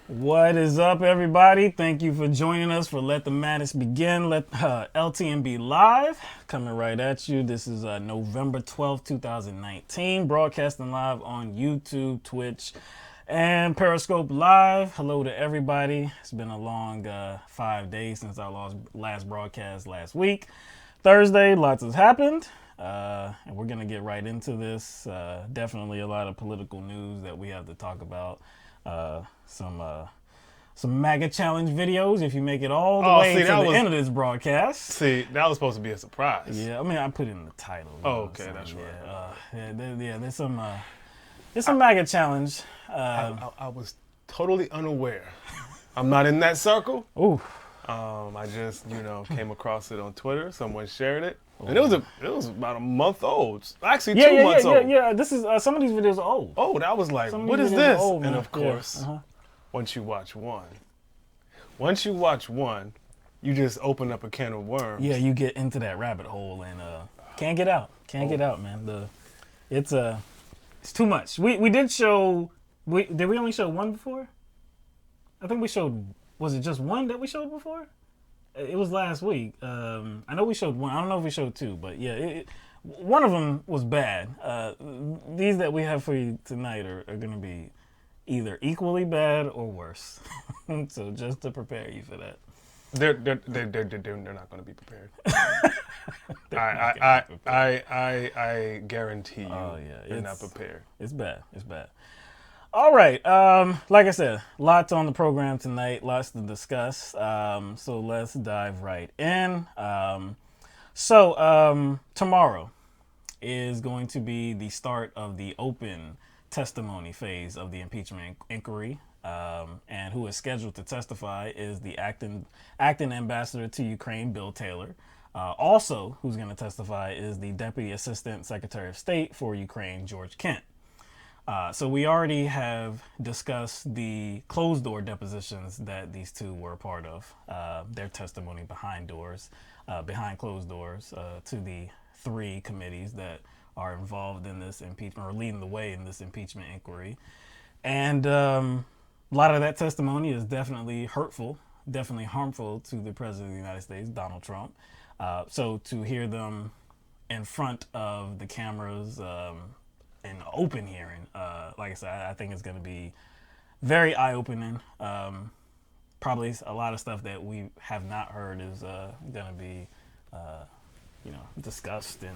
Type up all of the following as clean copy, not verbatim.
What is up, everybody? Thank you for joining us for Let the Madness Begin. LTMB Live, coming right at you. This is November 12th, 2019, broadcasting live on YouTube, Twitch, and Periscope Live. Hello to everybody. It's been a long 5 days since our last broadcast last week. Thursday, lots has happened, and we're going to get right into this. Definitely a lot of political news that we have to talk about. Some Maggot challenge videos if you make it all the way to the end of this broadcast. See, that was supposed to be a surprise. Yeah, I mean, I put it in the title. Okay, that's right. There's some Maggot challenge. I was totally unaware. I'm not in that circle. Ooh. I just, came across it on Twitter. Someone shared it. And it was about a month old. Actually, 2 months old. Yeah. This is some of these videos are old. Oh, that was like, what is this? And of course, once you watch one, you just open up a can of worms. Yeah, you get into that rabbit hole and can't get out. Get out, man. It's too much. We did show. Did we only show one before? I think we showed. Was it just one that we showed before? It was last week. I know we showed one. I don't know if we showed two, but yeah, one of them was bad. These that we have for you tonight are going to be either equally bad or worse. So just to prepare you for that. They're not going to be prepared. I guarantee you. Oh yeah, they're not prepared. It's bad. All right. Like I said, lots on the program tonight, lots to discuss. So let's dive right in. Tomorrow is going to be the start of the open testimony phase of the impeachment inquiry. And who is scheduled to testify is the acting ambassador to Ukraine, Bill Taylor. Also, who's going to testify is the Deputy Assistant Secretary of State for Ukraine, George Kent. So we already have discussed the closed-door depositions that these two were a part of, their testimony behind closed doors, to the three committees that are involved in this impeachment or leading the way in this impeachment inquiry. And a lot of that testimony is definitely hurtful, definitely harmful to the President of the United States, Donald Trump. So to hear them in front of the cameras, an open hearing, like I said, I think it's going to be very eye-opening. Probably a lot of stuff that we have not heard is going to be, discussed and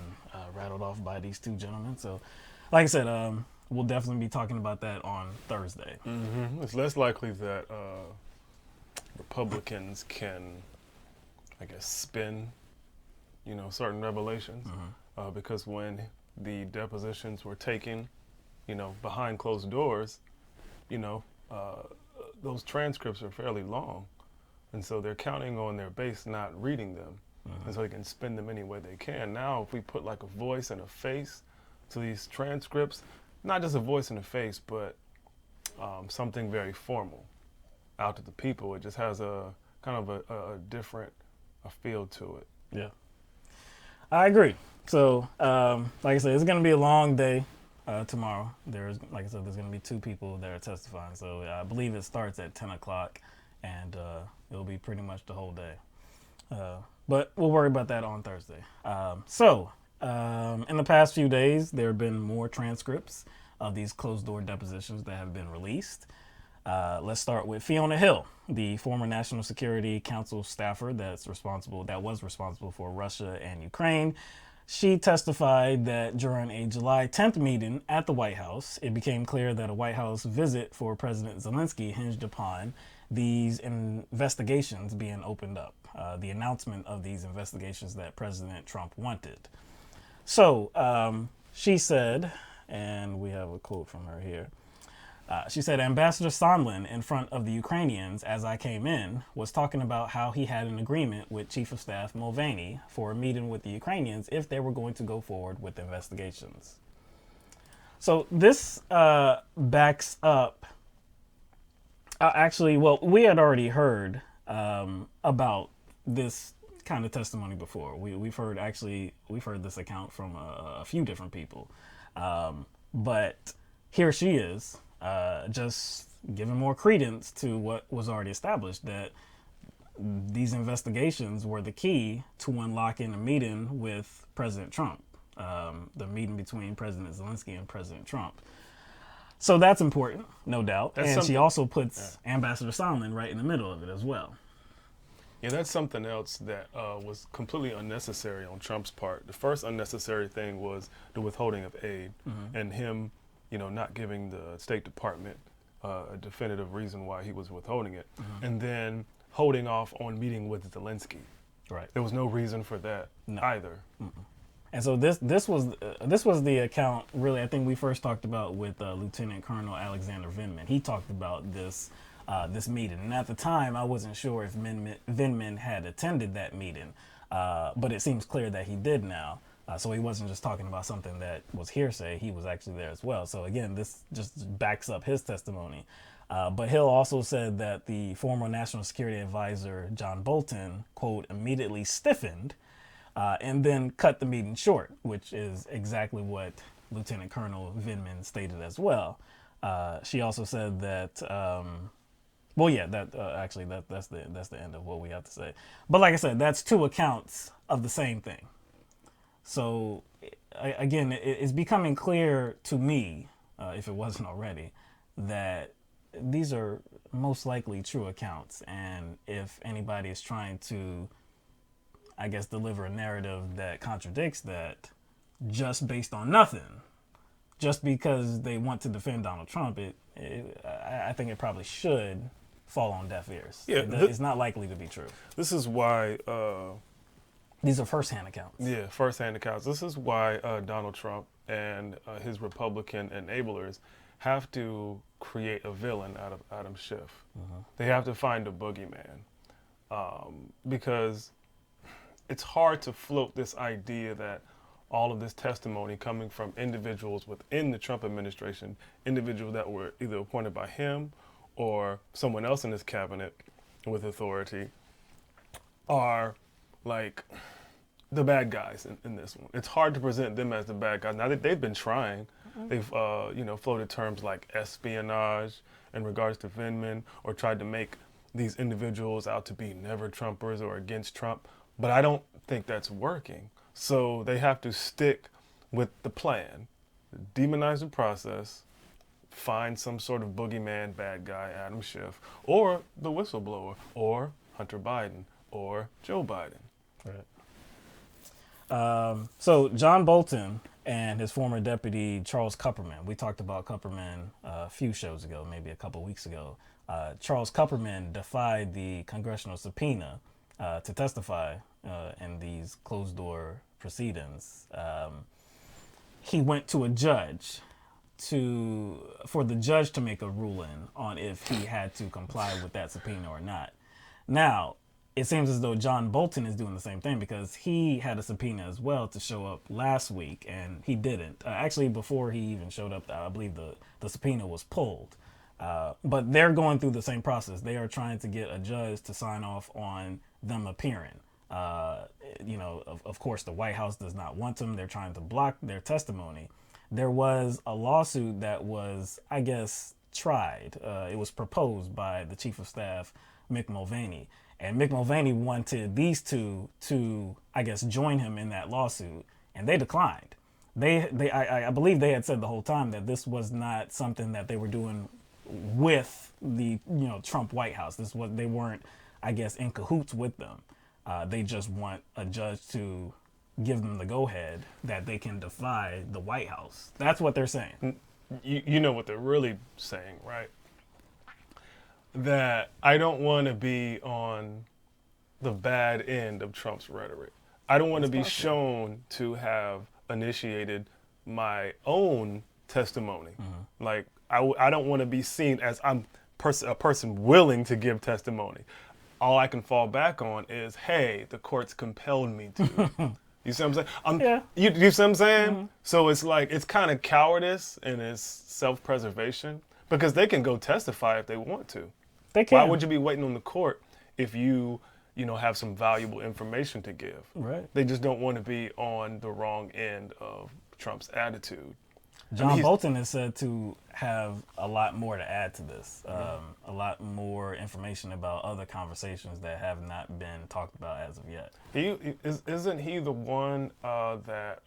rattled off by these two gentlemen. So, like I said, we'll definitely be talking about that on Thursday. Mm-hmm. It's less likely that Republicans can, I guess, spin, certain revelations, because when the depositions were taken, behind closed doors, those transcripts are fairly long. And so they're counting on their base not reading them. And so they can spin them any way they can. Now, if we put like a voice and a face to these transcripts, not just a voice and a face, but something very formal out to the people, it just has a kind of a different feel to it. Yeah, I agree. So, like I said, it's going to be a long day tomorrow. There's going to be two people that are testifying. So I believe it starts at 10 o'clock, and it'll be pretty much the whole day. But we'll worry about that on Thursday. In the past few days, there have been more transcripts of these closed-door depositions that have been released. Let's start with Fiona Hill, the former National Security Council staffer that was responsible for Russia and Ukraine. She testified that during a July 10th meeting at the White House, it became clear that a White House visit for President Zelensky hinged upon these investigations being opened up, the announcement of these investigations that President Trump wanted. So she said, and we have a quote from her here, she said, Ambassador Sondland, in front of the Ukrainians as I came in, was talking about how he had an agreement with Chief of Staff Mulvaney for a meeting with the Ukrainians if they were going to go forward with investigations. So this backs up. We had already heard about this kind of testimony before. We've heard this account from a few different people. But here she is, just giving more credence to what was already established, that these investigations were the key to unlocking a meeting with President Trump, the meeting between President Zelensky and President Trump. So that's important, no doubt. And she also puts Ambassador Sondland right in the middle of it as well. Yeah, that's something else that was completely unnecessary on Trump's part. The first unnecessary thing was the withholding of aid, and him, not giving the State Department a definitive reason why he was withholding it, and then holding off on meeting with Zelensky. Right. There was no reason for that either. And so this was the account, really, I think we first talked about with Lieutenant Colonel Alexander Vindman. He talked about this meeting. And at the time, I wasn't sure if Vindman had attended that meeting, but it seems clear that he did now. So he wasn't just talking about something that was hearsay. He was actually there as well. So again, this just backs up his testimony. But Hill also said that the former National Security Advisor, John Bolton, quote, immediately stiffened and then cut the meeting short, which is exactly what Lieutenant Colonel Vindman stated as well. She also said that, that's the end of what we have to say. But like I said, that's two accounts of the same thing. So again, it's becoming clear to me, if it wasn't already, that these are most likely true accounts. And if anybody is trying to, I guess, deliver a narrative that contradicts that just based on nothing, just because they want to defend Donald Trump, I think it probably should fall on deaf ears. Yeah, it's not likely to be true. This is why... these are first-hand accounts. Yeah, first-hand accounts. This is why Donald Trump and his Republican enablers have to create a villain out of Adam Schiff. They have to find a boogeyman, because it's hard to float this idea that all of this testimony coming from individuals within the Trump administration, individuals that were either appointed by him or someone else in his cabinet with authority, are like the bad guys in this one. It's hard to present them as the bad guys. Now they've been trying. They've floated terms like espionage in regards to Vindman, or tried to make these individuals out to be never Trumpers or against Trump. But I don't think that's working. So they have to stick with the plan, demonize the process, find some sort of boogeyman bad guy, Adam Schiff, or the whistleblower, or Hunter Biden, or Joe Biden. Right. So John Bolton and his former deputy, Charles Kupperman. We talked about Kupperman a few shows ago, maybe a couple weeks ago. Charles Kupperman defied the congressional subpoena to testify in these closed-door proceedings. He went to a judge for the judge to make a ruling on if he had to comply with that subpoena or not. Now, it seems as though John Bolton is doing the same thing, because he had a subpoena as well to show up last week, and he didn't. Actually, before he even showed up, I believe the subpoena was pulled. But they're going through the same process. They are trying to get a judge to sign off on them appearing. Of course, the White House does not want them. They're trying to block their testimony. There was a lawsuit that was, I guess, tried. It was proposed by the Chief of Staff, Mick Mulvaney. And Mick Mulvaney wanted these two to, I guess, join him in that lawsuit, and they declined. I believe they had said the whole time that this was not something that they were doing with the Trump White House. They weren't, I guess, in cahoots with them. They just want a judge to give them the go-ahead that they can defy the White House. That's what they're saying. You know what they're really saying, right? That I don't want to be on the bad end of Trump's rhetoric. I don't want to be shown to have initiated my own testimony. Like, I don't want to be seen as I'm a person willing to give testimony. All I can fall back on is, hey, the courts compelled me to. You see what I'm saying? You see what I'm saying? So it's like, it's kind of cowardice and it's self-preservation, because they can go testify if they want to. They can. Why would you be waiting on the court if you have some valuable information to give? Right. They just don't want to be on the wrong end of Trump's attitude. John Bolton is said to have a lot more to add to this, a lot more information about other conversations that have not been talked about as of yet. Isn't he the one that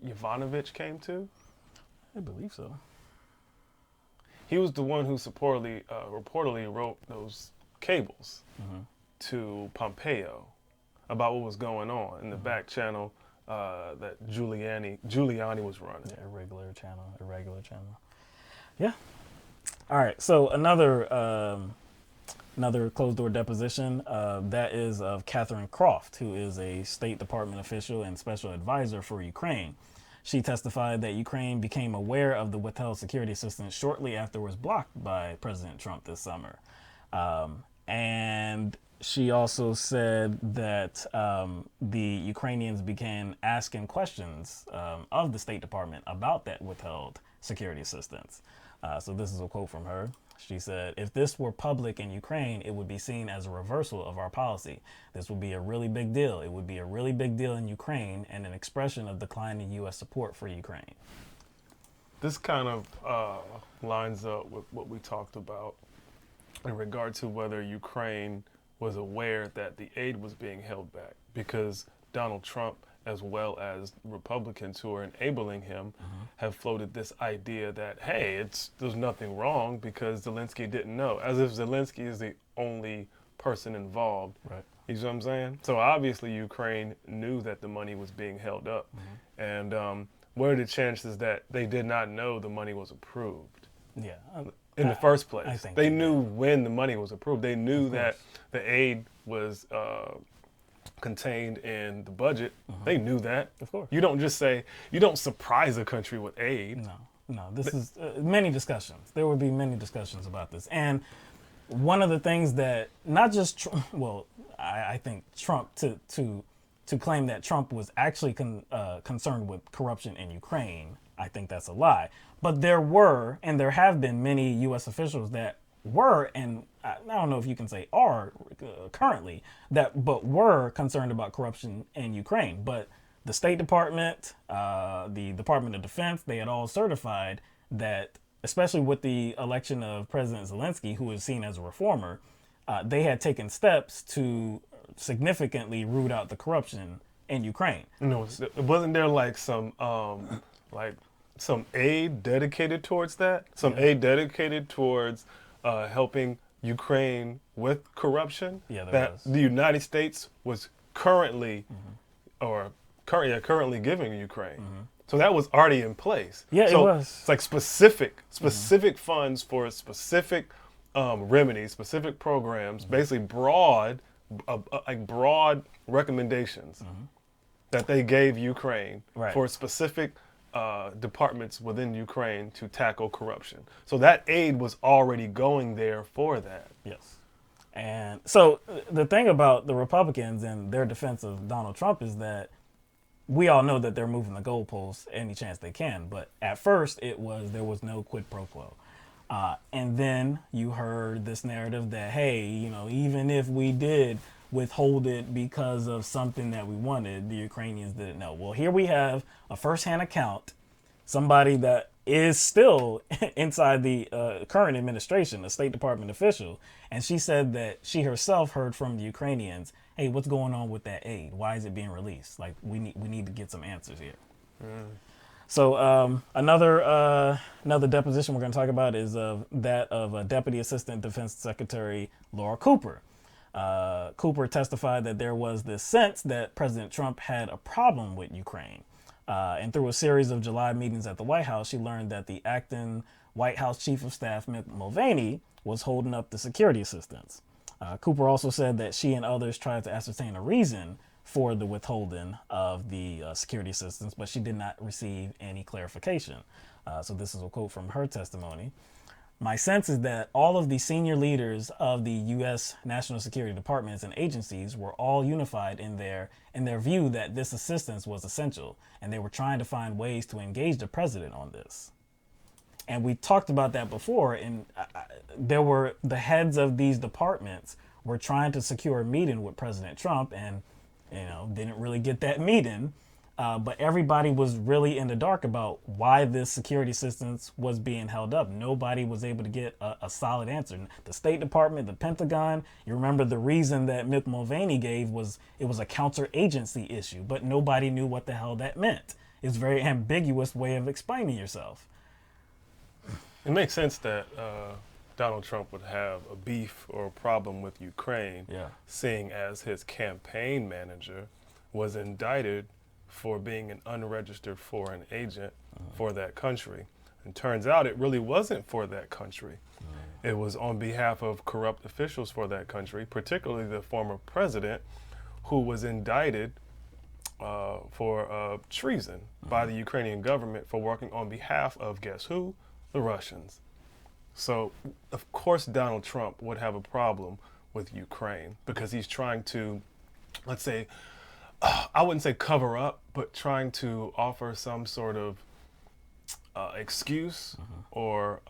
Yovanovitch came to? I believe so. He was the one who reportedly wrote those cables to Pompeo about what was going on in the back channel that Giuliani was running. Yeah, irregular channel. Yeah. All right. So another closed door deposition that is of Catherine Croft, who is a State Department official and special advisor for Ukraine. She testified that Ukraine became aware of the withheld security assistance shortly after it was blocked by President Trump this summer. And she also said that the Ukrainians began asking questions of the State Department about that withheld security assistance. So this is a quote from her. She said, "If this were public in Ukraine, it would be seen as a reversal of our policy. This would be a really big deal. It would be a really big deal in Ukraine and an expression of declining U.S. support for Ukraine." This kind of lines up with what we talked about in regard to whether Ukraine was aware that the aid was being held back, because Donald Trump, as well as Republicans who are enabling him, have floated this idea that, hey, there's nothing wrong because Zelensky didn't know, as if Zelensky is the only person involved. Right. You see what I'm saying? So obviously Ukraine knew that the money was being held up. And what are the chances that they did not know the money was approved? Yeah. In the first place. I think they knew when the money was approved. They knew that the aid was contained in the budget. They knew that. Of course. You don't just say, you don't surprise a country with aid. No. This is many discussions. There will be many discussions about this. And one of the things that not just, I think Trump, to claim that Trump was actually concerned with corruption in Ukraine, I think that's a lie. But there were, and there have been many U.S. officials that were, and I don't know if you can say are currently, but were concerned about corruption in Ukraine. But the State Department, the Department of Defense, they had all certified that, especially with the election of President Zelensky, who is seen as a reformer, they had taken steps to significantly root out the corruption in Ukraine. No, wasn't there like some aid dedicated towards that? Some aid dedicated towards helping Ukraine with corruption? Yeah, that was. The United States was currently giving Ukraine. So that was already in place. Yeah, so it was. It's like specific funds for specific remedies, specific programs, basically broad recommendations that they gave Ukraine for specific departments within Ukraine to tackle corruption. So that aid was already going there for that. Yes. And so the thing about the Republicans and their defense of Donald Trump is that we all know that they're moving the goalposts any chance they can. But at first there was no quid pro quo. And then you heard this narrative that, hey, even if we did withhold it because of something that we wanted, the Ukrainians didn't know. Well, here we have a firsthand account, somebody that is still inside the current administration, a State Department official, and she said that she herself heard from the Ukrainians, hey, what's going on with that aid? Why is it being released? Like, we need to get some answers here. So another deposition we're going to talk about is that of Deputy Assistant Defense Secretary Laura Cooper. Cooper testified that there was this sense that President Trump had a problem with Ukraine. And through a series of July meetings at the White House, she learned that the acting White House Chief of Staff, Mick Mulvaney, was holding up the security assistance. Cooper also said that she and others tried to ascertain a reason for the withholding of the security assistance, but she did not receive any clarification. So this is a quote from her testimony. My sense is that all of the senior leaders of the U.S. national security departments and agencies were all unified in their view that this assistance was essential, and they were trying to find ways to engage the president on this. And we talked about that before, and there were the heads of these departments were trying to secure a meeting with President Trump, and didn't really get that meeting. but everybody was really in the dark about why this security assistance was being held up. Nobody was able to get a solid answer. The State Department, the Pentagon, you remember the reason that Mick Mulvaney gave was it was a counteragency issue, but nobody knew what the hell that meant. It's a very ambiguous way of explaining yourself. It makes sense that Donald Trump would have a beef or a problem with Ukraine, seeing as his campaign manager was indicted for being an unregistered foreign agent for that country. And turns out it really wasn't for that country. It was on behalf of corrupt officials for that country, particularly the former president, who was indicted for treason by the Ukrainian government for working on behalf of, guess who? The Russians. So, of course, Donald Trump would have a problem with Ukraine because he's trying to, let's say, I wouldn't say cover up, but trying to offer some sort of excuse or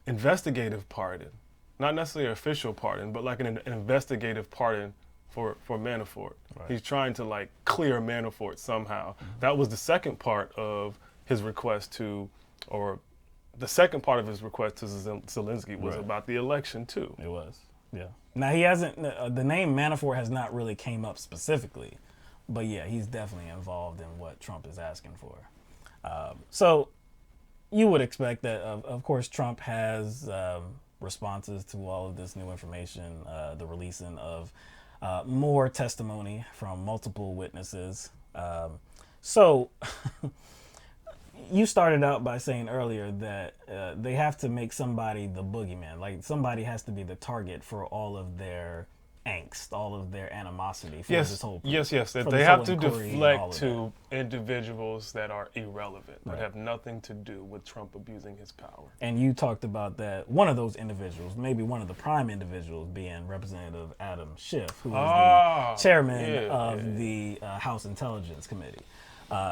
investigative pardon. Not necessarily an official pardon, but like an investigative pardon for Manafort. Right. He's trying to like clear Manafort somehow. That was the second part of his request to, or the second part of his request to Zelensky was about the election too. It was. Yeah. Now he hasn't. The name Manafort has not really came up specifically, but yeah, he's definitely involved in what Trump is asking for. So you would expect that, of course, Trump has responses to all of this new information, the releasing of more testimony from multiple witnesses. So. You started out by saying earlier that they have to make somebody the boogeyman. Like somebody has to be the target for all of their angst, all of their animosity for this whole Yes. That they have to deflect to individuals that are irrelevant, that have nothing to do with Trump abusing his power. And you talked about that one of those individuals, maybe one of the prime individuals, being Representative Adam Schiff, who is the chairman of the House Intelligence Committee.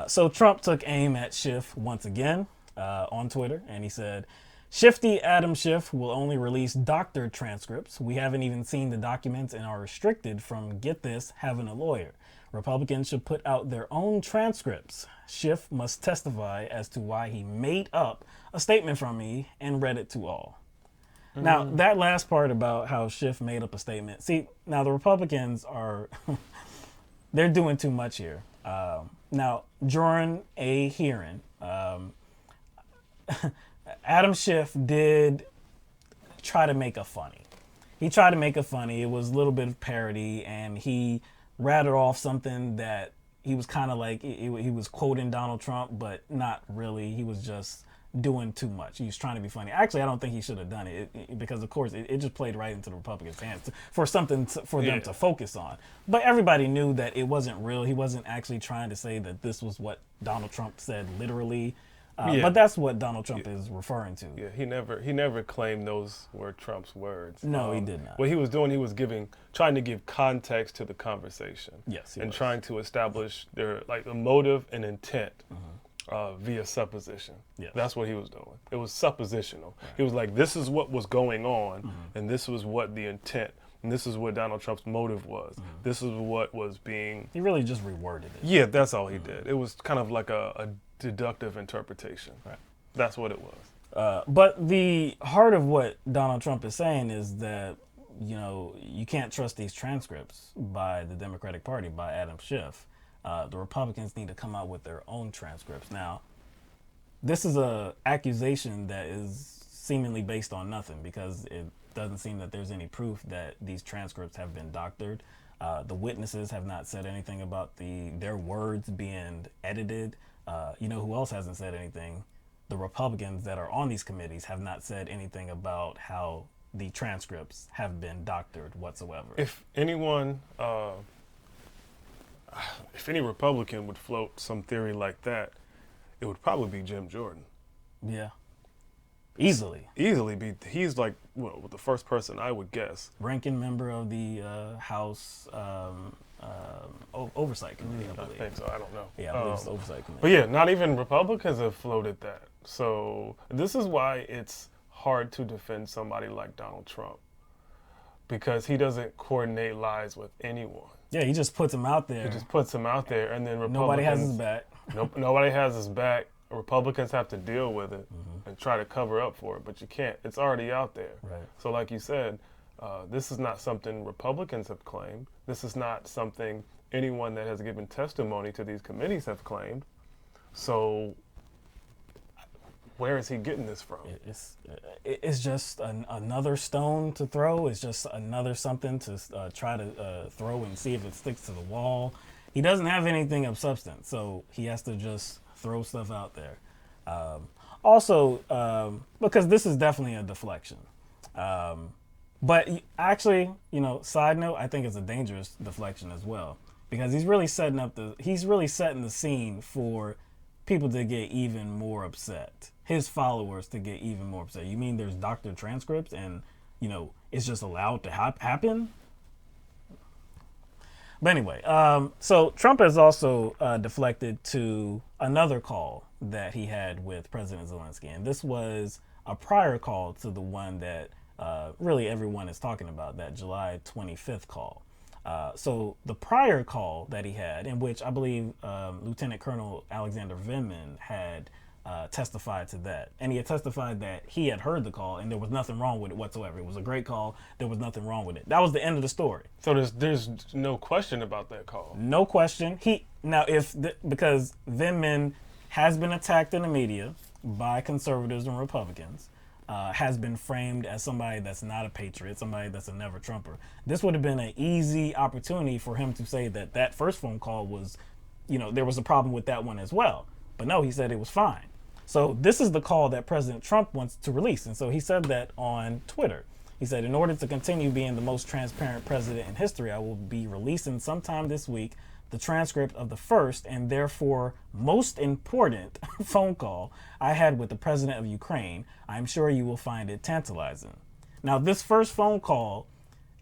So Trump took aim at Schiff once again on Twitter, and he said, "Shifty Adam Schiff will only release doctored transcripts. We haven't even seen the documents and are restricted from, get this, having a lawyer. Republicans should put out their own transcripts. Schiff must testify as to why he made up a statement from me and read it to all." Now, that last part about how Schiff made up a statement, see, now the Republicans are, they're doing too much here. Now, during a hearing, Adam Schiff did try to make a funny. He tried to make a funny. It was a little bit of parody, and he rattled off something that he was kind of like, he was quoting Donald Trump, but not really. He was just doing too much. He was trying to be funny. Actually, I don't think he should have done it, because, of course, it just played right into the Republicans' hands for something for them to focus on. But everybody knew that it wasn't real. He wasn't actually trying to say that this was what Donald Trump said literally. But that's what Donald Trump is referring to. Yeah, he never claimed those were Trump's words. No, he did not. What he was doing, he was trying to give context to the conversation. Yes, and trying to establish a motive and intent. Via supposition. Yes. That's what he was doing. It was suppositional. Right. He was like, this is what was going on, and this was what the intent, and this is what Donald Trump's motive was. This is what was being... He really just reworded it. Yeah, that's all he did. It was kind of like a deductive interpretation. Right. That's what it was. But the heart of what Donald Trump is saying is that, you can't trust these transcripts by the Democratic Party, by Adam Schiff. The Republicans need to come out with their own transcripts. Now, this is an accusation that is seemingly based on nothing, because it doesn't seem that there's any proof that these transcripts have been doctored. The witnesses have not said anything about their words being edited. You know who else hasn't said anything? The Republicans that are on these committees have not said anything about how the transcripts have been doctored whatsoever. If any Republican would float some theory like that, it would probably be Jim Jordan. Yeah. Easily be. He's like the first person I would guess. Ranking member of the House Oversight Committee, I believe. I think so. I don't know. Yeah, I believe it's the Oversight Committee. But yeah, not even Republicans have floated that. So this is why it's hard to defend somebody like Donald Trump. because he doesn't coordinate lies with anyone. Yeah, he just puts them out there. He just puts them out there, and then Republicans... Nobody has his back. Nobody has his back. Republicans have to deal with it and try to cover up for it, but you can't. It's already out there. Right. So like you said, this is not something Republicans have claimed. This is not something anyone that has given testimony to these committees have claimed. So where is he getting this from? It's just another stone to throw. It's just another something to try to throw and see if it sticks to the wall. He doesn't have anything of substance, so he has to just throw stuff out there. Also, because this is definitely a deflection. But actually, side note, I think it's a dangerous deflection as well, because he's really setting the scene for people to get even more upset. His followers to get even more upset. You mean there's doctored transcripts and, it's just allowed to happen? But anyway, so Trump has also deflected to another call that he had with President Zelensky. And this was a prior call to the one that really everyone is talking about, that July 25th call. So the prior call that he had, in which I believe Lieutenant Colonel Alexander Vindman had testified to that. And he had testified that he had heard the call and there was nothing wrong with it whatsoever. It was a great call. There was nothing wrong with it. That was the end of the story. So there's no question about that call. No question. Because Vindman has been attacked in the media by conservatives and Republicans, has been framed as somebody that's not a patriot, somebody that's a never Trumper. This would have been an easy opportunity for him to say that first phone call was, there was a problem with that one as well. But no, he said it was fine. So this is the call that President Trump wants to release. And so he said that on Twitter. He said, in order to continue being the most transparent president in history, I will be releasing sometime this week the transcript of the first and therefore most important phone call I had with the president of Ukraine. I'm sure you will find it tantalizing. Now, this first phone call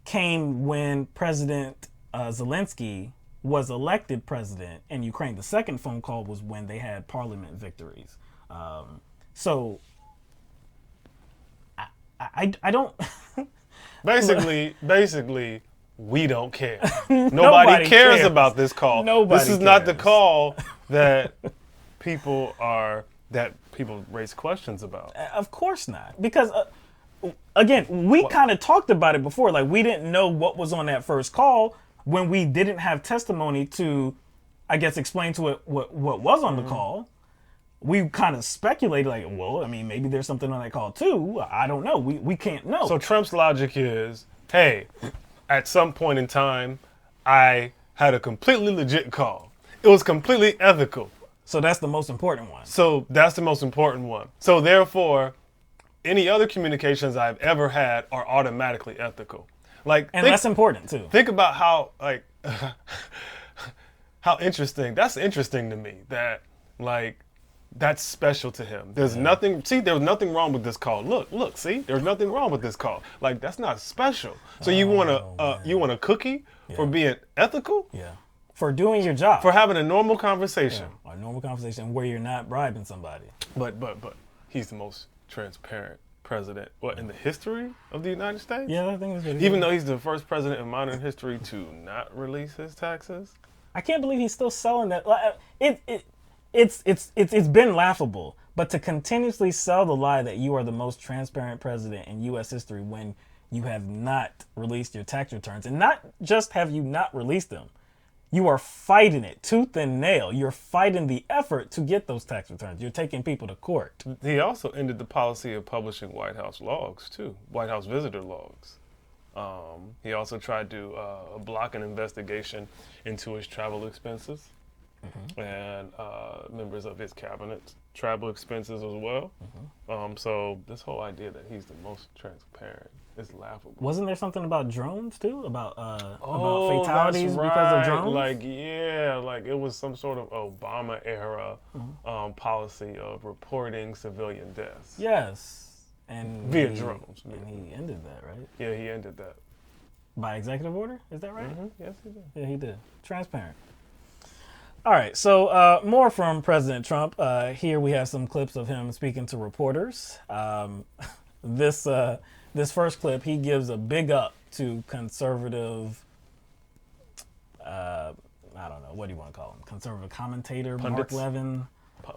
came when President Zelensky was elected president in Ukraine. The second phone call was when they had parliament victories. So I don't. Basically, we don't care. Nobody cares about this call. This is not the call that people raise questions about. Of course not, because again, we kind of talked about it before. Like, we didn't know what was on that first call when we didn't have testimony to, I guess, explain to it what was on the call. We kind of speculated, like, well, I mean, maybe there's something on that call too. I don't know. We can't know. So Trump's logic is, hey, at some point in time, I had a completely legit call. It was completely ethical. So that's the most important one. So therefore, any other communications I've ever had are automatically ethical. That's important too. Think about how how interesting. That's interesting to me. That's special to him. There's nothing. See, there was nothing wrong with this call. Look. See, there's nothing wrong with this call. That's not special. So you want a cookie for being ethical? Yeah. For doing your job. For having a normal conversation. Yeah, a normal conversation where you're not bribing somebody. But he's the most transparent president in the history of the United States? Yeah, I think that's Even though he's the first president in modern history to not release his taxes? I can't believe he's still selling that. It's been laughable, but to continuously sell the lie that you are the most transparent president in U.S. history when you have not released your tax returns, and not just have you not released them, you are fighting it tooth and nail. You're fighting the effort to get those tax returns. You're taking people to court. He also ended the policy of publishing White House logs too, White House visitor logs. He also tried to block an investigation into his travel expenses. And members of his cabinet's travel expenses as well. So this whole idea that he's the most transparent is laughable. Wasn't there something about drones too? About fatalities because of drones? It was some sort of Obama era policy of reporting civilian deaths. Yes. And via drones. And he ended that, right? Yeah, he ended that. By executive order? Is that right? Yes, he did. Yeah, he did. Transparent. All right, so more from President Trump. Here we have some clips of him speaking to reporters. This first clip, he gives a big up to conservative, I don't know, what do you want to call him? Conservative commentator, Pundits? Mark Levin.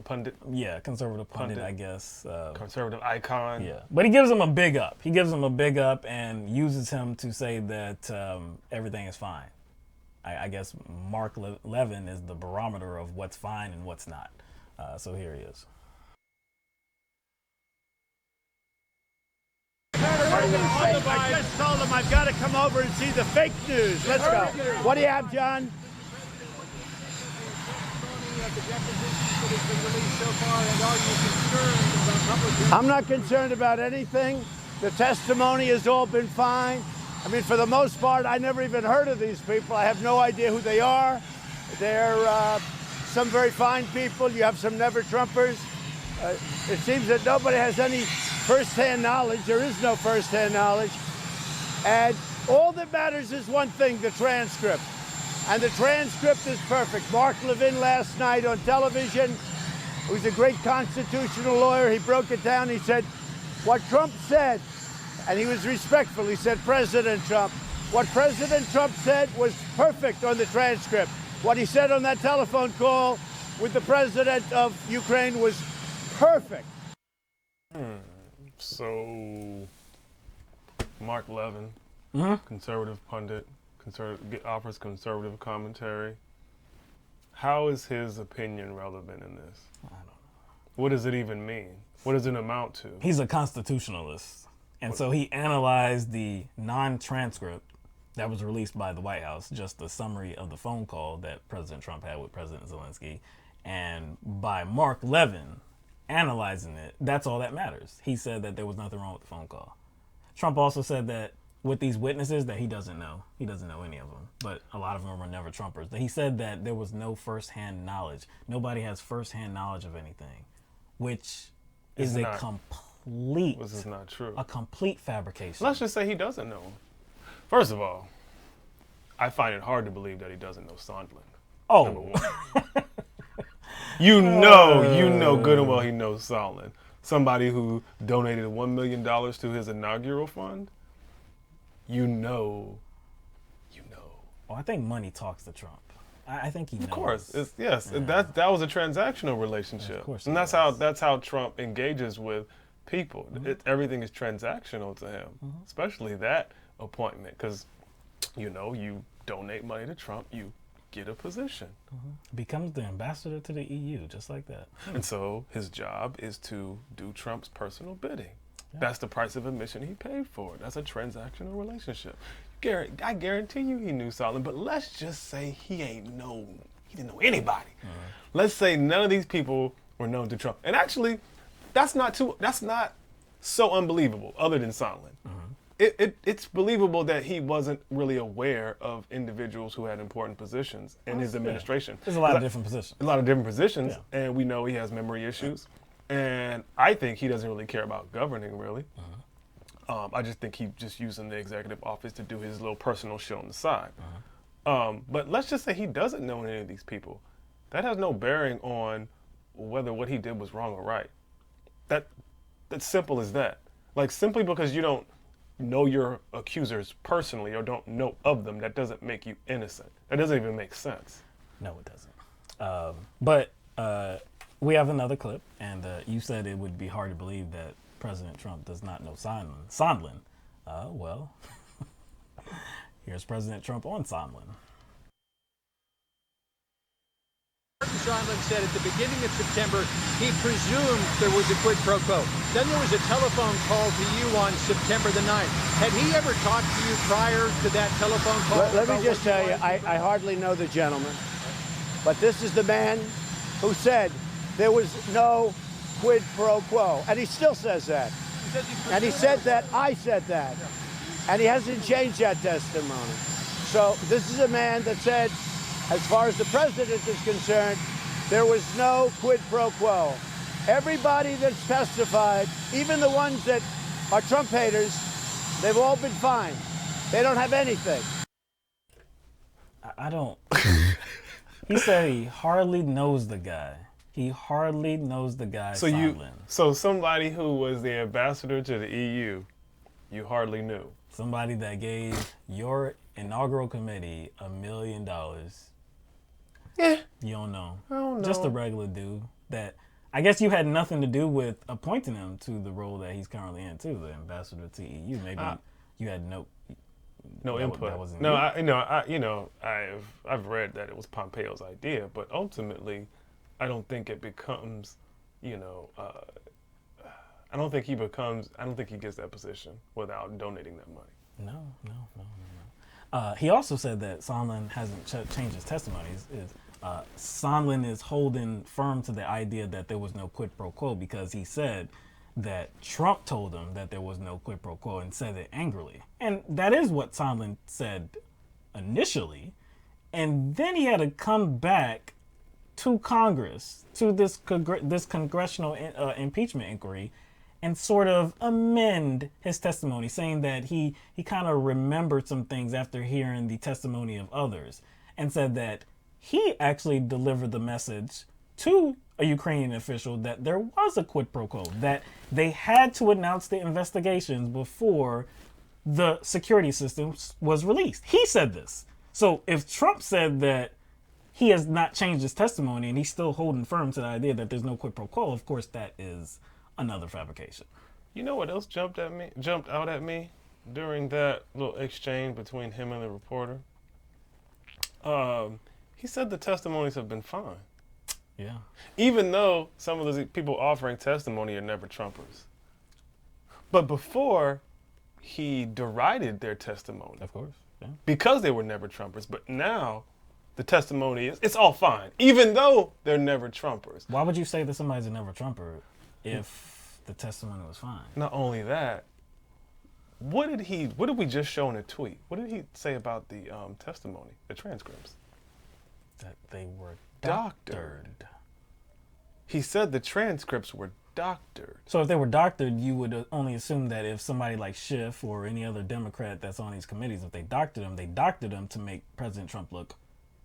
Pundit. Yeah, conservative pundit, I guess. Conservative icon. Yeah, but he gives him a big up. He gives him a big up and uses him to say that everything is fine. I guess Mark Levin is the barometer of what's fine and what's not. So here he is. I just told him I've got to come over and see the fake news. Let's go. What do you have, John? I'm not concerned about anything. The testimony has all been fine. I mean, for the most part, I never even heard of these people. I have no idea who they are. They're some very fine people. You have some never-Trumpers. It seems that nobody has any first-hand knowledge. There is no first-hand knowledge. And all that matters is one thing, the transcript. And the transcript is perfect. Mark Levin last night on television, who's a great constitutional lawyer, he broke it down. He said, what Trump said, and he was respectful, he said, President Trump. What President Trump said was perfect on the transcript. What he said on that telephone call with the president of Ukraine was perfect. So, Mark Levin, conservative pundit, offers conservative commentary. How is his opinion relevant in this? I don't know. What does it even mean? What does it amount to? He's a constitutionalist. And so he analyzed the non-transcript that was released by the White House, just the summary of the phone call that President Trump had with President Zelensky. And by Mark Levin analyzing it, that's all that matters. He said that there was nothing wrong with the phone call. Trump also said that with these witnesses that he doesn't know. He doesn't know any of them, but a lot of them are never Trumpers. He said that there was no firsthand knowledge. Nobody has firsthand knowledge of anything, which is a complete... This is not true. A complete fabrication. Let's just say he doesn't know. First of all, I find it hard to believe that he doesn't know Sondland. Oh. Number one. You know good and well he knows Sondland. Somebody who donated $1 million to his inaugural fund. You know. Oh, I think money talks to Trump. I think he knows. Of course, that was a transactional relationship, of course, and that's how Trump engages with people. Everything is transactional to him, especially that appointment, because you donate money to Trump, you get a position. Becomes the ambassador to the EU, just like that. And so his job is to do Trump's personal bidding. Yeah. That's the price of admission he paid for. That's a transactional relationship. I guarantee you he knew Sondland, but let's just say he didn't know anybody. Let's say none of these people were known to Trump. And actually, that's not so unbelievable, other than Sondland. It's believable that he wasn't really aware of individuals who had important positions in his administration. There's a lot of different positions. A lot of different positions, and we know he has memory issues. And I think he doesn't really care about governing, really. I just think he's just using the executive office to do his little personal show on the side. But let's just say he doesn't know any of these people. That has no bearing on whether what he did was wrong or right. That's simple as that. Like, simply because you don't know your accusers personally or don't know of them, that doesn't make you innocent. That doesn't even make sense. No, it doesn't. But we have another clip, and you said it would be hard to believe that President Trump does not know Sondland. Well, here's President Trump on Sondland. Sondland said at the beginning of September he presumed there was a quid pro quo. Then there was a telephone call to you on September the 9th. Had he ever talked to you prior to that telephone call? Let me just tell you, I hardly know the gentleman, but this is the man who said there was no quid pro quo, and he still says that. And he said that, I said that. And he hasn't changed that testimony. So this is a man that said, as far as the president is concerned, there was no quid pro quo. Everybody that's testified, even the ones that are Trump haters, they've all been fine. They don't have anything. I don't. He said he hardly knows the guy. He hardly knows the guy. So somebody who was the ambassador to the EU, you hardly knew. Somebody that gave your inaugural committee $1 million. Yeah. You don't know. I don't know. Just a regular dude that I guess you had nothing to do with appointing him to the role that he's currently in too, the ambassador to EU. Maybe you had no input. That wasn't No, I've read that it was Pompeo's idea, but ultimately, I don't think it becomes, I don't think he gets that position without donating that money. No. He also said that Sondland hasn't changed his testimonies. Sondland is holding firm to the idea that there was no quid pro quo because he said that Trump told him that there was no quid pro quo and said it angrily. And that is what Sondland said initially. And then he had to come back to Congress, to this congressional impeachment inquiry, and sort of amend his testimony, saying that he kind of remembered some things after hearing the testimony of others, and said that he actually delivered the message to a Ukrainian official that there was a quid pro quo, that they had to announce the investigations before the security system was released. He said this. So if Trump said that he has not changed his testimony and he's still holding firm to the idea that there's no quid pro quo, of course that is another fabrication. You know what else jumped out at me during that little exchange between him and the reporter? He said the testimonies have been fine. Yeah. Even though some of the people offering testimony are never Trumpers. But before, he derided their testimony. Of course. Yeah. Because they were never Trumpers. But now, the testimony is, it's all fine. Even though they're never Trumpers. Why would you say that somebody's a never Trumper if the testimony was fine? Not only that, what did we just show in a tweet? What did he say about the testimony, the transcripts? That they were Doctored. He said the transcripts were doctored. So if they were doctored, you would only assume that if somebody like Schiff or any other Democrat that's on these committees, if they doctored them to make President Trump look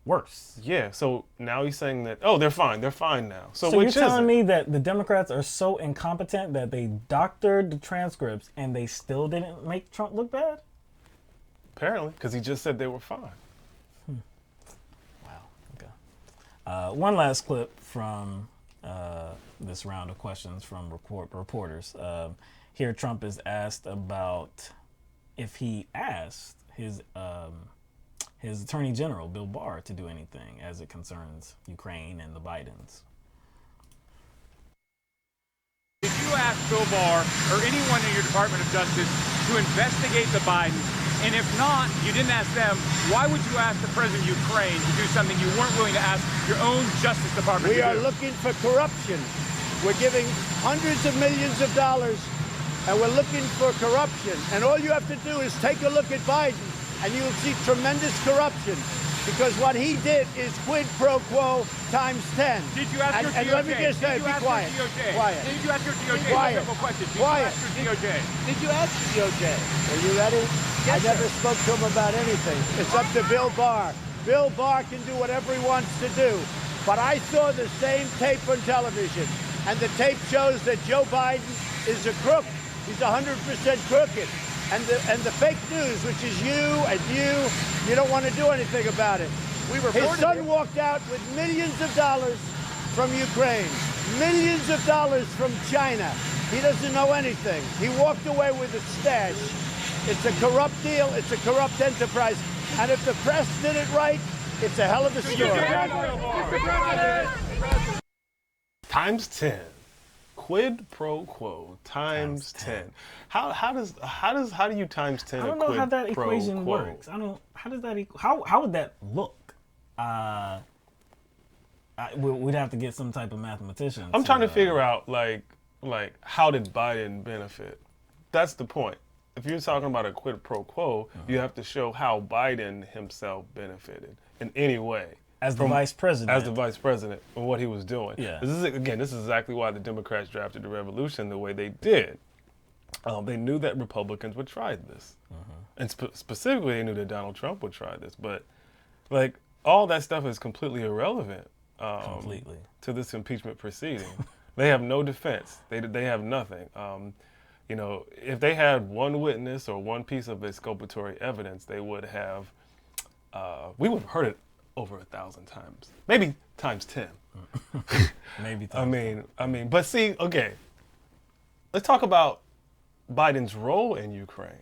worse. Yeah, so now he's saying that, they're fine now. So you're telling me that the Democrats are so incompetent that they doctored the transcripts and they still didn't make Trump look bad? Apparently, because he just said they were fine. Wow, okay. One last clip from this round of questions from reporters. Here Trump is asked about if he asked his Attorney General, Bill Barr, to do anything as it concerns Ukraine and the Bidens. Did you ask Bill Barr or anyone in your Department of Justice to investigate the Bidens? And if not, you didn't ask them, why would you ask the President of Ukraine to do something you weren't willing to ask your own Justice Department to do? We are looking for corruption. We're giving hundreds of millions of dollars, and we're looking for corruption. And all you have to do is take a look at Biden, and you'll see tremendous corruption, because what he did is quid pro quo times 10. Did you ask your DOJ? And let me just say, be quiet. Quiet. Did you ask your DOJ? Quiet. Simple question. Did Quiet. you ask your DOJ? Did you ask the DOJ? Are you ready? Yes, I never sir. spoke to him about anything. It's up to Bill Barr. Bill Barr can do whatever he wants to do. But I saw the same tape on television, and the tape shows that Joe Biden is a crook. He's 100% crooked. And the fake news, which is you don't want to do anything about it. His son walked out with millions of dollars from Ukraine, millions of dollars from China. He doesn't know anything. He walked away with a stash. It's a corrupt deal. It's a corrupt enterprise. And if the press did it right, it's a hell of a story. Times 10. Quid pro quo times 10. How do you times 10? I don't know how that equation works. How would that look? We'd have to get some type of mathematician. I'm trying to figure out like how did Biden benefit? That's the point. If you're talking about a quid pro quo, you have to show how Biden himself benefited in any way. As the vice president. As the vice president and what he was doing. Yeah. This is exactly why the Democrats drafted the revolution the way they did. They knew that Republicans would try this. And specifically, they knew that Donald Trump would try this. But, all that stuff is completely irrelevant to this impeachment proceeding. They have no defense. They have nothing. You know, if they had one witness or one piece of exculpatory evidence, they would have, we would have heard it over 1,000 times, maybe times 10. Maybe. I mean, but see, okay, let's talk about Biden's role in Ukraine,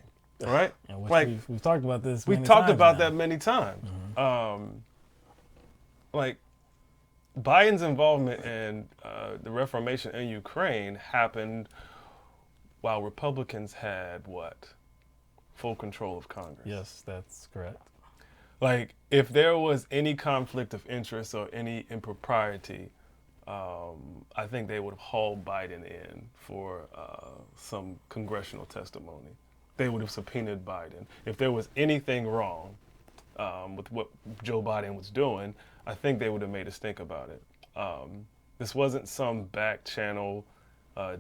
right? Like we've talked about this. We've talked about that many times. Like Biden's involvement in the Reformation in Ukraine happened while Republicans had what? Full control of Congress. Yes, that's correct. Like, if there was any conflict of interest or any impropriety, I think they would have hauled Biden in for some congressional testimony. They would have subpoenaed Biden. If there was anything wrong with what Joe Biden was doing, I think they would have made a stink about it. This wasn't some back channel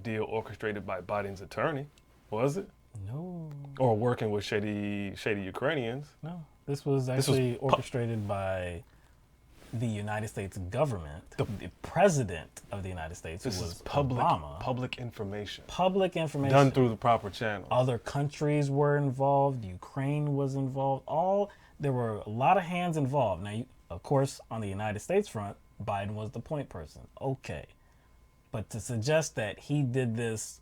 deal orchestrated by Biden's attorney, was it? No. Or working with shady Ukrainians. No. This was actually orchestrated by the United States government, the president of the United States, who was Obama. Public information. Public information. Done through the proper channel. Other countries were involved. Ukraine was involved. There were a lot of hands involved. Now, of course, on the United States front, Biden was the point person. Okay. But to suggest that he did this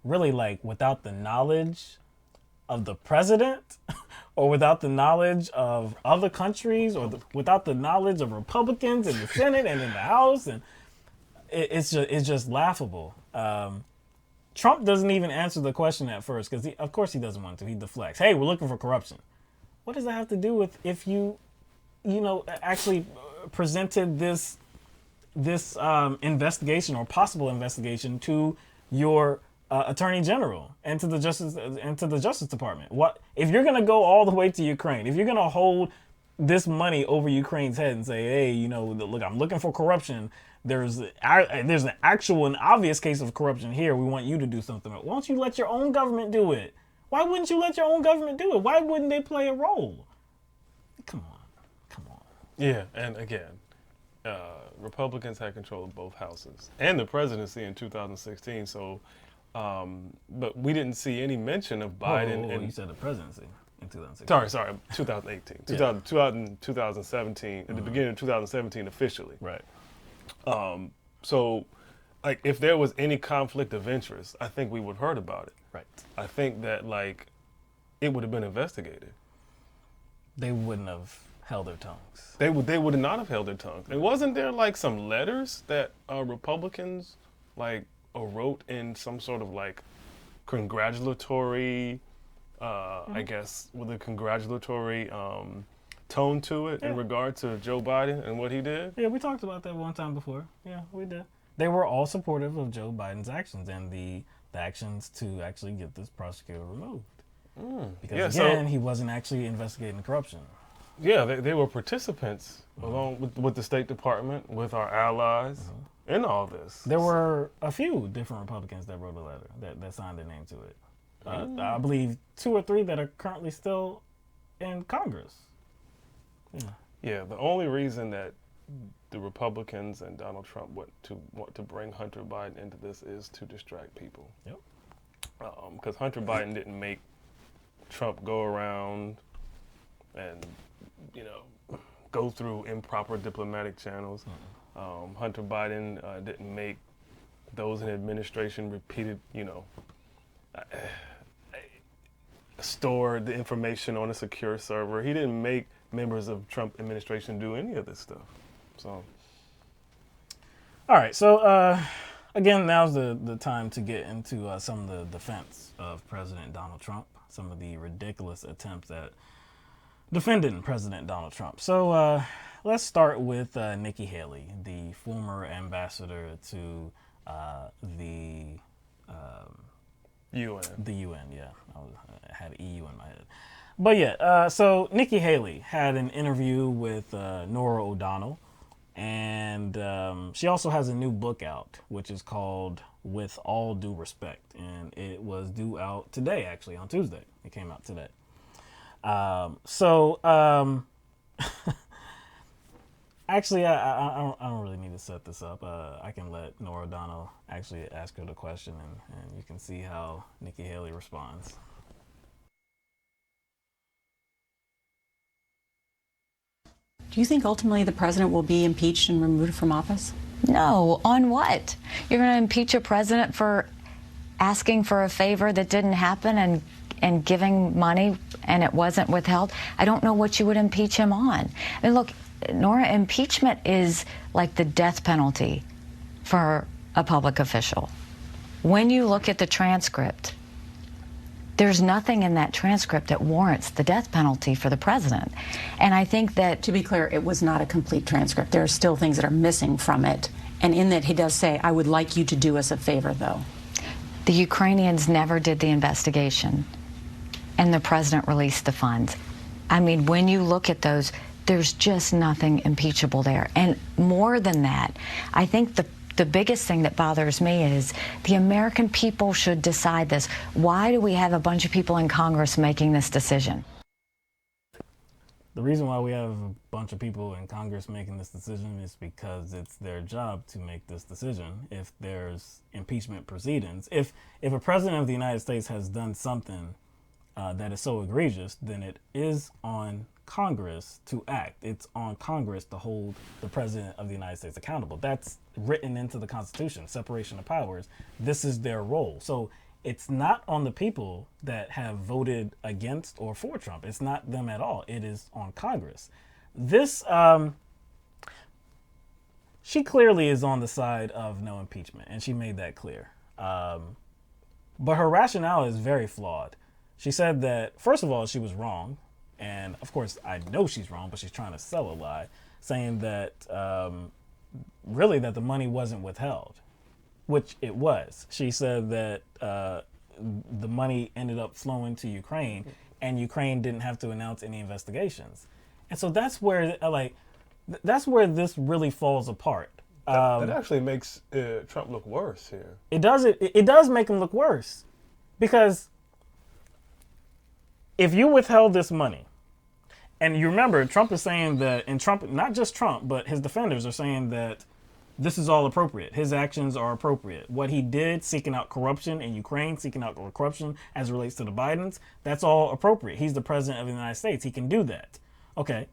really like without the knowledge of the president or without the knowledge of other countries or without the knowledge of Republicans in the Senate and in the House, and it's just laughable. Trump doesn't even answer the question at first because of course he doesn't want to. He deflects. Hey, we're looking for corruption. What does that have to do with if you actually presented this investigation or possible investigation to your Attorney General and to the Justice Department? What if you're going to go all the way to Ukraine? If you're going to hold this money over Ukraine's head and say, hey, look, I'm looking for corruption. There's an actual and obvious case of corruption here. We want you to do something. Why don't you let your own government do it? Why wouldn't you let your own government do it? Why wouldn't they play a role? Come on. Yeah, and again, Republicans had control of both houses and the presidency in 2016. So, but we didn't see any mention of Biden. You said the presidency in 2016. Sorry, 2018, Yeah. 2017, at the beginning of 2017 officially. Right. So, like, if there was any conflict of interest, I think we would have heard about it. Right. I think that, like, it would have been investigated. They wouldn't have held their tongues. They would not have held their tongues. And wasn't there, like, some letters that Republicans, like, wrote in some sort of, like, congratulatory, I guess, with a congratulatory tone to it in regard to Joe Biden and what he did? Yeah, we talked about that one time before. Yeah, we did. They were all supportive of Joe Biden's actions and the actions to actually get this prosecutor removed. Because he wasn't actually investigating corruption. Yeah, they were participants along with the State Department, with our allies in all this. There were a few different Republicans that wrote a letter that signed their name to it. I believe 2 or 3 that are currently still in Congress. Yeah, the only reason that the Republicans and Donald Trump want to bring Hunter Biden into this is to distract people. Yep. Because Hunter Biden didn't make Trump go around and, go through improper diplomatic channels. Hunter Biden didn't make those in administration repeated, store the information on a secure server. He didn't make members of Trump administration do any of this stuff. So, all right. So, again, now's the time to get into some of the defense of President Donald Trump, some of the ridiculous attempts at defending President Donald Trump. So, let's start with Nikki Haley, the former ambassador to the UN. The UN, yeah. I had EU in my head. But yeah, so Nikki Haley had an interview with Norah O'Donnell, and she also has a new book out, which is called With All Due Respect, and it was due out today, actually, on Tuesday. It came out today. Actually, I don't really need to set this up. I can let Nora O'Donnell actually ask her the question, and you can see how Nikki Haley responds. Do you think ultimately the president will be impeached and removed from office? No. On what? You're going to impeach a president for asking for a favor that didn't happen and giving money and it wasn't withheld? I don't know what you would impeach him on. I mean, look, Nora, impeachment is like the death penalty for a public official. When you look at the transcript, there's nothing in that transcript that warrants the death penalty for the president. And I think that... To be clear, it was not a complete transcript. There are still things that are missing from it. And in that, he does say, I would like you to do us a favor, though. The Ukrainians never did the investigation, and the president released the funds. I mean, when you look at those, there's just nothing impeachable there. And more than that, I think the biggest thing that bothers me is the American people should decide this. Why do we have a bunch of people in Congress making this decision? The reason why we have a bunch of people in Congress making this decision is because it's their job to make this decision. If there's impeachment proceedings, if a president of the United States has done something that is so egregious, then it is on Congress to act. It's on Congress to hold the president of the United States accountable. That's written into the Constitution, separation of powers. This is their role. So it's not on the people that have voted against or for Trump. It's not them at all. It is on Congress. This, she clearly is on the side of no impeachment, and she made that clear. But her rationale is very flawed. She said that, first of all, she was wrong. And of course, I know she's wrong, but she's trying to sell a lie, saying that really that the money wasn't withheld, which it was. She said that the money ended up flowing to Ukraine, and Ukraine didn't have to announce any investigations. And so that's where, that's where this really falls apart. That actually makes Trump look worse here. It does. It does make him look worse, because if you withheld this money, and you remember, Trump is saying that, and Trump, not just Trump, but his defenders are saying that this is all appropriate. His actions are appropriate. What he did, seeking out corruption in Ukraine, seeking out corruption as it relates to the Bidens, that's all appropriate. He's the president of the United States. He can do that. Okay.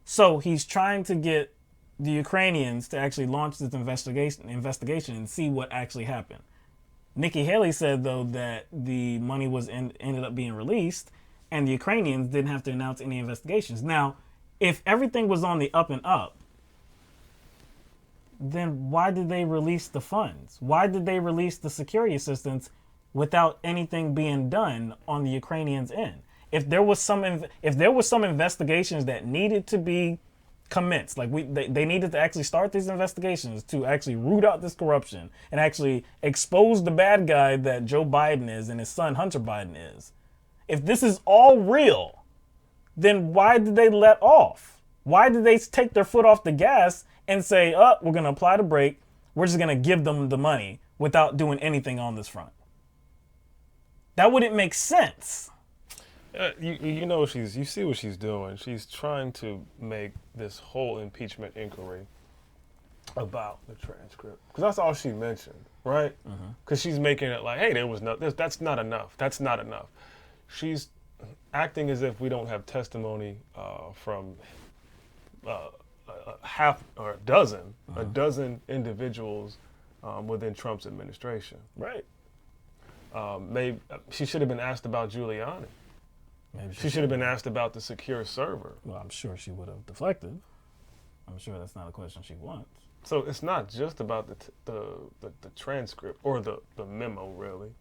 So he's trying to get the Ukrainians to actually launch this investigation and see what actually happened. Nikki Haley said, though, that the money was ended up being released, and the Ukrainians didn't have to announce any investigations. Now, if everything was on the up and up, then why did they release the funds? Why did they release the security assistance without anything being done on the Ukrainians' end? If there was some investigations that needed to be commenced, like they needed to actually start these investigations to actually root out this corruption and actually expose the bad guy that Joe Biden is and his son Hunter Biden is. If this is all real, then why did they let off? Why did they take their foot off the gas and say, oh, we're going to apply the brake. We're just going to give them the money without doing anything on this front? That wouldn't make sense. You know, you see what she's doing. She's trying to make this whole impeachment inquiry about the transcript, because that's all she mentioned, right? Because she's making it like, hey, that's not enough. That's not enough. She's acting as if we don't have testimony from half or a dozen individuals within Trump's administration. Right. Maybe she should have been asked about Giuliani. Maybe she should have been asked about the secure server. Well, I'm sure she would have deflected. I'm sure that's not a question she wants. So it's not just about the transcript or the memo, really.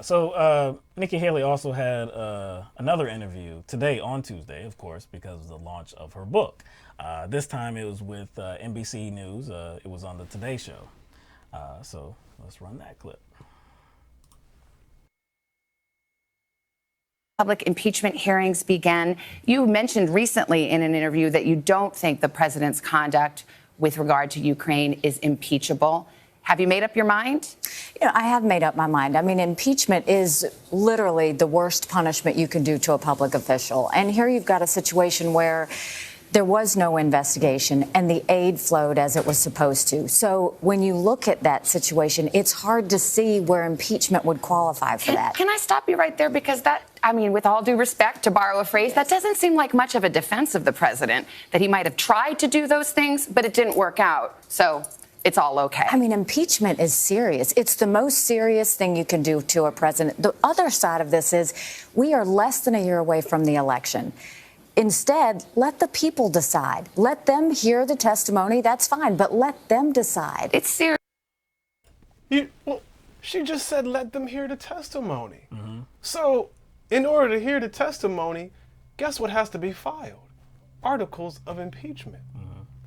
So Nikki Haley also had another interview today on Tuesday, of course, because of the launch of her book. This time it was with NBC News. It was on the Today Show. So let's run that clip. Public impeachment hearings began. You mentioned recently in an interview that you don't think the president's conduct with regard to Ukraine is impeachable. Have you made up your mind? You know, I have made up my mind. I mean, impeachment is literally the worst punishment you can do to a public official. And here you've got a situation where There was no investigation, and the aid flowed as it was supposed to. So when you look at that situation, it's hard to see where impeachment would qualify for that. Can I stop you right there? Because that, I mean, with all due respect, to borrow a phrase, that doesn't seem like much of a defense of the president, that he might have tried to do those things, but it didn't work out. So it's all okay. I mean, impeachment is serious. It's the most serious thing you can do to a president. The other side of this is we are less than a year away from the election. Instead, let the people decide. Let them hear the testimony. That's fine, but let them decide. It's serious. Well, she just said let them hear the testimony. So, in order to hear the testimony, guess what has to be filed? Articles of impeachment.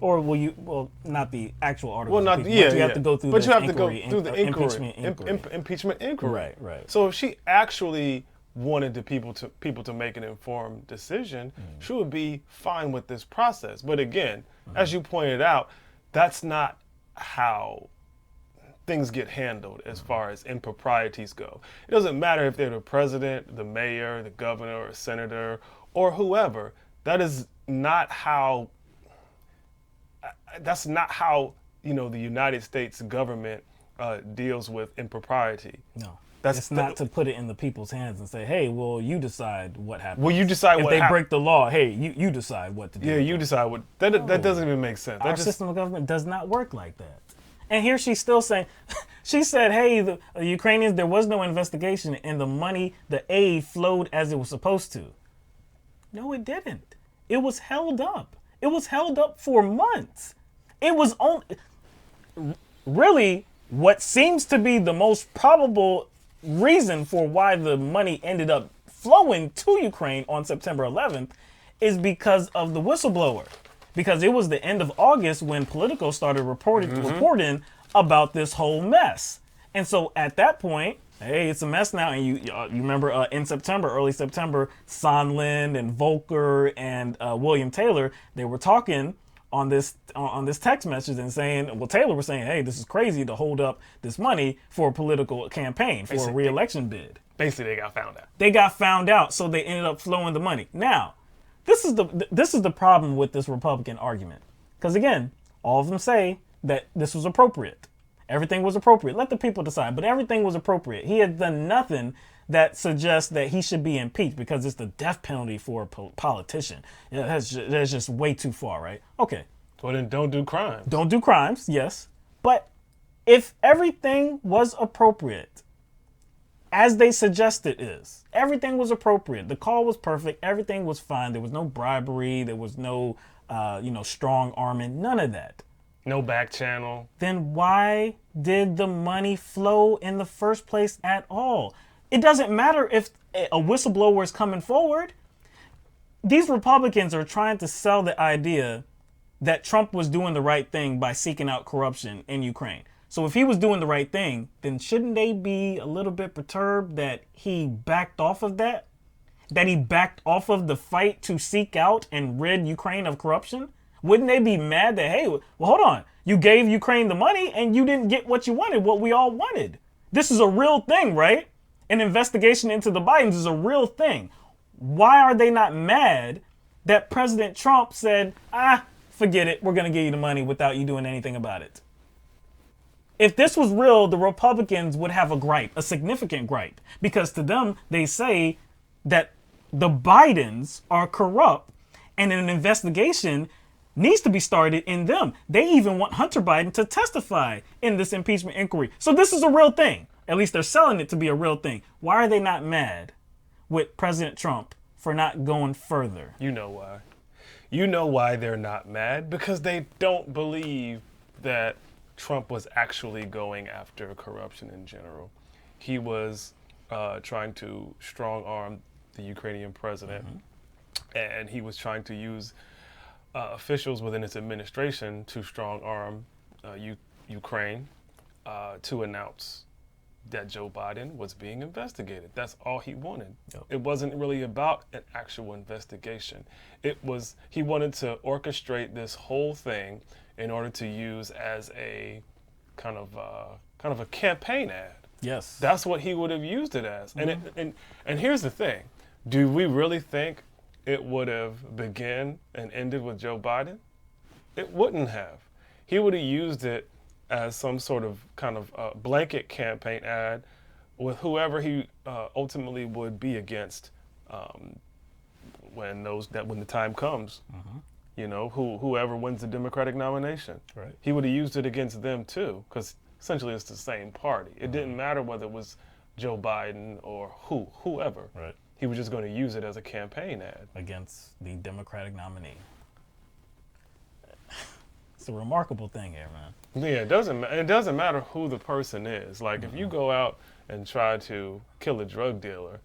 Or well, not the actual article. Well, not but you have to go through. But you have to inquiry, go through the inquiry, impeachment inquiry. Right. Right. So if she actually wanted the people to make an informed decision, she would be fine with this process. But again, as you pointed out, that's not how things get handled as far as improprieties go. It doesn't matter if they're the president, the mayor, the governor, or senator, or whoever. That is not how. That's not how the United States government deals with impropriety. No. It's not to put it in the people's hands and say, hey, well, you decide what happens. Well, you decide if they break the law, hey, you decide what to do. Yeah, you decide what. That doesn't even make sense. Our system of government does not work like that. And here she's still saying, she said, hey, the Ukrainians, there was no investigation and the money, the aid flowed as it was supposed to. No, it didn't. It was held up. It was held up for months. It was only really what seems to be the most probable reason for why the money ended up flowing to Ukraine on September 11th is because of the whistleblower. Because it was the end of August when Politico started reporting about this whole mess. And so at that point, hey, it's a mess now. And you remember in September, early September, Sondland and Volcker and William Taylor, they were talking on this text message and saying, well, Taylor was saying, hey, this is crazy to hold up this money for a political campaign, for a re-election bid. Basically, they got found out. They got found out, so they ended up flowing the money. Now, this is the problem with this Republican argument. Because again, all of them say that this was appropriate. Everything was appropriate. Let the people decide, but everything was appropriate. He had done nothing that suggests that he should be impeached because it's the death penalty for a politician. That's just way too far, right? Okay. Well, then don't do crimes. Don't do crimes, yes. But if everything was appropriate, as they suggest it is, everything was appropriate. The call was perfect. Everything was fine. There was no bribery. There was no, strong arming. None of that. No back channel. Then why did the money flow in the first place at all? It doesn't matter if a whistleblower is coming forward. These Republicans are trying to sell the idea that Trump was doing the right thing by seeking out corruption in Ukraine. So if he was doing the right thing, then shouldn't they be a little bit perturbed that he backed off of that? That he backed off of the fight to seek out and rid Ukraine of corruption? Wouldn't they be mad that, hey, well, hold on, you gave Ukraine the money and you didn't get what you wanted, what we all wanted? This is a real thing, right? An investigation into the Bidens is a real thing. Why are they not mad that President Trump said, forget it, we're going to give you the money without you doing anything about it? If this was real, the Republicans would have a gripe, a significant gripe, because to them, they say that the Bidens are corrupt and an investigation needs to be started in them. They even want Hunter Biden to testify in this impeachment inquiry. So this is a real thing. At least they're selling it to be a real thing. Why are they not mad with President Trump for not going further? You know why. You know why they're not mad? Because they don't believe that Trump was actually going after corruption in general. He was trying to strong arm the Ukrainian president, and he was trying to use officials within his administration to strong arm Ukraine to announce that Joe Biden was being investigated. That's all he wanted. Yep. It wasn't really about an actual investigation. It was, he wanted to orchestrate this whole thing in order to use as a kind of a campaign ad. Yes. That's what he would have used it as. And here's the thing. Do we really think it would have begun and ended with Joe Biden? It wouldn't have. He would have used it as some sort of kind of blanket campaign ad with whoever he ultimately would be against when the time comes. You know, whoever wins the Democratic nomination. Right. He would have used it against them too, because essentially it's the same party. It didn't matter whether it was Joe Biden or whoever. Right. He was just going to use it as a campaign ad Against the Democratic nominee. It's a remarkable thing here, man. Yeah, it doesn't matter who the person is. Like if you go out and try to kill a drug dealer,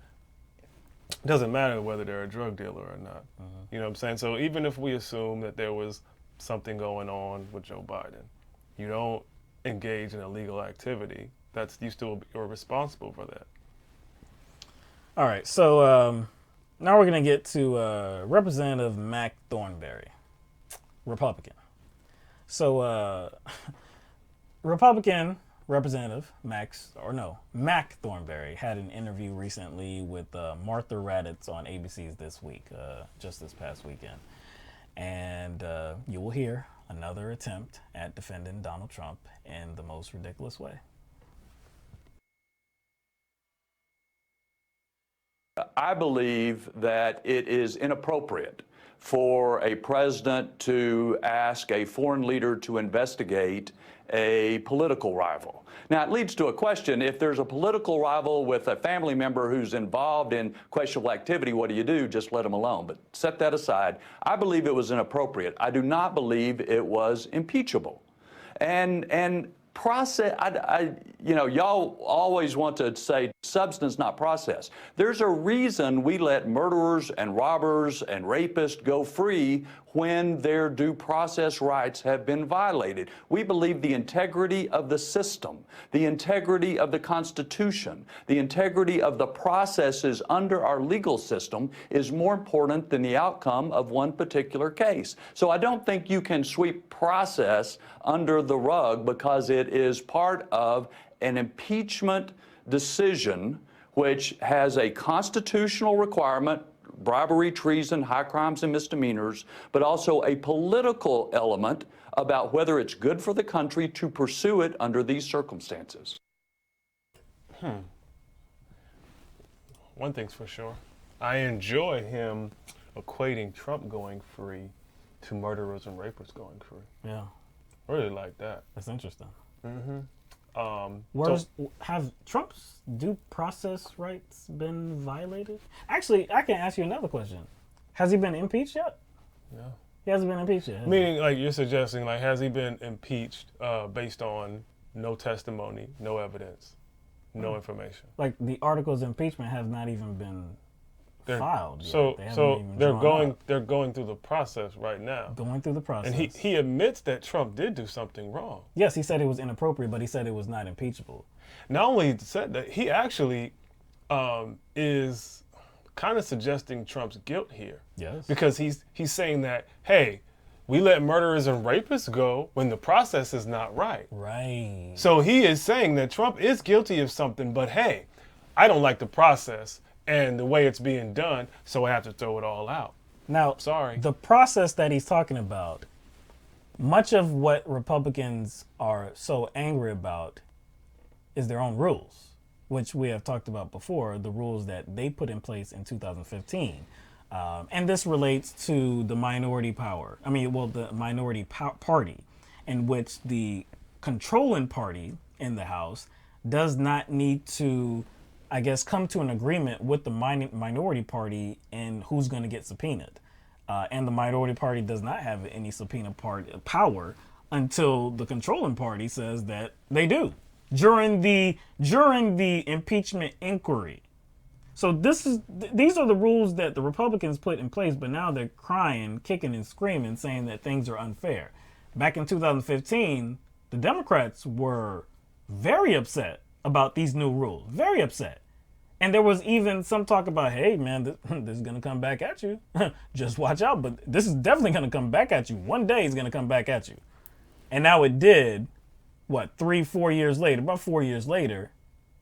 it doesn't matter whether they're a drug dealer or not. You know what I'm saying? So even if we assume that there was something going on with Joe Biden, you don't engage in illegal activity. You still are responsible for that. All right, so now we're going to get to Representative Mac Thornberry, Republican. So Republican Representative Mac Thornberry had an interview recently with Martha Raddatz on ABC's This Week, just this past weekend. And you will hear another attempt at defending Donald Trump in the most ridiculous way. I believe that it is inappropriate for a president to ask a foreign leader to investigate a political rival. Now, it leads to a question. If there's a political rival with a family member who's involved in questionable activity, what do? Just let them alone. But set that aside. I believe it was inappropriate. I do not believe it was impeachable. And process, y'all always want to say substance, not process. There's a reason we let murderers and robbers and rapists go free when their due process rights have been violated. We believe the integrity of the system, the integrity of the Constitution, the integrity of the processes under our legal system is more important than the outcome of one particular case. So I don't think you can sweep process under the rug because it is part of an impeachment decision which has a constitutional requirement, bribery, treason, high crimes and misdemeanors, but also a political element about whether it's good for the country to pursue it under these circumstances. One thing's for sure. I enjoy him equating Trump going free to murderers and rapists going free. Yeah. I really like that. That's interesting. So, Have Trump's due process rights been violated? Actually, I can ask you another question. Has he been impeached yet? No. He hasn't been impeached yet. Meaning, like you're suggesting, like has he been impeached based on no testimony, no evidence, no information? Like the articles of impeachment have not even been filed yet. So they're going through the process right now. Going through the process. And he admits that Trump did do something wrong. Yes, he said it was inappropriate, but he said it was not impeachable. Not only said that, he actually is kind of suggesting Trump's guilt here. Yes. Because he's saying that, hey, we let murderers and rapists go when the process is not right. Right. So he is saying that Trump is guilty of something, but hey, I don't like the process and the way it's being done, so I have to throw it all out. Now, sorry. The process that he's talking about, much of what Republicans are so angry about is their own rules, which we have talked about before, the rules that they put in place in 2015. And this relates to the minority the minority party, in which the controlling party in the House does not need to, I guess, come to an agreement with the minority party in who's going to get subpoenaed. And the minority party does not have any subpoena power until the controlling party says that they do during the impeachment inquiry. So these are the rules that the Republicans put in place, but now they're crying, kicking and screaming, saying that things are unfair. Back in 2015, the Democrats were very upset about these new rules, very upset. And there was even some talk about, hey, man, this is going to come back at you. Just watch out. But this is definitely going to come back at you. One day it's going to come back at you. And now it did, about 4 years later.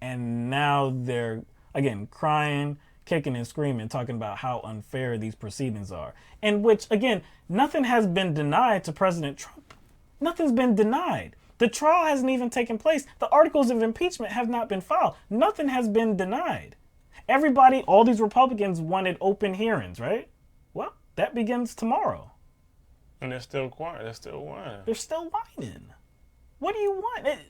And now they're, again, crying, kicking and screaming, talking about how unfair these proceedings are. In which, again, nothing has been denied to President Trump. Nothing's been denied. The trial hasn't even taken place. The articles of impeachment have not been filed. Nothing has been denied. Everybody, all these Republicans wanted open hearings, right? Well, that begins tomorrow. And they're still quiet. They're still whining. They're still whining. What do you want?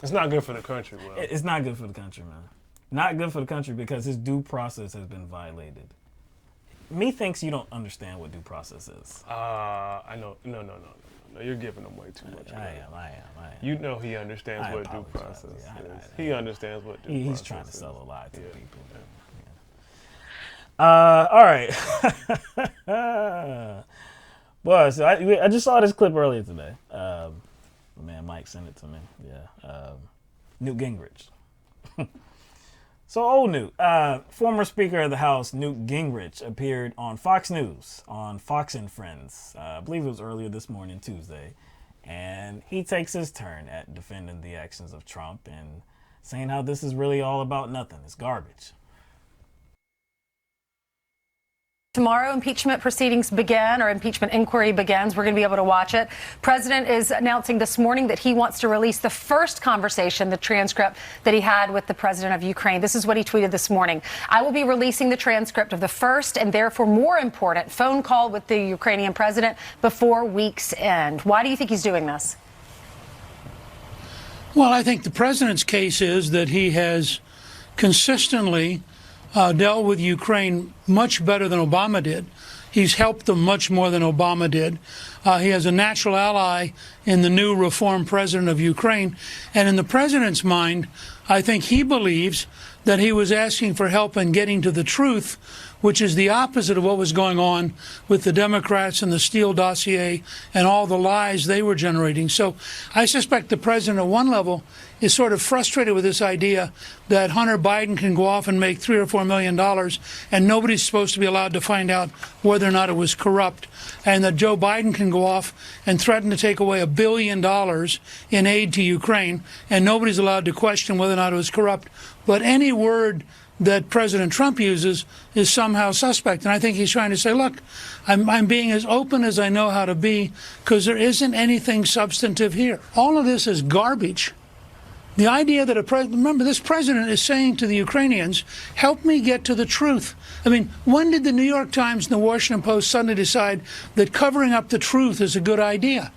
It's not good for the country, Will. It's not good for the country, man. Not good for the country because his due process has been violated. Me thinks you don't understand what due process is. I know. No. You're giving him way too much. I am. You know he understands what due process is. He understands what due process is. He's trying to sell a lie to people. Yeah. All right. Boy, so I just saw this clip earlier today. Man, Mike sent it to me. Yeah. Newt Gingrich. So old Newt, former Speaker of the House, Newt Gingrich, appeared on Fox News, on Fox and Friends. I believe it was earlier this morning, Tuesday. And he takes his turn at defending the actions of Trump and saying how this is really all about nothing. It's garbage. Tomorrow, impeachment proceedings begin, or impeachment inquiry begins. We're going to be able to watch it. President is announcing this morning that he wants to release the first conversation, the transcript that he had with the president of Ukraine. This is what he tweeted this morning. I will be releasing the transcript of the first and therefore more important phone call with the Ukrainian president before week's end. Why do you think he's doing this? Well, I think the president's case is that he has consistently dealt with Ukraine much better than Obama did. He's helped them much more than Obama did. He has a natural ally in the new reformed president of Ukraine. And in the president's mind, I think he believes that he was asking for help in getting to the truth, which is the opposite of what was going on with the Democrats and the Steele dossier and all the lies they were generating. So I suspect the president at one level is sort of frustrated with this idea that Hunter Biden can go off and make $3 or $4 million and nobody's supposed to be allowed to find out whether or not it was corrupt, and that Joe Biden can go off and threaten to take away $1 billion in aid to Ukraine and nobody's allowed to question whether or not it was corrupt. But any word that President Trump uses is somehow suspect. And I think he's trying to say, look, I'm being as open as I know how to be because there isn't anything substantive here. All of this is garbage. The idea that remember, this president is saying to the Ukrainians, help me get to the truth. I mean, when did the New York Times and the Washington Post suddenly decide that covering up the truth is a good idea?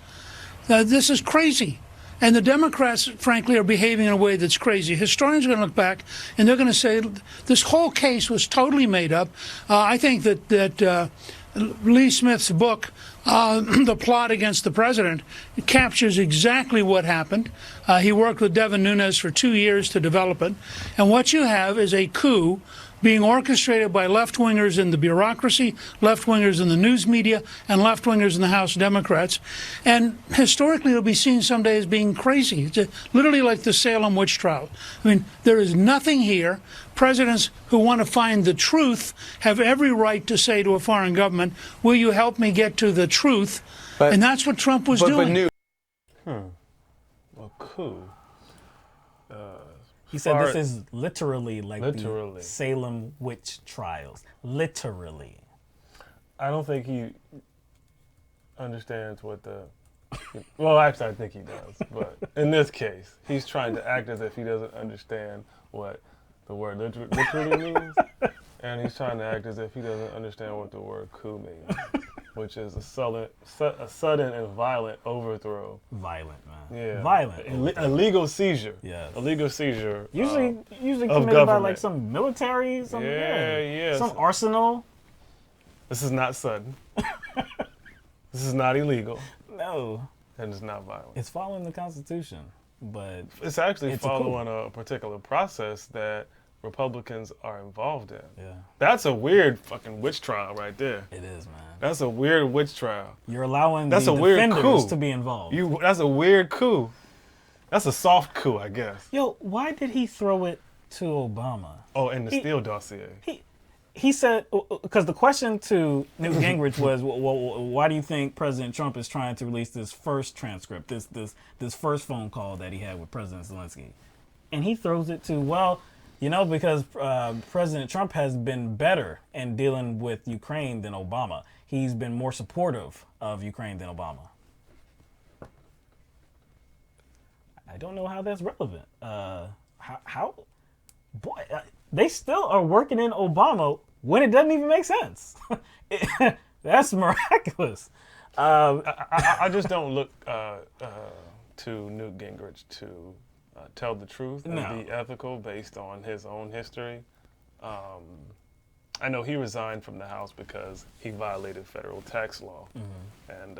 This is crazy. And the Democrats, frankly, are behaving in a way that's crazy. Historians are going to look back and they're going to say this whole case was totally made up. I think that Lee Smith's book, The Plot Against the President, captures exactly what happened. He worked with Devin Nunes for 2 years to develop it. And what you have is a coup being orchestrated by left-wingers in the bureaucracy, left-wingers in the news media, and left-wingers in the House Democrats. And historically, it'll be seen someday as being crazy. It's literally like the Salem witch trial. I mean, there is nothing here. Presidents who want to find the truth have every right to say to a foreign government, will you help me get to the truth? And that's what Trump was doing. Well, coup. He said this is literally like the Salem witch trials. Literally. I don't think he understands what the... Well, actually, I think he does. But in this case, he's trying to act as if he doesn't understand what the word literally means. And he's trying to act as if he doesn't understand what the word coup means, which is a sudden and violent overthrow. Violent, man. Yeah. Violent. A legal seizure. Yes. A legal seizure. Usually of committed government. by like some military, some some arsenal. This is not sudden. This is not illegal. No. And it's not violent. It's following the Constitution, but it's actually following a particular process that Republicans are involved in. Yeah. That's a weird fucking witch trial right there. It is, man. That's a weird witch trial. You're allowing the defenders weird coup to be involved. That's a weird coup. That's a soft coup, I guess. Yo, why did he throw it to Obama? Oh, and the Steele dossier. He said, because the question to Newt Gingrich was, well, why do you think President Trump is trying to release this first transcript, this first phone call that he had with President Zelensky? And he throws it to, well, You know, because President Trump has been better in dealing with Ukraine than Obama. He's been more supportive of Ukraine than Obama. I don't know how that's relevant. Boy, they still are working in Obama when it doesn't even make sense. That's miraculous. I just don't look to Newt Gingrich to tell the truth and be ethical based on his own history. I know he resigned from the House because he violated federal tax law, and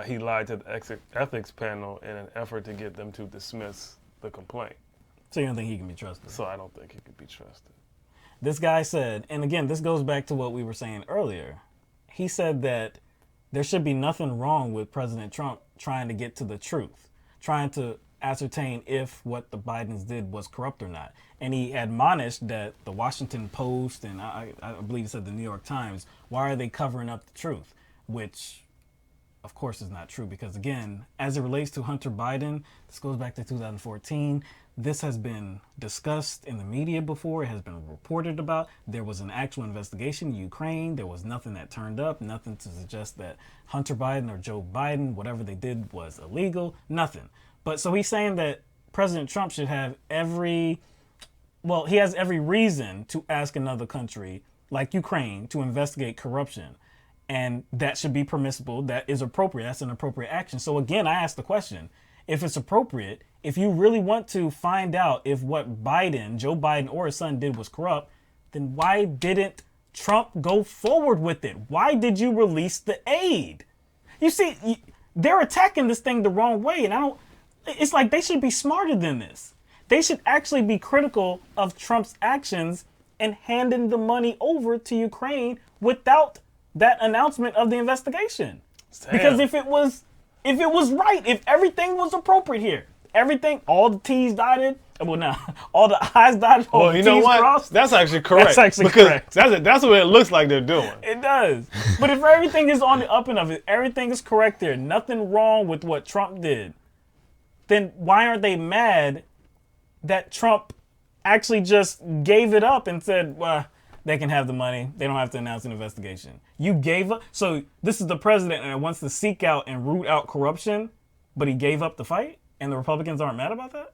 he lied to the ethics panel in an effort to get them to dismiss the complaint. So you don't think he can be trusted? So I don't think he could be trusted. This guy said, and again, this goes back to what we were saying earlier. He said that there should be nothing wrong with President Trump trying to get to the truth, trying to ascertain if what the Bidens did was corrupt or not. And he admonished that the Washington Post and I believe he said the New York Times, why are they covering up the truth? Which, of course, is not true because, again, as it relates to Hunter Biden, this goes back to 2014. This has been discussed in the media before. It has been reported about. There was an actual investigation in Ukraine. There was nothing that turned up, nothing to suggest that Hunter Biden or Joe Biden, whatever they did was illegal, nothing. But so he's saying that President Trump should have he has every reason to ask another country like Ukraine to investigate corruption. And that should be permissible. That is appropriate. That's an appropriate action. So again, I ask the question, if it's appropriate, if you really want to find out if what Joe Biden or his son did was corrupt, then why didn't Trump go forward with it? Why did you release the aid? You see, they're attacking this thing the wrong way. And it's like they should be smarter than this. They should actually be critical of Trump's actions and handing the money over to Ukraine without that announcement of the investigation. Damn. Because if it was right, if everything was appropriate here, everything, all the T's dotted, all the I's dotted, all the T's crossed. That's actually correct. That's actually correct. That's what it looks like they're doing. It does. But if everything is on the up and of it, everything is correct there, nothing wrong with what Trump did, then why aren't they mad that Trump actually just gave it up and said, well, they can have the money. They don't have to announce an investigation. You gave up. So this is the president that wants to seek out and root out corruption, but he gave up the fight, and the Republicans aren't mad about that?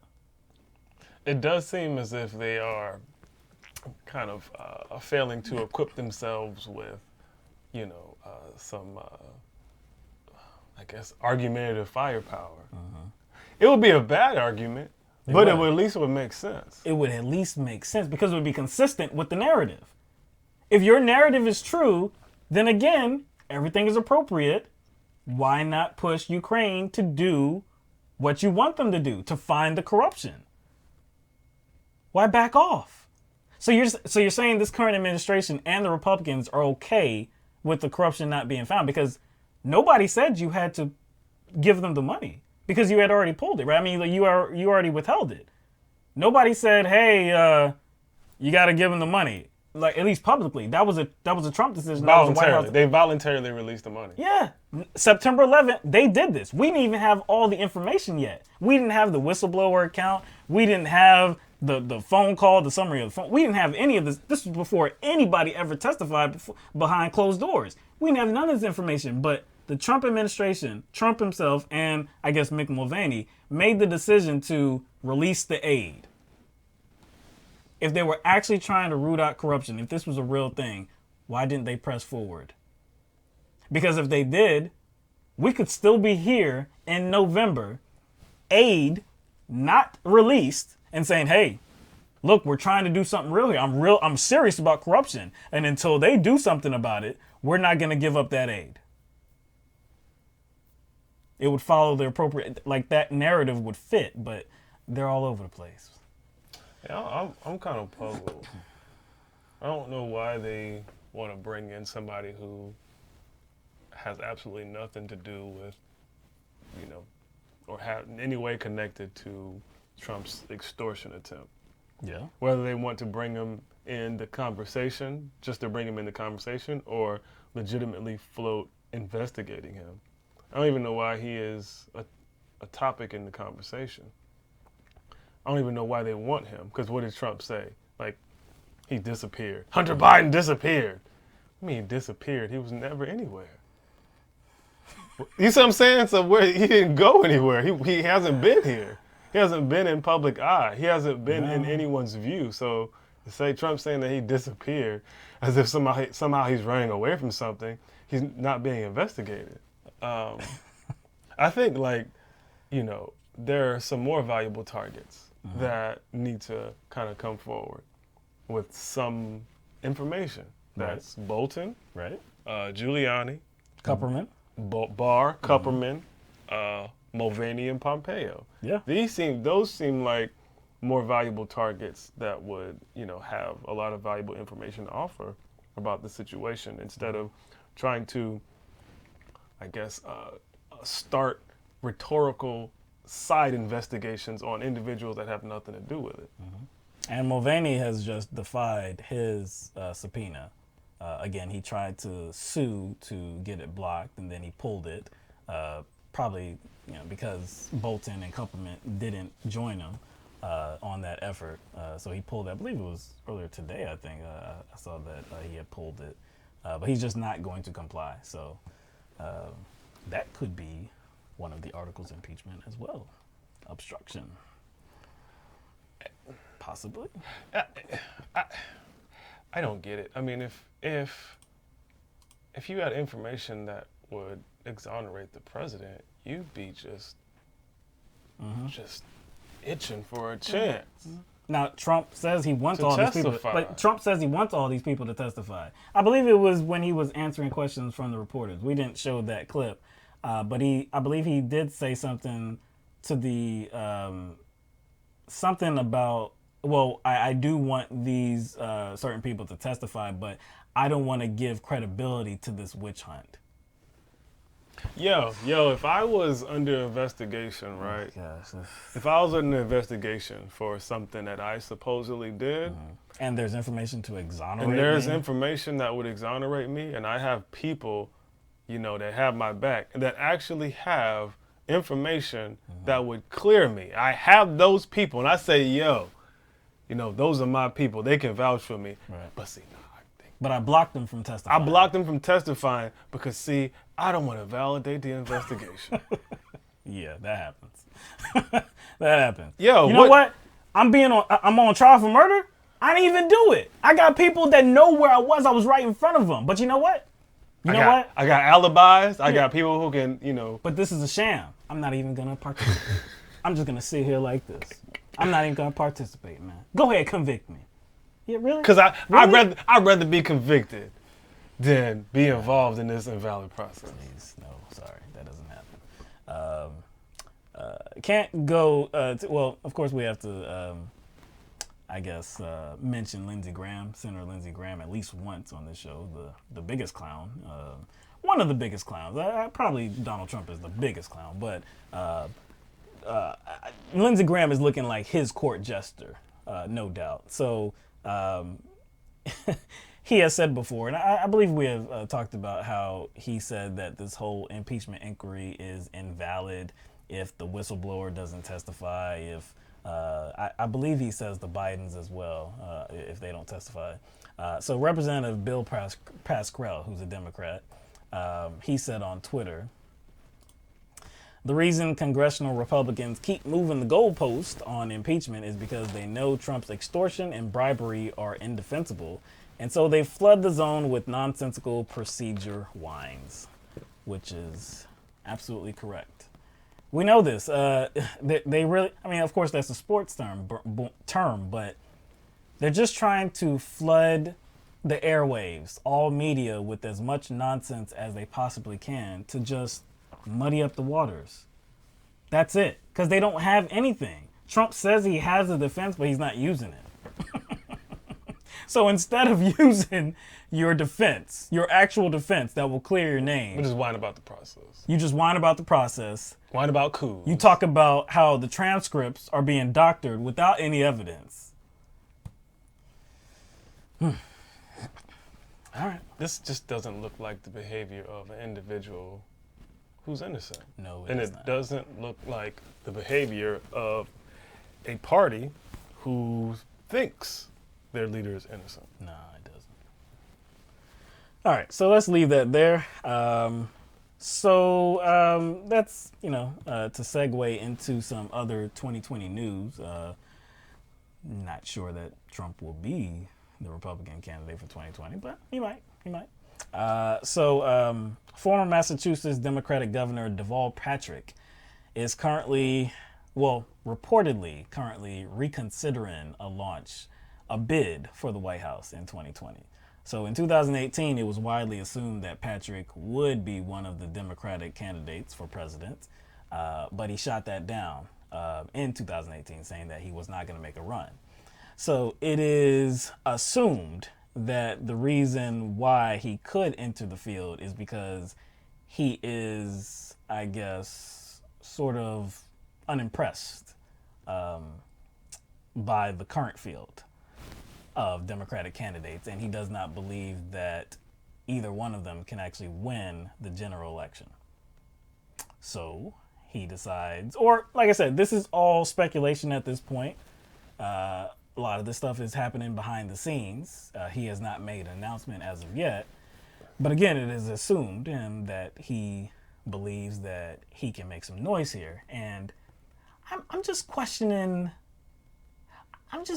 It does seem as if they are kind of failing to equip themselves with, some, I guess, argumentative firepower. It would be a bad argument, but it would at least make sense. It would at least make sense because it would be consistent with the narrative. If your narrative is true, then again, everything is appropriate. Why not push Ukraine to do what you want them to do, to find the corruption? Why back off? So you're saying this current administration and the Republicans are okay with the corruption not being found because nobody said you had to give them the money because you had already pulled it, right? I mean, you already withheld it. Nobody said, hey, you got to give them the money. Like, at least publicly. That was a Trump decision. Voluntarily. They voluntarily released the money. Yeah. September 11th, they did this. We didn't even have all the information yet. We didn't have the whistleblower account. We didn't have the phone call, the summary of the phone. We didn't have any of this. This was before anybody ever testified behind closed doors. We didn't have none of this information. But the Trump administration, Trump himself, and I guess Mick Mulvaney made the decision to release the aid. If they were actually trying to root out corruption, if this was a real thing, why didn't they press forward? Because if they did, we could still be here in November, aid not released, and saying, hey, look, we're trying to do something real here. I'm serious about corruption. And until they do something about it, we're not going to give up that aid. It would follow the appropriate, like that narrative would fit, but they're all over the place. Yeah, I'm kind of puzzled. I don't know why they want to bring in somebody who has absolutely nothing to do with, or have in any way connected to Trump's extortion attempt. Yeah. Whether they want to bring him in the conversation, just to bring him in the conversation, or legitimately float investigating him. I don't even know why he is a topic in the conversation. I don't even know why they want him. Because what did Trump say? Like, he disappeared. Hunter Biden disappeared. I mean, he disappeared. He was never anywhere. You see what I'm saying? So he didn't go anywhere. He hasn't been here. He hasn't been in public eye. He hasn't been in anyone's view. So to say Trump saying that he disappeared as if somehow he's running away from something, he's not being investigated. I think, like, there are some more valuable targets that need to kind of come forward with some information. That's Bolton, Giuliani, Kupperman, Barr, Kupperman, Mulvaney, and Pompeo. Yeah. Those seem like more valuable targets that would, have a lot of valuable information to offer about the situation instead of trying to, I guess, start rhetorical side investigations on individuals that have nothing to do with it. And Mulvaney has just defied his subpoena. Again, he tried to sue to get it blocked, and then he pulled it, probably because Bolton and Kupperman didn't join him on that effort. So he pulled it. I believe it was earlier today, I think. I saw that he had pulled it. But he's just not going to comply. So that could be one of the articles of impeachment as well. Obstruction. Possibly. I don't get it. I mean, if you had information that would exonerate the president, you'd be just itching for a chance. Now, Trump says he wants To all these people. testify. But Trump says he wants all these people to testify. I believe it was when he was answering questions from the reporters. We didn't show that clip, but I believe he did say something to the something about. Well, I do want these certain people to testify, but I don't want to give credibility to this witch hunt. Yo, if I was under investigation, right? If I was under investigation for something that I supposedly did, and there's information to exonerate and there's me, information that would exonerate me, and I have people, that have my back, that actually have information that would clear me. I have those people, and I say, yo, those are my people. They can vouch for me. Right. But see, but I blocked them from testifying. I blocked them from testifying because, see, I don't want to validate the investigation. Yeah, that happens. That happens. Yo, you know what? I'm on trial for murder. I didn't even do it. I got people that know where I was. I was right in front of them. But you know what? I got alibis. I got people who can, But this is a sham. I'm not even gonna participate. I'm just gonna sit here like this. I'm not even gonna participate, man. Go ahead, convict me. Yeah, really? Because I'd rather be convicted than be involved in this invalid process. Please, no, sorry, that doesn't happen. Can't go. Well, of course, we have to. I guess mention Lindsey Graham, Senator Lindsey Graham, at least once on this show. The biggest clown, one of the biggest clowns. Probably Donald Trump is the biggest clown, but Lindsey Graham is looking like his court jester, no doubt. So. He has said before, and I believe we have talked about how he said that this whole impeachment inquiry is invalid if the whistleblower doesn't testify, if I believe he says the Bidens as well, if they don't testify. So Representative Bill Pascrell, who's a Democrat, he said on Twitter, the reason congressional Republicans keep moving the goalpost on impeachment is because they know Trump's extortion and bribery are indefensible, and so they flood the zone with nonsensical procedure whines, which is absolutely correct. We know this. They really, I mean, of course, that's a sports term, but they're just trying to flood the airwaves, all media, with as much nonsense as they possibly can to just muddy up the waters. That's it. Because they don't have anything. Trump says he has a defense, but he's not using it. So instead of using your defense, your actual defense that will clear your name, We just whine about the process. you just whine about the process. Whine about coups. You talk about how the transcripts are being doctored without any evidence. All right. This just doesn't look like the behavior of an individual who's innocent. No, and it not. doesn't look like the behavior of a party who thinks their leader is innocent. No, it doesn't. All right, so let's leave that there. That's, to segue into some other 2020 news. Not sure that Trump will be the Republican candidate for 2020, but he might. Former Massachusetts Democratic Governor Deval Patrick is reportedly currently reconsidering a bid for the White House in 2020. So in 2018, it was widely assumed that Patrick would be one of the Democratic candidates for president, but he shot that down in 2018, saying that he was not going to make a run. So it is assumed that the reason why he could enter the field is because he is, I guess, sort of unimpressed by the current field of Democratic candidates, and he does not believe that either one of them can actually win the general election. So he decides, or like I said, this is all speculation at this point. A lot of this stuff is happening behind the scenes. He has not made an announcement as of yet. But again, it is assumed that he believes that he can make some noise here. And I'm just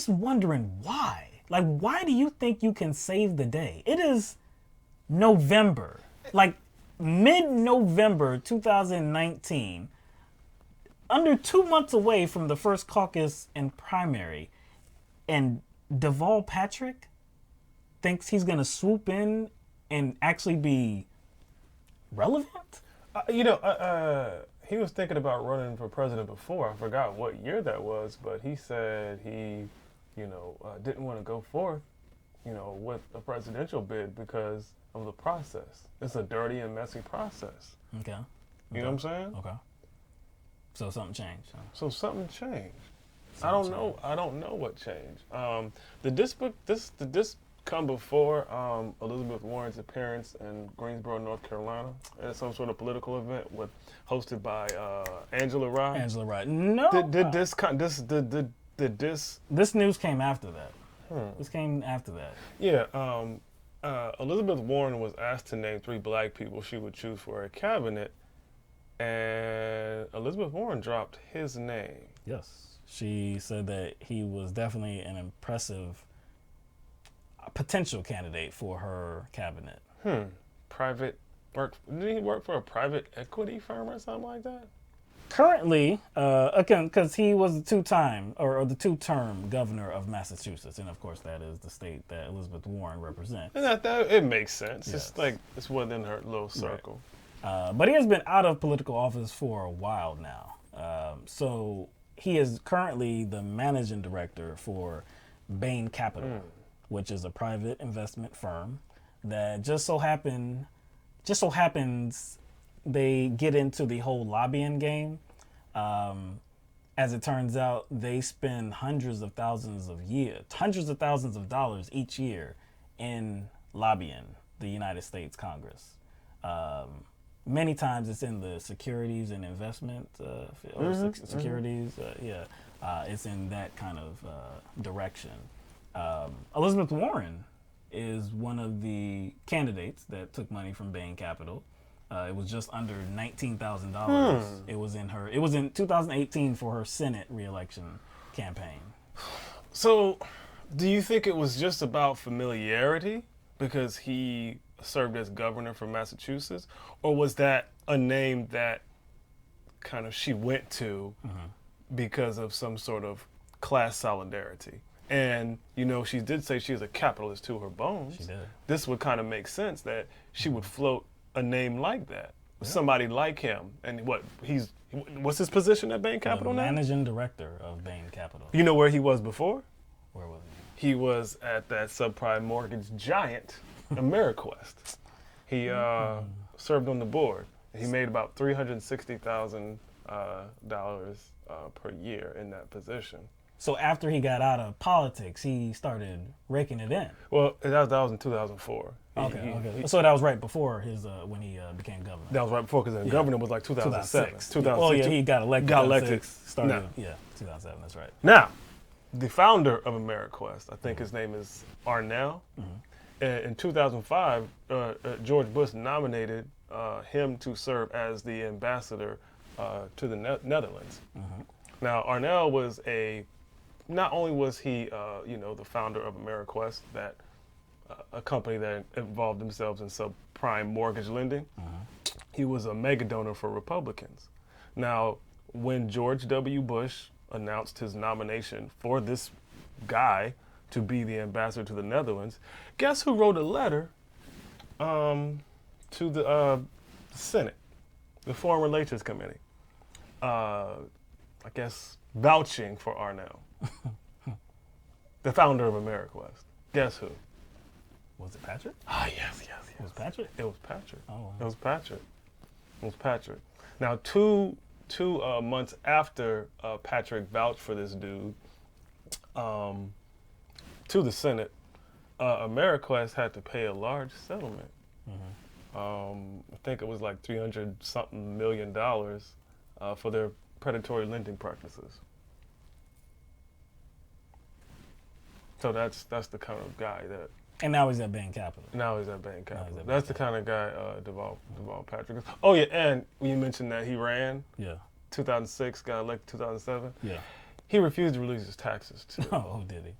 wondering why. Like, why do you think you can save the day? It is November, like mid-November 2019, under 2 months away from the first caucus and primary. And Deval Patrick thinks he's going to swoop in and actually be relevant? He was thinking about running for president before. I forgot what year that was, but he said he, didn't want to go forth, with a presidential bid because of the process. It's a dirty and messy process. Okay. You know what I'm saying? Okay. So something changed. Huh? So something changed. I don't know what changed. Did this come before Elizabeth Warren's appearance in Greensboro, North Carolina, at some sort of political event hosted by Angela Rye? Angela Rye. No. This news came after that. This came after that. Yeah. Elizabeth Warren was asked to name 3 black people she would choose for her cabinet, and Elizabeth Warren dropped his name. Yes. She said that he was definitely an impressive potential candidate for her cabinet. Did he work for a private equity firm or something like that? Currently, again, because he was the two-term governor of Massachusetts, and of course that is the state that Elizabeth Warren represents. And that it makes sense. Yes. It's like it's within her little circle. Right. But he has been out of political office for a while now. So he is currently the managing director for Bain Capital, which is a private investment firm that just so happens they get into the whole lobbying game. As it turns out, they spend hundreds of thousands of dollars each year in lobbying the United States Congress. Many times it's in the securities and investment securities. It's in that kind of direction. Elizabeth Warren is one of the candidates that took money from Bain Capital. It was just under $19,000. It was in 2018 for her Senate re-election campaign. So, do you think it was just about familiarity because he served as governor for Massachusetts, or was that a name that kind of she went to because of some sort of class solidarity? And, she did say she was a capitalist to her bones. She did. This would kind of make sense that she would float a name like that. Yeah. Somebody like him. And what's his position at Bain Capital now? Managing director of Bain Capital. You know where he was before? Where was he? He was at that subprime mortgage giant, AmeriQuest. He served on the board. He made about $360,000 per year in that position. So after he got out of politics, he started raking it in. Well, that was in 2004. Okay. So that was right before his when he became governor. That was right before, because the governor was like 2007. 2006. Oh yeah, he got elected. 2007. Yeah, 2007. That's right. Now, the founder of AmeriQuest, I think his name is Arnell. In 2005, George Bush nominated him to serve as the ambassador to the Netherlands. Now, Arnell was not only was he, the founder of AmeriQuest, that a company that involved themselves in subprime mortgage lending, he was a mega donor for Republicans. Now, when George W. Bush announced his nomination for this guy to be the ambassador to the Netherlands, guess who wrote a letter to the Senate, the Foreign Relations Committee, I guess vouching for Arnell, the founder of AmeriQuest. Guess who? Was it Patrick? Ah, yes. It was Patrick? It was Patrick. Oh, wow. It was Patrick. Now, two months after Patrick vouched for this dude to the Senate, AmeriQuest had to pay a large settlement. I think it was like $300-something million for their predatory lending practices. So that's the kind of guy that. And now he's at Bain Capital. That's the kind of guy Deval Patrick is. Oh yeah, and you mentioned that he ran. Yeah. 2006, got elected 2007. Yeah. He refused to release his taxes too. Oh, did he?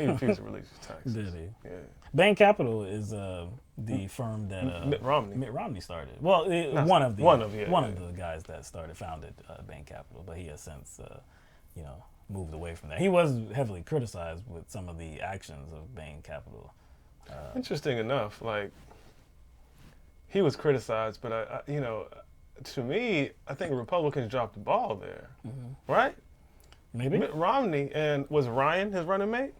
He refused to release his taxes. Did he? Yeah. Bain Capital is the firm that Mitt Romney started. Well, one of the guys that founded Bain Capital, but he has since moved away from that. He was heavily criticized with some of the actions of Bain Capital. Interesting enough, like he was criticized, but to me, I think Republicans dropped the ball there, right? Maybe Mitt Romney, and was Ryan his running mate?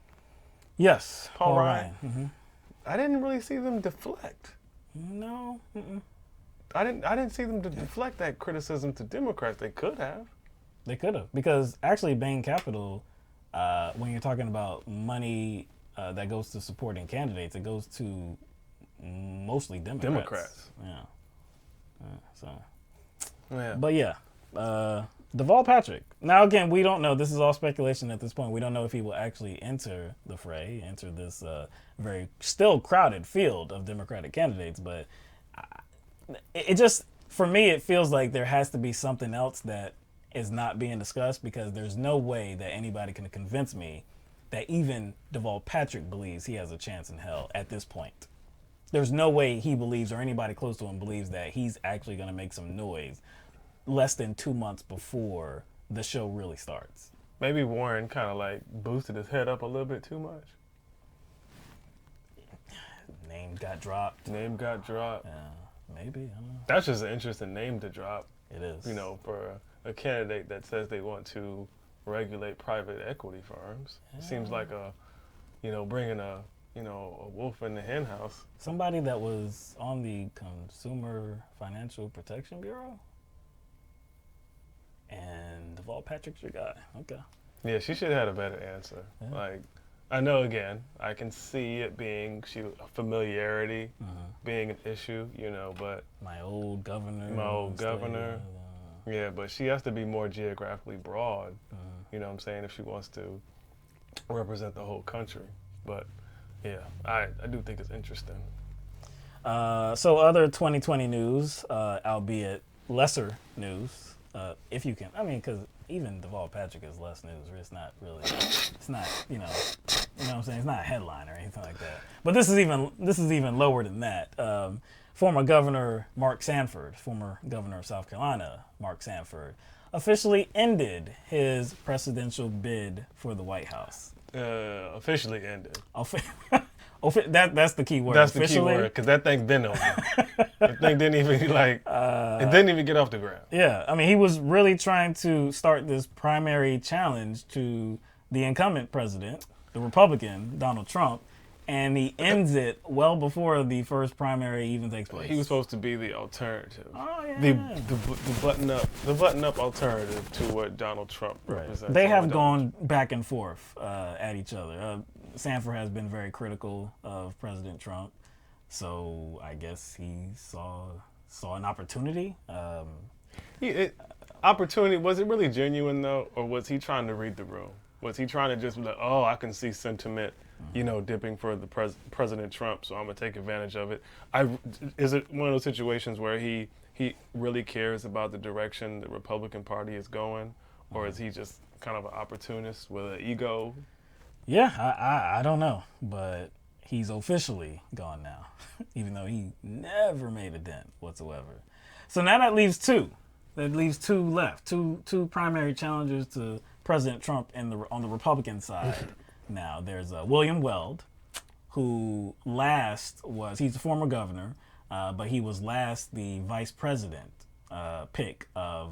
Yes, Paul Ryan. I didn't really see them deflect. No. I didn't see them deflect that criticism to Democrats. They could have. Because actually Bain Capital, when you're talking about money that goes to supporting candidates, it goes to mostly Democrats. Yeah. But yeah, Deval Patrick. Now again, we don't know. This is all speculation at this point. We don't know if he will actually enter the fray, enter this very still crowded field of Democratic candidates. But it just, for me, it feels like there has to be something else that is not being discussed, because there's no way that anybody can convince me that even Deval Patrick believes he has a chance in hell at this point. There's no way he believes, or anybody close to him believes, that he's actually going to make some noise less than 2 months before the show really starts. Maybe Warren kind of like boosted his head up a little bit too much. Name got dropped. Yeah, maybe. I don't know. That's just an interesting name to drop. It is. For a candidate that says they want to regulate private equity firms. Yeah. It seems like bringing a wolf in the hen house. Somebody that was on the Consumer Financial Protection Bureau? And Deval Patrick's your guy. Okay. Yeah, she should have had a better answer. Yeah. Like, I know, again, I can see it being familiarity being an issue, but... My old governor. Yeah, but she has to be more geographically broad, you know what I'm saying, if she wants to represent the whole country. But, yeah, I do think it's interesting. So other 2020 news, albeit lesser news, if you can, because even Deval Patrick is less news. It's not, you know what I'm saying? It's not a headline or anything like that. But this is even lower than that. Former Governor former Governor of South Carolina, Mark Sanford, officially ended his presidential bid for the White House. Officially ended. That's the key word. That's the key word, because that thing's been over. The thing didn't even it didn't even get off the ground. Yeah, he was really trying to start this primary challenge to the incumbent president, the Republican, Donald Trump, and he ends it well before the first primary even takes place. He was supposed to be the alternative. Oh yeah. The button up alternative to what Donald Trump represents. They have gone back and forth at each other. Sanford has been very critical of President Trump, so I guess he saw an opportunity. Opportunity, was it really genuine though, or was he trying to read the room? Was he trying to just be like, oh, I can see sentiment, dipping for the President Trump, so I'm gonna take advantage of it? Is it one of those situations where he really cares about the direction the Republican Party is going, or is he just kind of an opportunist with an ego? Yeah, I don't know, but he's officially gone now, even though he never made a dent whatsoever. So now that leaves two. That leaves two left. Two primary challengers to President Trump on the Republican side. Now there's William Weld, who he's a former governor, but he was last the vice president pick of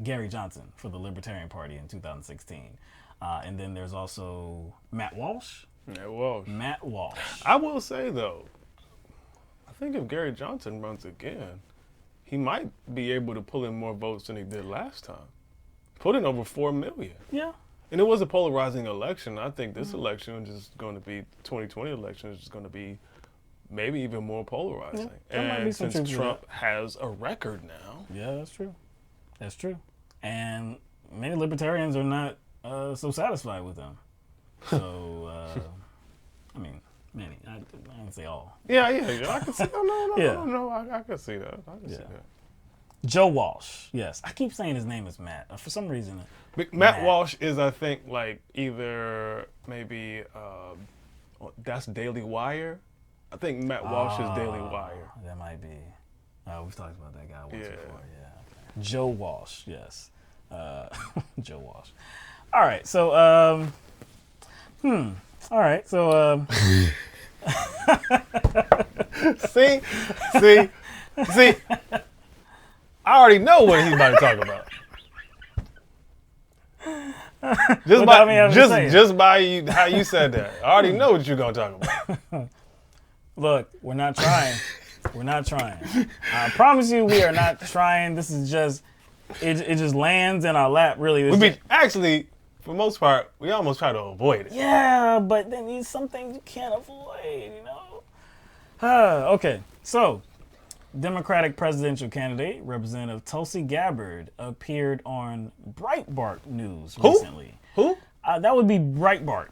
Gary Johnson for the Libertarian Party in 2016. And then there's also Matt Walsh. Matt Walsh. I will say though, I think if Gary Johnson runs again, he might be able to pull in more votes than he did last time. Put in over 4 million. Yeah. And it was a polarizing election. I think this election is just going to be, 2020 election is just going to be maybe even more polarizing. Yeah, and since Trump has a record now. Yeah, that's true. That's true. And many libertarians are not so satisfied with him. So, I mean, many. I didn't say all. Yeah. I can see. No. I can see that. I can see that. Joe Walsh. Yes, I keep saying his name is Matt for some reason. Matt Walsh is, I think, like either maybe that's Daily Wire. I think Matt Walsh is Daily Wire. That might be. We've talked about that guy once before. Yeah. Okay. Joe Walsh. Yes. Joe Walsh. All right. So. All right. So. See. I already know what he's about to talk about. Just by how you said that, I already know what you're gonna talk about. Look, we're not trying. We're not trying. I promise you, we are not trying. This is just it just lands in our lap. Really, actually, for the most part, we almost try to avoid it. Yeah, but then there's some things you can't avoid. Okay, so. Democratic presidential candidate, Representative Tulsi Gabbard, appeared on Breitbart News recently. Who? That would be Breitbart.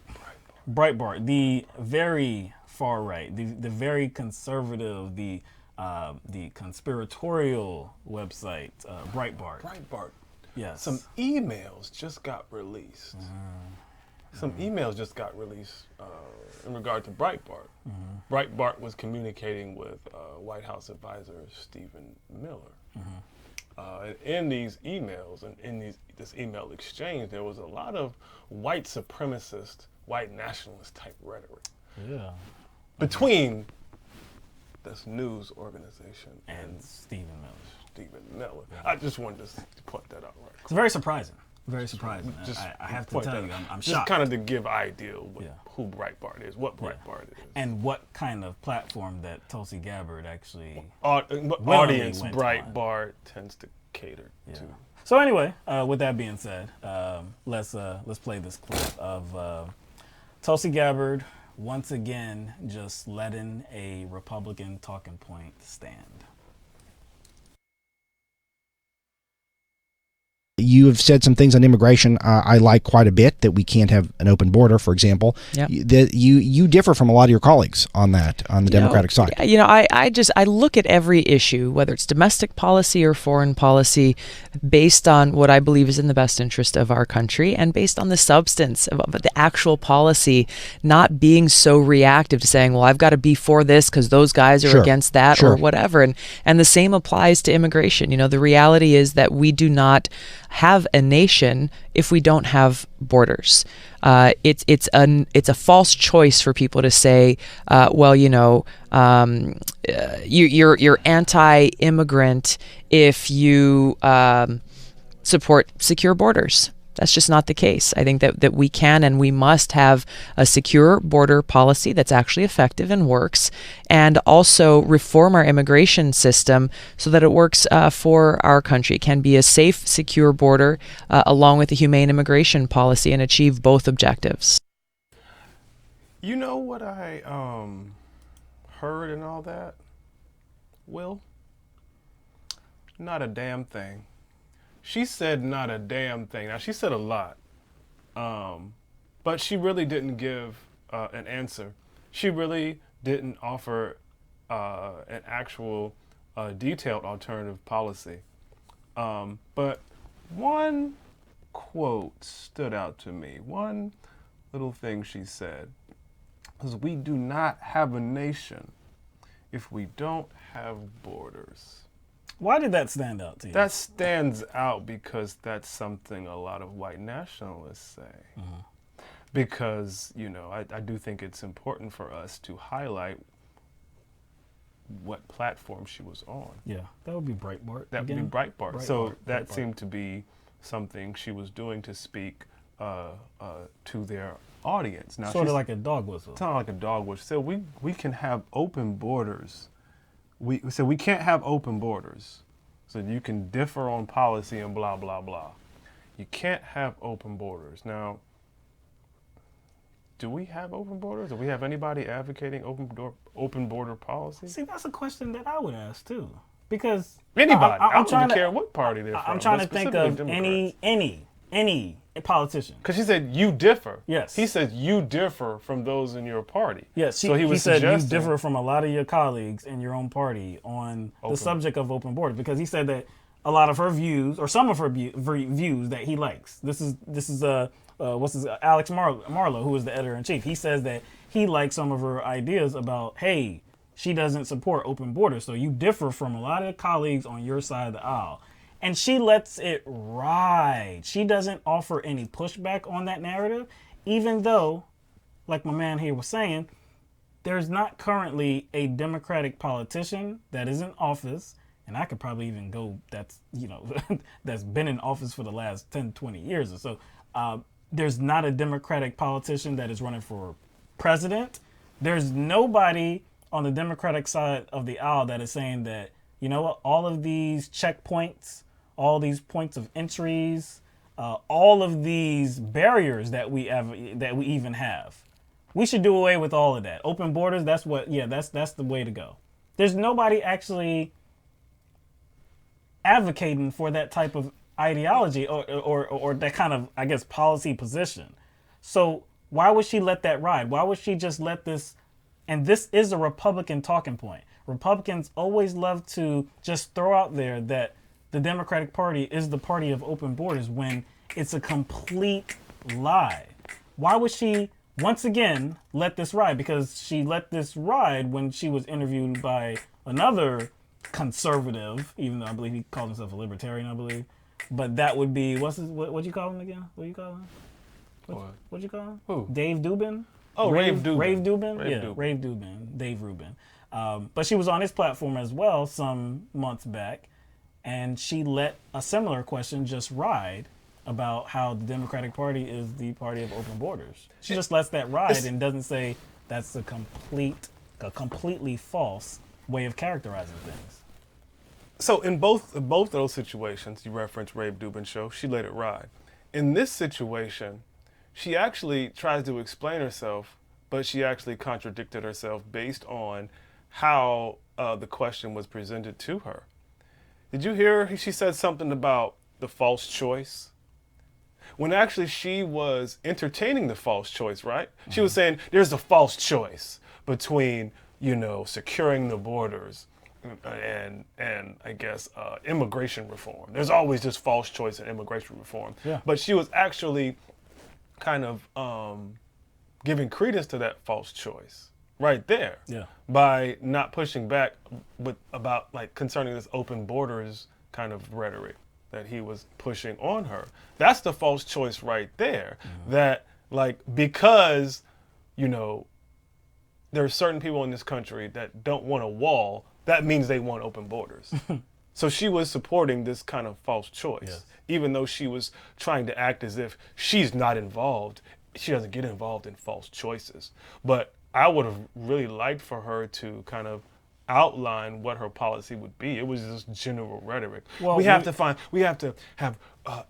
Breitbart, the very far right, the very conservative, the conspiratorial website, Breitbart. Breitbart. Yes. Some emails just got released. In regard to Breitbart. Breitbart was communicating with White House advisor Stephen Miller. And in these emails and in this email exchange, there was a lot of white supremacist, white nationalist type rhetoric. Yeah. Between this news organization and Stephen Miller. I just wanted to point that out right. It's very surprising. Very surprising. I have to tell you, I'm shocked. Just kind of to give idea who Breitbart is, what Breitbart is. And what kind of platform that Tulsi Gabbard actually audience Breitbart tends to cater to. So anyway, with that being said, let's play this clip of Tulsi Gabbard once again just letting a Republican talking point stand. You have said some things on immigration I like quite a bit, that we can't have an open border, for example. Yep. You differ from a lot of your colleagues on that, on the Democratic side. I look at every issue, whether it's domestic policy or foreign policy, based on what I believe is in the best interest of our country and based on the substance of the actual policy, not being so reactive to saying, well, I've got to be for this because those guys are against that or whatever. And the same applies to immigration. The reality is that we do not have a nation if we don't have borders. It's a false choice for people to say, you're anti-immigrant if you support secure borders. That's just not the case. I think that we can and we must have a secure border policy that's actually effective and works, and also reform our immigration system so that it works for our country. It can be a safe, secure border along with a humane immigration policy and achieve both objectives. You know what I heard and all that? Will? Not a damn thing. She said not a damn thing. Now, she said a lot, but she really didn't give an answer. She really didn't offer an actual detailed alternative policy. But one quote stood out to me. One little thing she said was, "We do not have a nation if we don't have borders." Why did that stand out to you? That stands out because that's something a lot of white nationalists say. Because, you know, I do think it's important for us to highlight what platform she was on. Yeah, that would be Breitbart. That would be Breitbart. So that seemed to be something she was doing to speak to their audience. Now, sort of like a dog whistle. It's not like a dog whistle. So we can have open borders. We can't have open borders. So you can differ on policy and blah, blah, blah. You can't have open borders. Now, do we have open borders? Do we have anybody advocating open border policy? See, that's a question that I would ask too. Because anybody. I I'm don't care what party they're from. I'm trying to think of any politician. Because she said you differ. Yes. He said you differ from those in your party. Yes. So he said you differ from a lot of your colleagues in your own party on the subject of open borders, because he said that a lot of her views, or some of her views, that he likes. This is Alex Marlowe, who is the editor-in-chief. He says that he likes some of her ideas about, hey, she doesn't support open borders, so you differ from a lot of colleagues on your side of the aisle. And she lets it ride. She doesn't offer any pushback on that narrative, even though, like my man here was saying, there's not currently a Democratic politician that is in office, and I could probably even go that's been in office for the last 10, 20 years or so. There's not a Democratic politician that is running for president. There's nobody on the Democratic side of the aisle that is saying that, you know what, all of these checkpoints, all these points of entries, all of these barriers that we even have, we should do away with all of that. Open borders, that's the way to go. There's nobody actually advocating for that type of ideology or that kind of, I guess, policy position. So why would she let that ride? Why would she just let this? And this is a Republican talking point. Republicans always love to just throw out there that the Democratic Party is the party of open borders when it's a complete lie. Why would she, once again, let this ride? Because she let this ride when she was interviewed by another conservative, even though I believe he called himself a libertarian, I believe. But that would be, what you call him again? What do you call him? What'd you call him? Who? Dave Dubin? Oh, Rave Dubin. Rave Dubin? Rave Dubin. Dave Rubin. But she was on his platform as well some months back, and she let a similar question just ride about how the Democratic Party is the party of open borders. She just lets that ride and doesn't say that's a completely false way of characterizing things. So in both of those situations, you referenced Rave Dubin's show, she let it ride. In this situation, she actually tries to explain herself, but she actually contradicted herself based on how the question was presented to her. Did you hear she said something about the false choice? When actually she was entertaining the false choice, right? Mm-hmm. She was saying there's a false choice between, securing the borders and I guess immigration reform. There's always this false choice in immigration reform. Yeah. But she was actually kind of giving credence to that false choice right there. Yeah. By not pushing back about concerning this open borders kind of rhetoric that he was pushing on her. That's the false choice right there. Mm-hmm. That because, there are certain people in this country that don't want a wall, that means they want open borders. So she was supporting this kind of false choice, Yes. even though she was trying to act as if she's not involved. She doesn't get involved in false choices. But I would have really liked for her to kind of outline what her policy would be. It was just general rhetoric. Well, we have to have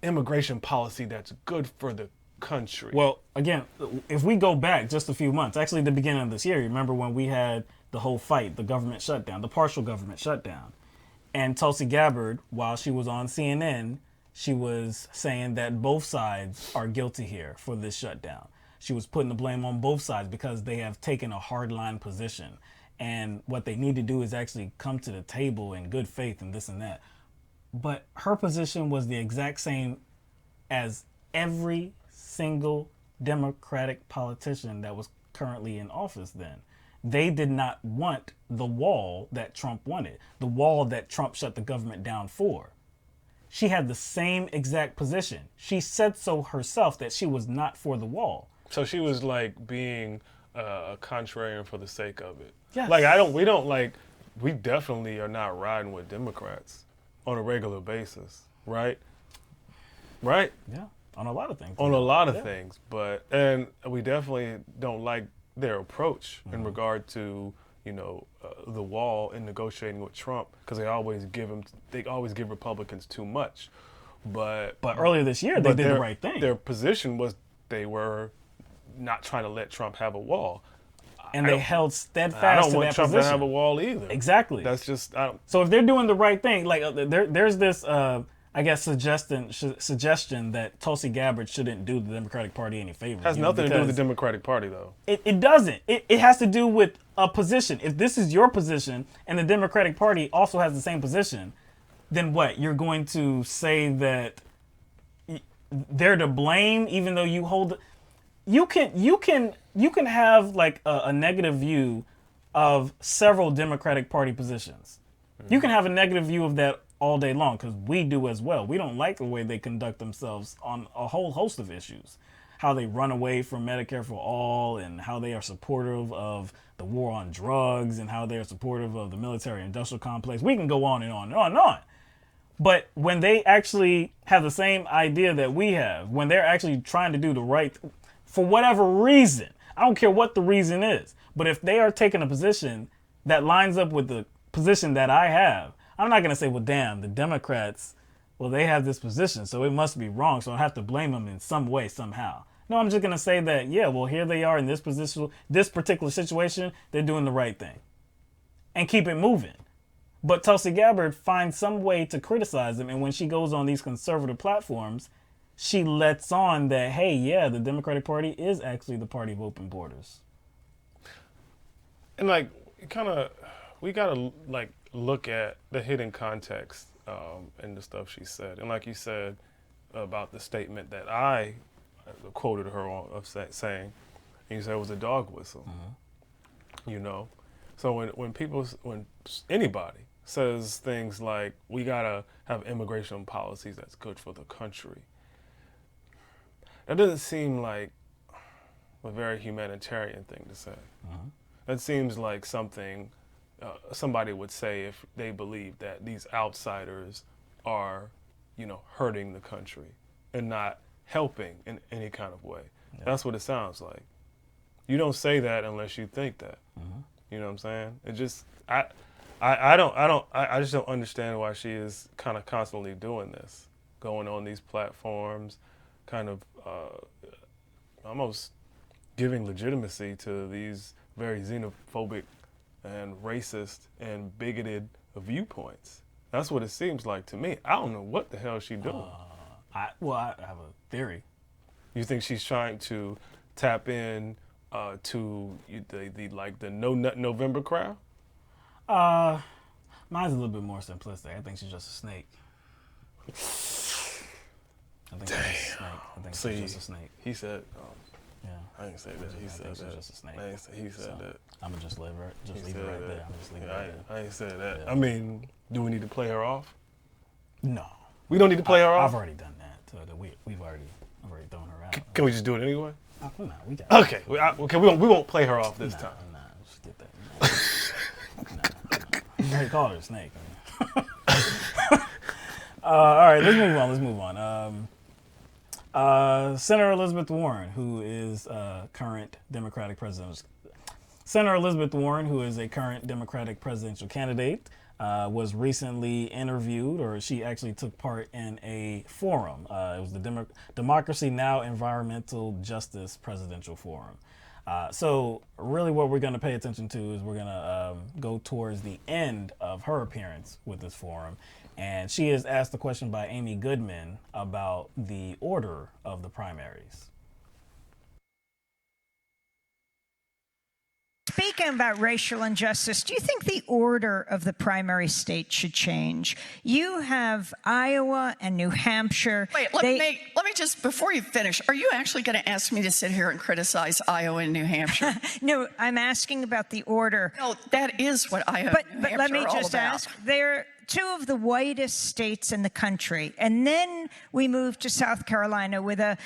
immigration policy that's good for the country. Well, again, if we go back just a few months, actually the beginning of this year, remember when we had the whole fight, the government shutdown, the partial government shutdown. And Tulsi Gabbard, while she was on CNN, she was saying that both sides are guilty here for this shutdown. She was putting the blame on both sides because they have taken a hardline position. And what they need to do is actually come to the table in good faith and this and that. But her position was the exact same as every single Democratic politician that was currently in office then. They did not want the wall that Trump wanted, the wall that Trump shut the government down for. She had the same exact position. She said so herself that she was not for the wall. So she was like being a contrarian for the sake of it. Yes. Like we definitely are not riding with Democrats on a regular basis, right? Right? Yeah, on a lot of things. On a lot of things, and we definitely don't like their approach in regard to the wall in negotiating with Trump, because they always give Republicans too much. But earlier this year they did the right thing. Their position was they were not trying to let Trump have a wall. And they held steadfast to I that don't want Trump position. to have a wall either. Exactly. That's just So if they're doing the right thing, like there's this I guess suggestion that Tulsi Gabbard shouldn't do the Democratic Party any favors. Has nothing to do with the Democratic Party, though. It doesn't. It has to do with a position. If this is your position and the Democratic Party also has the same position, then what? You're going to say that they're to blame, even though you hold. You can have like a negative view of several Democratic Party positions. You can have a negative view of that all day long, because we do as well. We don't like the way they conduct themselves on a whole host of issues. How they run away from Medicare for all, and how they are supportive of the war on drugs, and how they are supportive of the military-industrial complex. We can go on and on and on and on. But when they actually have the same idea that we have, when they're actually trying to do the right, for whatever reason, I don't care what the reason is, but if they are taking a position that lines up with the position that I have, I'm not going to say, well, damn, the Democrats, well, they have this position, so it must be wrong, so I have to blame them in some way, somehow. No, I'm just going to say that, yeah, well, here they are in this position, this particular situation, they're doing the right thing. And keep it moving. But Tulsi Gabbard finds some way to criticize them, and when she goes on these conservative platforms, she lets on that, hey, yeah, the Democratic Party is actually the party of open borders. And like, we gotta like look at the hidden context and the stuff she said. And like you said about the statement that I quoted her on of saying, and you said it was a dog whistle. So when anybody says things like, we gotta have immigration policies that's good for the country, that doesn't seem like a very humanitarian thing to say. That seems like something somebody would say if they believe that these outsiders are, hurting the country and not helping in any kind of way. Yeah. That's what it sounds like. You don't say that unless you think that. You know what I'm saying? It just, I just don't understand why she is kind of constantly doing this, going on these platforms, kind of almost giving legitimacy to these very xenophobic and racist and bigoted viewpoints. That's what it seems like to me. I don't know what the hell she's doing. I have a theory. You think she's trying to tap in to the No Nut November crowd? Mine's a little bit more simplistic. I think she's just a snake. I think she's just a snake. He said, yeah. I didn't say that. He said that. Just a snake. He said that. I'm gonna just leave it right there. I'm just leaving it right there. I ain't said that. Yeah. I mean, do we need to play her off? No. We don't need to play her off? I've already done that. So that I've already thrown her out. Can we just do it anyway? No, we got okay. We won't play her off this time. Nah, just get that. I called her a snake. All right, let's move on. Senator Elizabeth Warren, who is current Democratic president. Senator Elizabeth Warren, who is a current Democratic presidential candidate, was recently interviewed, or she actually took part in a forum. It was the Democracy Now! Environmental Justice Presidential Forum. So really what we're going to pay attention to is we're going to go towards the end of her appearance with this forum. And she is asked the question by Amy Goodman about the order of the primaries. Speaking about racial injustice, do you think the order of the primary states should change? You have Iowa and New Hampshire. Wait, let me just, before you finish, are you actually going to ask me to sit here and criticize Iowa and New Hampshire? No, I'm asking about the order. No, that is what Iowa and New Hampshire let me are all just about. ask, they're two of the whitest states in the country. And then we move to South Carolina with a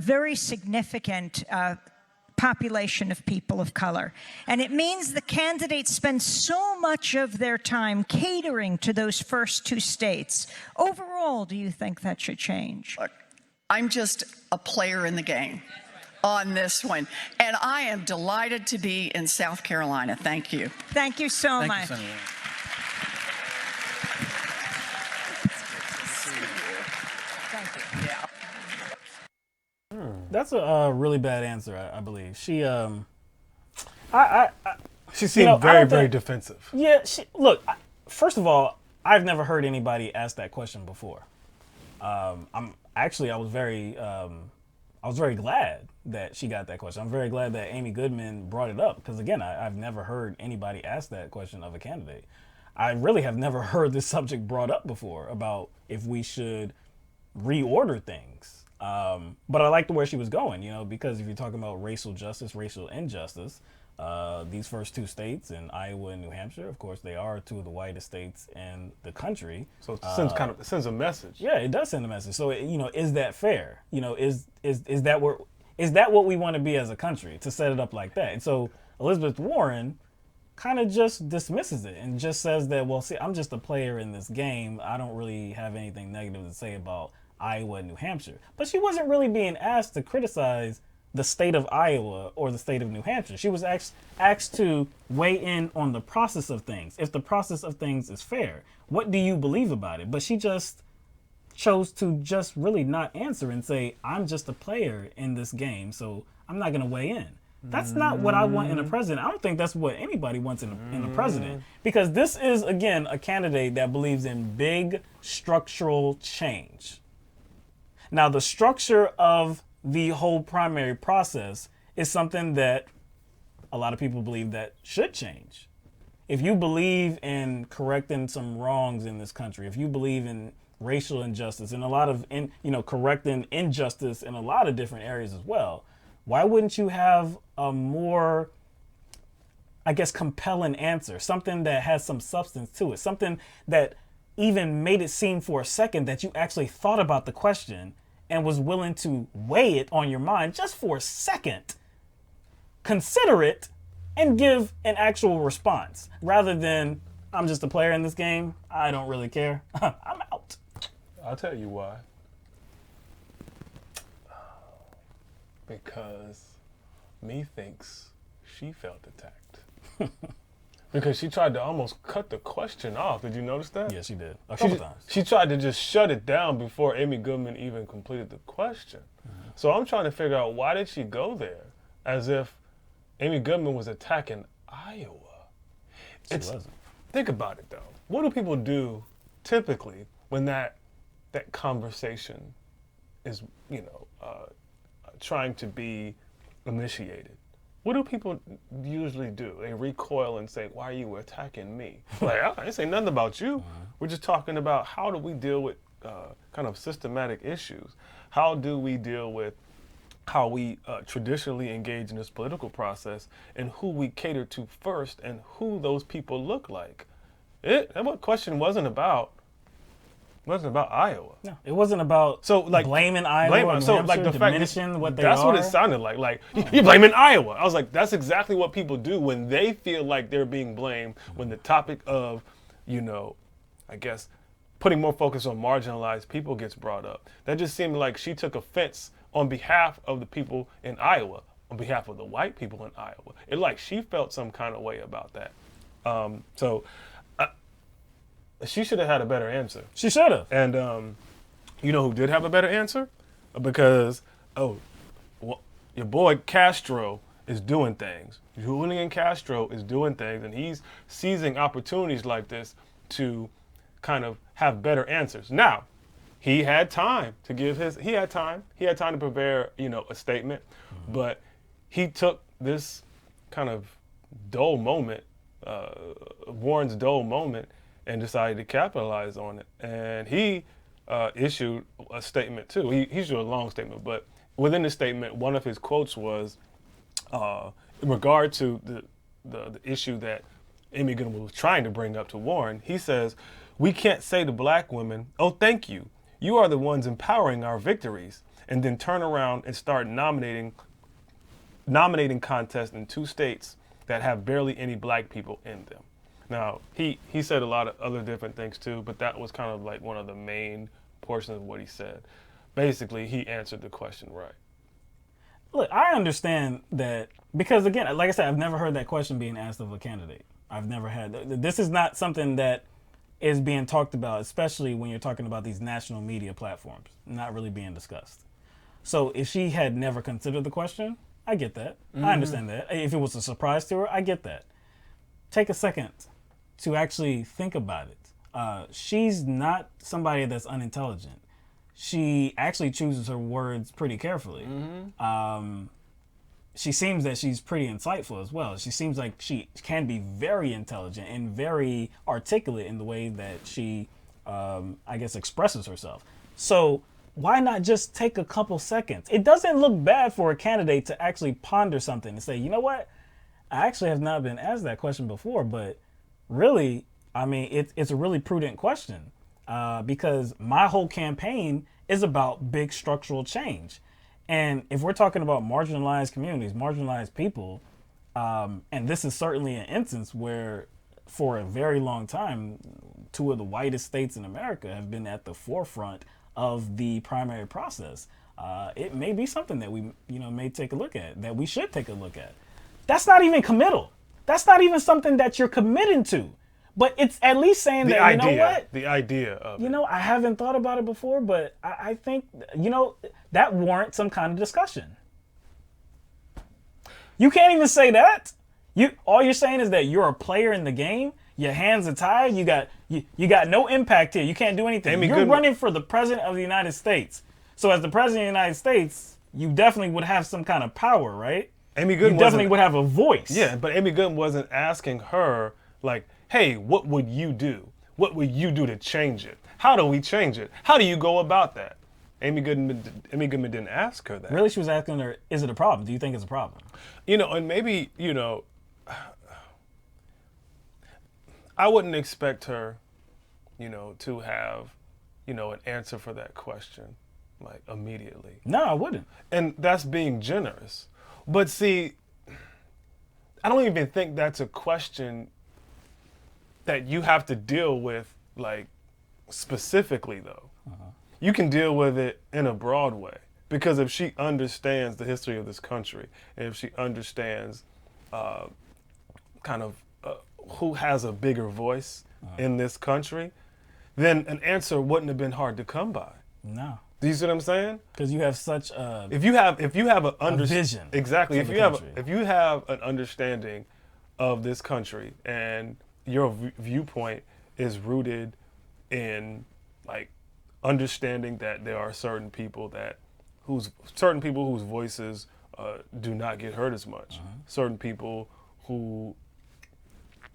very significant population of people of color. And it means the candidates spend so much of their time catering to those first two states. Overall, do you think that should change? Look, I'm just a player in the game on this one. And I am delighted to be in South Carolina. Thank you. Thank you so much. Thank you, Senator. That's a really bad answer, I believe. She seemed very defensive. Yeah, first of all, I've never heard anybody ask that question before. I was very glad that she got that question. I'm very glad that Amy Goodman brought it up because, again, I've never heard anybody ask that question of a candidate. I really have never heard this subject brought up before about if we should reorder things. But I like the where she was going, because if you're talking about racial justice, racial injustice, these first two states in Iowa and New Hampshire, of course, they are two of the whitest states in the country. So it sends a message. Yeah, it does send a message. So, is that fair? Is that what we want to be as a country, to set it up like that? And so Elizabeth Warren kind of just dismisses it and just says that, well, see, I'm just a player in this game. I don't really have anything negative to say about Iowa and New Hampshire. But she wasn't really being asked to criticize the state of Iowa or the state of New Hampshire. She was asked to weigh in on the process of things. If the process of things is fair, what do you believe about it? But she just chose to just really not answer and say, I'm just a player in this game, so I'm not going to weigh in. That's not what I want in a president. I don't think that's what anybody wants in a president. Because this is, again, a candidate that believes in big structural change. Now, the structure of the whole primary process is something that a lot of people believe that should change. If you believe in correcting some wrongs in this country, if you believe in racial injustice and a lot of, correcting injustice in a lot of different areas as well, why wouldn't you have a more, compelling answer? Something that has some substance to it. Something that even made it seem for a second that you actually thought about the question and was willing to weigh it on your mind just for a second. Consider it and give an actual response rather than, I'm just a player in this game. I don't really care. I'm out. I'll tell you why. Because methinks she felt attacked. Because she tried to almost cut the question off. Did you notice that? Yes, she did. A couple times. She tried to just shut it down before Amy Goodman even completed the question. Mm-hmm. So I'm trying to figure out, why did she go there as if Amy Goodman was attacking Iowa? She wasn't. Think about it, though. What do people do typically when that conversation is, trying to be initiated? What do people usually do? They recoil and say, why are you attacking me? Like, I ain't saying nothing about you. We're just talking about how do we deal with kind of systematic issues? How do we deal with how we traditionally engage in this political process and who we cater to first and who those people look like? That question wasn't about Iowa. No, it wasn't about blaming Iowa or New Hampshire, diminishing what they are. That's what it sounded like. Like, you're blaming Iowa. I was like, that's exactly what people do when they feel like they're being blamed, when the topic of, putting more focus on marginalized people gets brought up. That just seemed like she took offense on behalf of the people in Iowa, on behalf of the white people in Iowa. It like she felt some kind of way about that. So she should have had a better answer. She should have. And you know who did have a better answer? Because, your boy Castro is doing things. Julian Castro is doing things, and he's seizing opportunities like this to kind of have better answers. Now, he had time to give he had time to prepare, a statement, but he took this kind of dull moment, Warren's dull moment, and decided to capitalize on it. And he issued a statement too. He issued a long statement, but within the statement, one of his quotes was, in regard to the issue that Amy Goodman was trying to bring up to Warren, he says, "We can't say to black women, 'Oh, thank you. You are the ones empowering our victories,' and then turn around and start nominating contests in 2 states that have barely any black people in them." Now, he said a lot of other different things too, but that was kind of like one of the main portions of what he said. Basically, he answered the question right. Look, I understand that because, again, like I said, I've never heard that question being asked of a candidate. I've never had. This is not something that is being talked about, especially when you're talking about these national media platforms, not really being discussed. So if she had never considered the question, I get that. I understand that. If it was a surprise to her, I get that. Take a second to actually think about it. She's not somebody that's unintelligent. She actually chooses her words pretty carefully. She seems that she's pretty insightful as well. She seems like she can be very intelligent and very articulate in the way that she, I guess, expresses herself. So why not just take a couple seconds? It doesn't look bad for a candidate to actually ponder something and say, you know what? I actually have not been asked that question before, but really, I mean, it's a really prudent question because my whole campaign is about big structural change. And if we're talking about marginalized communities, marginalized people, and this is certainly an instance where for a very long time, 2 of the whitest states in America have been at the forefront of the primary process. It may be something that we, may take a look at, that we should take a look at. That's not even committal. That's not even something that you're committing to. But it's at least saying that, you know what? The idea of it. I haven't thought about it before, but I think, that warrants some kind of discussion. You can't even say that. All you're saying is that you're a player in the game. Your hands are tied. You got no impact here. You can't do anything. You're running for the president of the United States. So as the president of the United States, you definitely would have some kind of power, right? Amy Goodman you definitely would have a voice. Yeah, but Amy Goodman wasn't asking her, like, hey, what would you do? What would you do to change it? How do we change it? How do you go about that? Amy Goodman didn't ask her that. Really, she was asking her, is it a problem? Do you think it's a problem? And maybe, I wouldn't expect her, to have, an answer for that question, like, immediately. No, I wouldn't. And that's being generous. But see, I don't even think that's a question that you have to deal with, like, specifically, though. You can deal with it in a broad way. Because if she understands the history of this country, and if she understands who has a bigger voice in this country, then an answer wouldn't have been hard to come by. No. Do you see what I'm saying? Because you have such a if you have a vision. Exactly. If you have an understanding of this country and your viewpoint is rooted in, like, understanding that there are certain people whose voices do not get heard as much, certain people who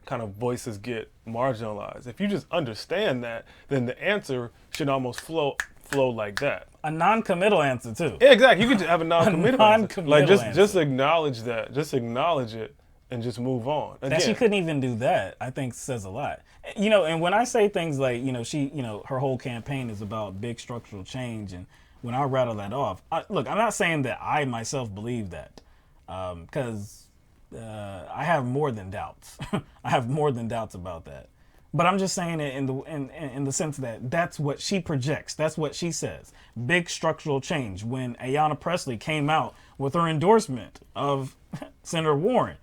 kind of voices get marginalized. If you just understand that, then the answer should almost flow like that. A non-committal answer too. Yeah, exactly. You could have a non-committal answer. Like just answer. acknowledge that. Just acknowledge it and just move on. Again, that she couldn't even do that, I think says a lot. And when I say things like, her whole campaign is about big structural change, and when I rattle that off, look, I'm not saying that I myself believe that, because I have more than doubts. I have more than doubts about that. But I'm just saying it in the sense that that's what she projects. That's what she says. Big structural change. When Ayanna Pressley came out with her endorsement of Senator Warren,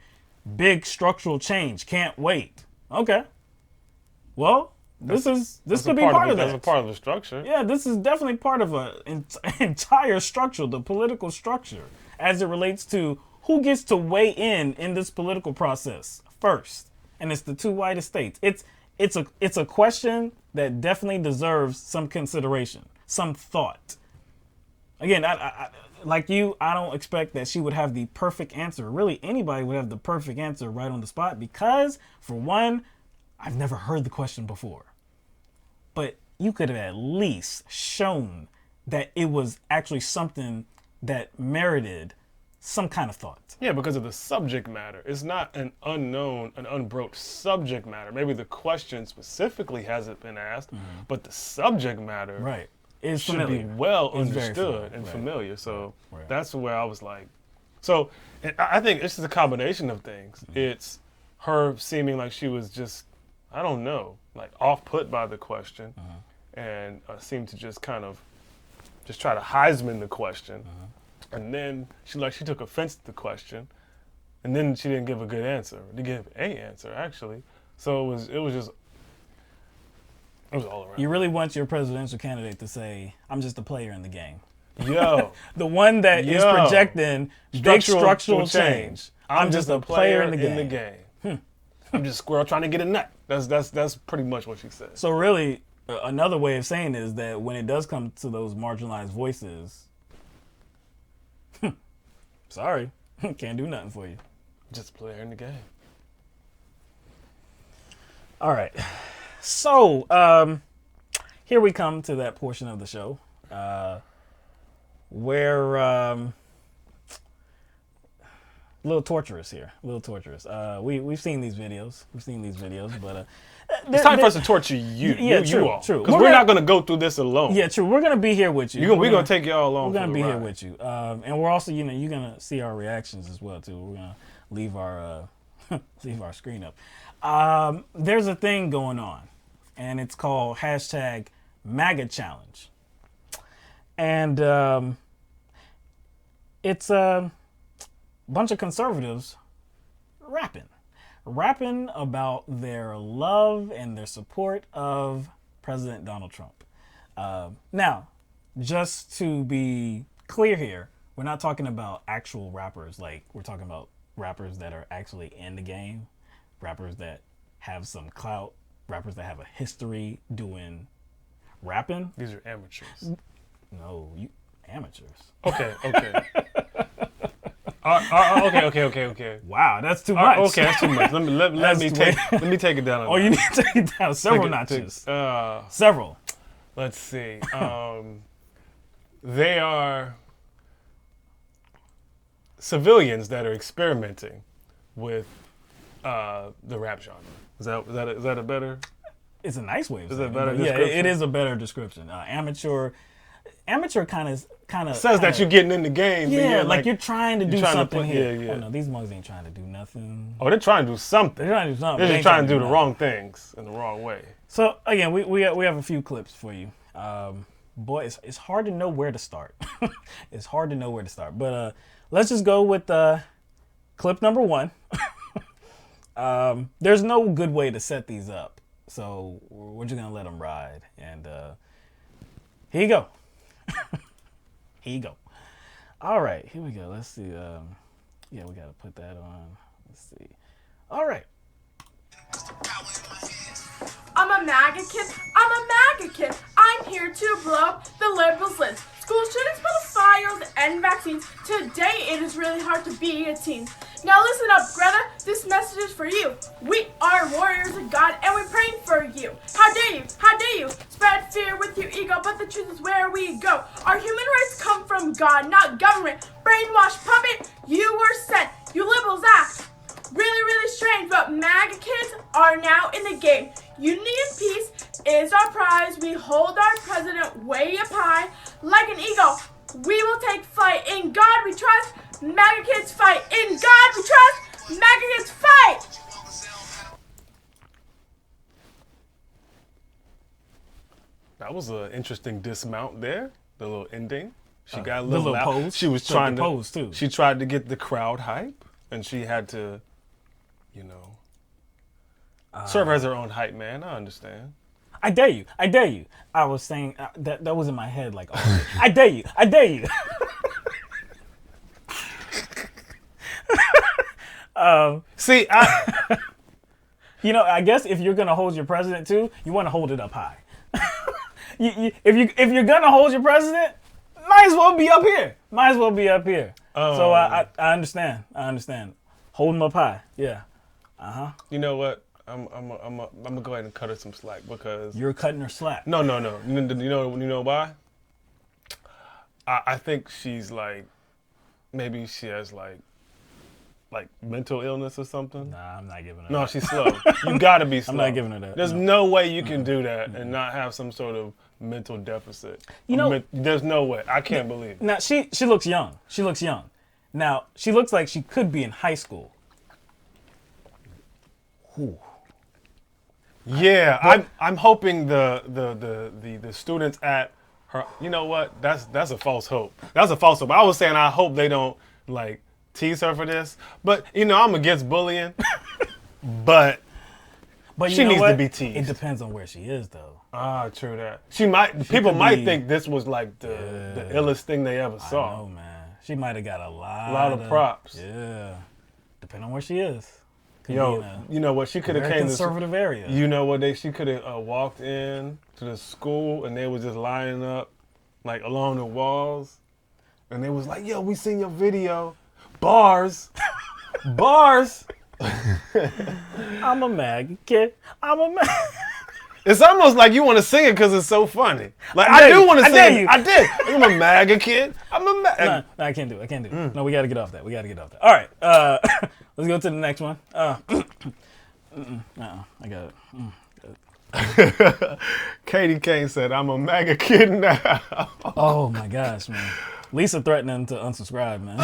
big structural change. Can't wait. Okay. Well, this could be part of that. That's a part of the structure. Yeah, this is definitely part of an entire structure, the political structure, as it relates to who gets to weigh in this political process first. And it's the two whitest states. It's a question that definitely deserves some consideration, some thought. Again, I like you, I don't expect that she would have the perfect answer. Really, anybody would have the perfect answer right on the spot because, for one, I've never heard the question before. But you could have at least shown that it was actually something that merited some kind of thought. Yeah, because of the subject matter. It's not an unknown, an unbroached subject matter. Maybe the question specifically hasn't been asked, but the subject matter is should familiar. be well It's very understood and familiar. familiar. So that's where I was like, so I think this is a combination of things. It's her seeming like she was just, I don't know, like off-put by the question and seemed to just kind of just try to Heisman the question. And then she took offense to the question, and then she didn't give a good answer. She gave an answer actually. So it was all around. You really want your presidential candidate to say, "I'm just a player in the game." Yo, the one that is projecting big structural change. I'm just a player in the game. I'm just a squirrel trying to get a nut. That's pretty much what she said. So really, another way of saying it is that when it does come to those marginalized voices, sorry, can't do nothing for you. Just a player in the game. All right. So here we come to that portion of the show where a little torturous here. A little torturous. We've seen these videos. But it's time for us to torture you. Yeah, you all. True. Because we're not going to go through this alone. Yeah, true. We're going to be here with you. We're going to take y'all along. We're going to be here with you. And we're also, you're going to see our reactions as well, too. We're going to leave our screen up. There's a thing going on, and it's called hashtag Maggot Challenge. And it's a bunch of conservatives rapping about their love and their support of President Donald Trump. Now, just to be clear here, we're not talking about actual rappers. Like, we're talking about rappers that are actually in the game, rappers that have some clout, rappers that have a history doing rapping. These are amateurs. No, you amateurs. Okay. Okay. Wow, that's too much. Okay, that's too much. Let me take it down. You need to take it down several notches. Several. Let's see. They are civilians that are experimenting with the rap genre. Is that a better? It's a nice way of saying it. Is that better? Yeah, it is a better description. Amateur kind of says that you're getting in the game. Yeah, like you're trying to do something here. Yeah. Oh no, these mugs ain't trying to do nothing. Oh, they're trying to do something. They're just trying to do the wrong things in the wrong way. So again, we have a few clips for you. Boy, it's hard to know where to start. It's hard to know where to start. But let's just go with clip number 1. There's no good way to set these up, so we're just gonna let them ride. And here you go. Here you go. All right, here we go. Let's see. Yeah, we gotta put that on. Let's see. All right. I'm a maggot kid. I'm here to blow up the liberals' list. School shootings, pedophiles, and vaccines. Today it is really hard to be a teen. Now listen up, Greta. This message is for you. We are warriors of God, and we're praying for you. How dare you? How dare you? Spread fear with your ego, but the truth is where we go. Our human rights come from God, not government. Brainwashed puppet, you were sent. You liberals act really strange, but MAGA kids are now in the game. Unity and peace is our prize. We hold our president way up high. Like an eagle, we will take flight. In God we trust. MAGA kids fight. In God we trust. MAGA kids fight. That was an interesting dismount there. The little ending. She got a the little little loud. pose. She was She trying had to the pose, too. She tried to get the crowd hype, and she had to, serve as her own hype man. I understand. I dare you. I dare you. I was saying that was in my head like, oh, I dare you. I dare you. See, I guess if you're gonna hold your president too, you want to hold it up high. If you're gonna hold your president, might as well be up here. Might as well be up here. So I understand. I understand. Hold him up high. Yeah. You know what? I'm gonna go ahead and cut her some slack because you're cutting her slack. No. You know why? I think she's like, maybe she has like mental illness or something. Nah, I'm not giving her. No, that. she's slow. You gotta be slow. I'm not giving her that. There's no way you can do that and not have some sort of mental deficit. There's no way. I can't believe it. Now she looks young. She looks young. Now she looks like she could be in high school. Ooh. Yeah, I'm hoping the students at her. You know what? That's a false hope. That's a false hope. I was saying I hope they don't like tease her for this, but I'm against bullying. but she needs to be teased. It depends on where she is, though. Ah, true that. People might think this was like the illest thing they ever saw. I know, man. She might have got a lot of props. Yeah, depending on where she is. Yo, you know what? She could have came to conservative area. You know what? She could have walked in to the school and they was just lining up like along the walls, and they was like, "Yo, we seen your video, bars, bars." I'm a Maggot kid. I'm a Maggot. It's almost like you want to sing it because it's so funny. Like I do want to sing it. I did. I'm a Maggot kid. I'm a Maggot. No, I can't do it. No, we got to get off that. All right. Let's go to the next one. I got it. Katie Kane said, "I'm a Maggot kid now." Oh my gosh, man. Lisa threatening to unsubscribe, man.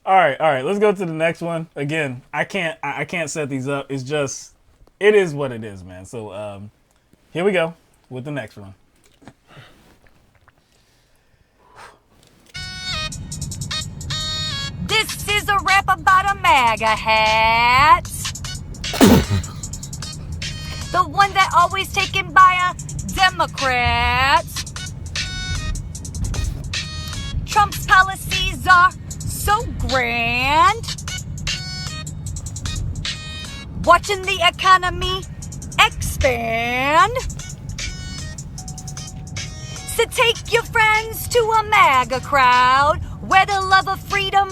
All right. Let's go to the next one. Again, I can't set these up. It's just, it is what it is, man. So here we go with the next one. This is a rap about a MAGA hat. The one that always taken by a Democrat. Trump's policies are so grand. Watching the economy expand. So take your friends to a MAGA crowd where the love of freedom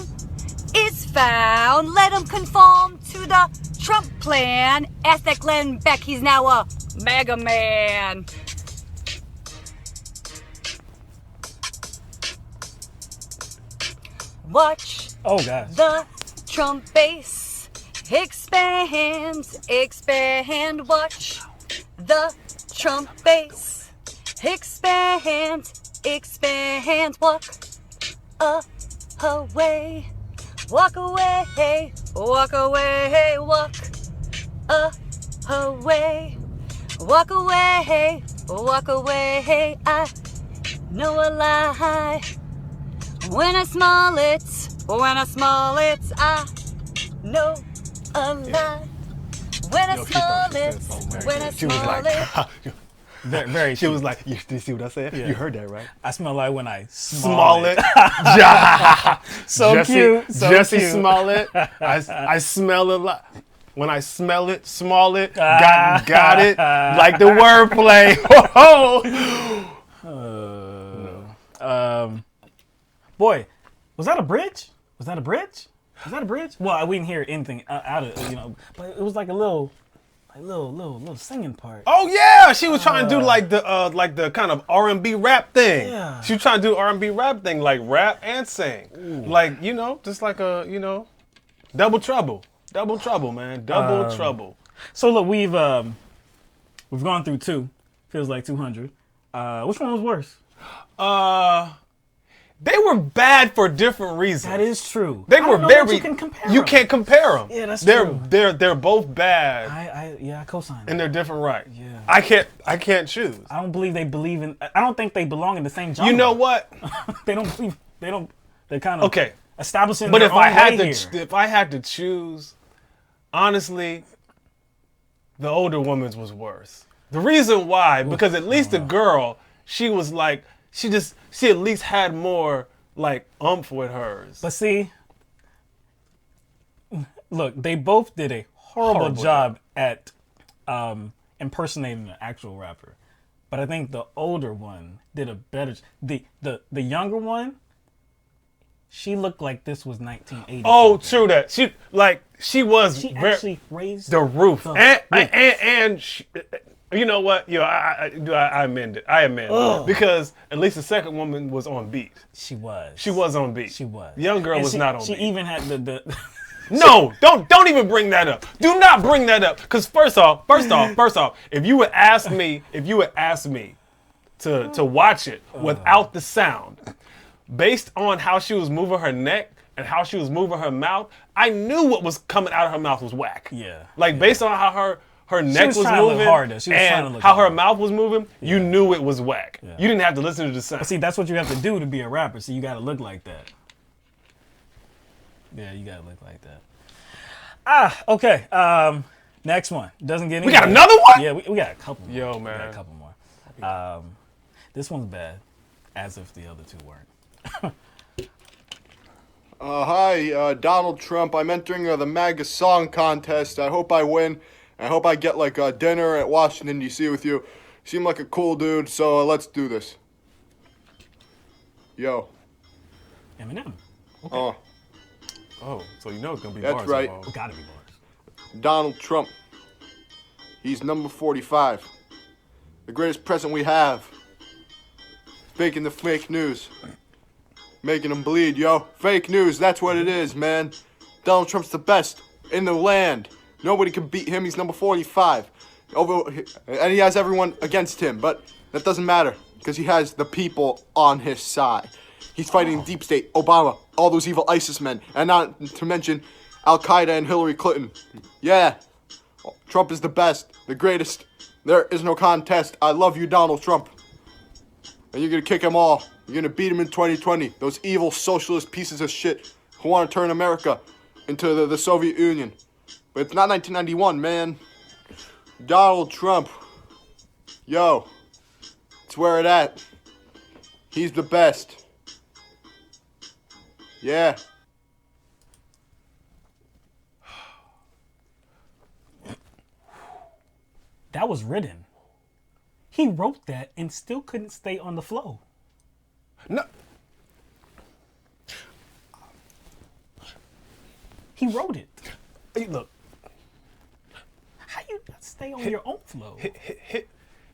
is found. Let them conform to the Trump plan. Ask that Glenn Beck, he's now a MAGA man. Watch the Trump base expand. Watch the Trump base expand. Walk away. Walk away. Walk away. Walk away. Walk away. Walk away. I know a lie. When I smell it, I know a lie. When I smell it, Very. She was like, "You see what I said? Yeah. You heard that, right? I smell like when I smell it." So Jesse, cute. Jesse Smollett. I smell it like when I smell it, small it. Got it. Like the wordplay. Boy, was that a bridge? Well, we didn't hear anything out of but it was like a little singing part. Oh yeah, she was trying to do like the kind of R&B rap thing. Yeah. She was trying to do R&B rap thing, like rap and sing. Ooh. Like just like a double trouble, man, double trouble. So look, we've gone through 2. Feels like 200. Which one was worse? They were bad for different reasons. That is true. They I were don't know very. that you can compare You them. can't compare them. Yeah, that's true. true. They're both bad. I co-sign that. And they're different, right? Yeah. I can't choose. I don't believe they believe in. I don't think they belong in the same genre. You know what? They don't believe. They don't. They're kind of okay. Establishing. But their if I own had way to, here. if I had to choose, honestly, the older woman's was worse. The reason why, because at least the girl, she was like, she at least had more like oomph with hers. But see, look, they both did a horrible job at impersonating an actual rapper. But I think the older one did a better. The younger one, she looked like this was 1980. Oh, true that. She was She very, actually raised the roof. the And she, you know what? I amend it. I amend it. Because at least the second woman was on beat. She was. She was on beat. She was. The young girl And was not on She beat. even had the No, don't even bring that up. Do not bring that up. Because first off, if you would ask me to watch it without the sound, based on how she was moving her neck and how she was moving her mouth, I knew what was coming out of her mouth was whack. Yeah. Like based on how her neck was trying to look moving harder. She was trying to and look how her harder. mouth was moving, you knew it was whack. Yeah. You didn't have to listen to the sound. But see, that's what you have to do to be a rapper. So you got to look like that. Yeah, you got to look like that. Okay. Next one. Doesn't get any We got better. another one? Yeah, we got a couple more. Yo, We man. got a couple more. This one's bad, as if the other two weren't. Hi, Donald Trump. I'm entering the MAGA song contest. I hope I win. I hope I get like a dinner at Washington, D.C. with you. You seem like a cool dude, so let's do this. Yo. Eminem. Oh, so you know it's going to be That's bars right. involved. Gotta be bars. Donald Trump. He's number 45. The greatest president we have. Faking the fake news. Making them bleed, yo. Fake news, that's what it is, man. Donald Trump's the best in the land. Nobody can beat him. He's number 45. And he has everyone against him, but that doesn't matter because he has the people on his side. He's fighting deep state, Obama, all those evil ISIS men, and not to mention Al-Qaeda and Hillary Clinton. Yeah, Trump is the best, the greatest. There is no contest. I love you, Donald Trump. And you're going to kick them all. You're going to beat them in 2020. Those evil socialist pieces of shit who want to turn America into the Soviet Union. But it's not 1991, man. Donald Trump. Yo. It's where it at. He's the best. Yeah. That was written. He wrote that and still couldn't stay on the flow. No. He wrote it. Hey, look. How you not stay on your own flow?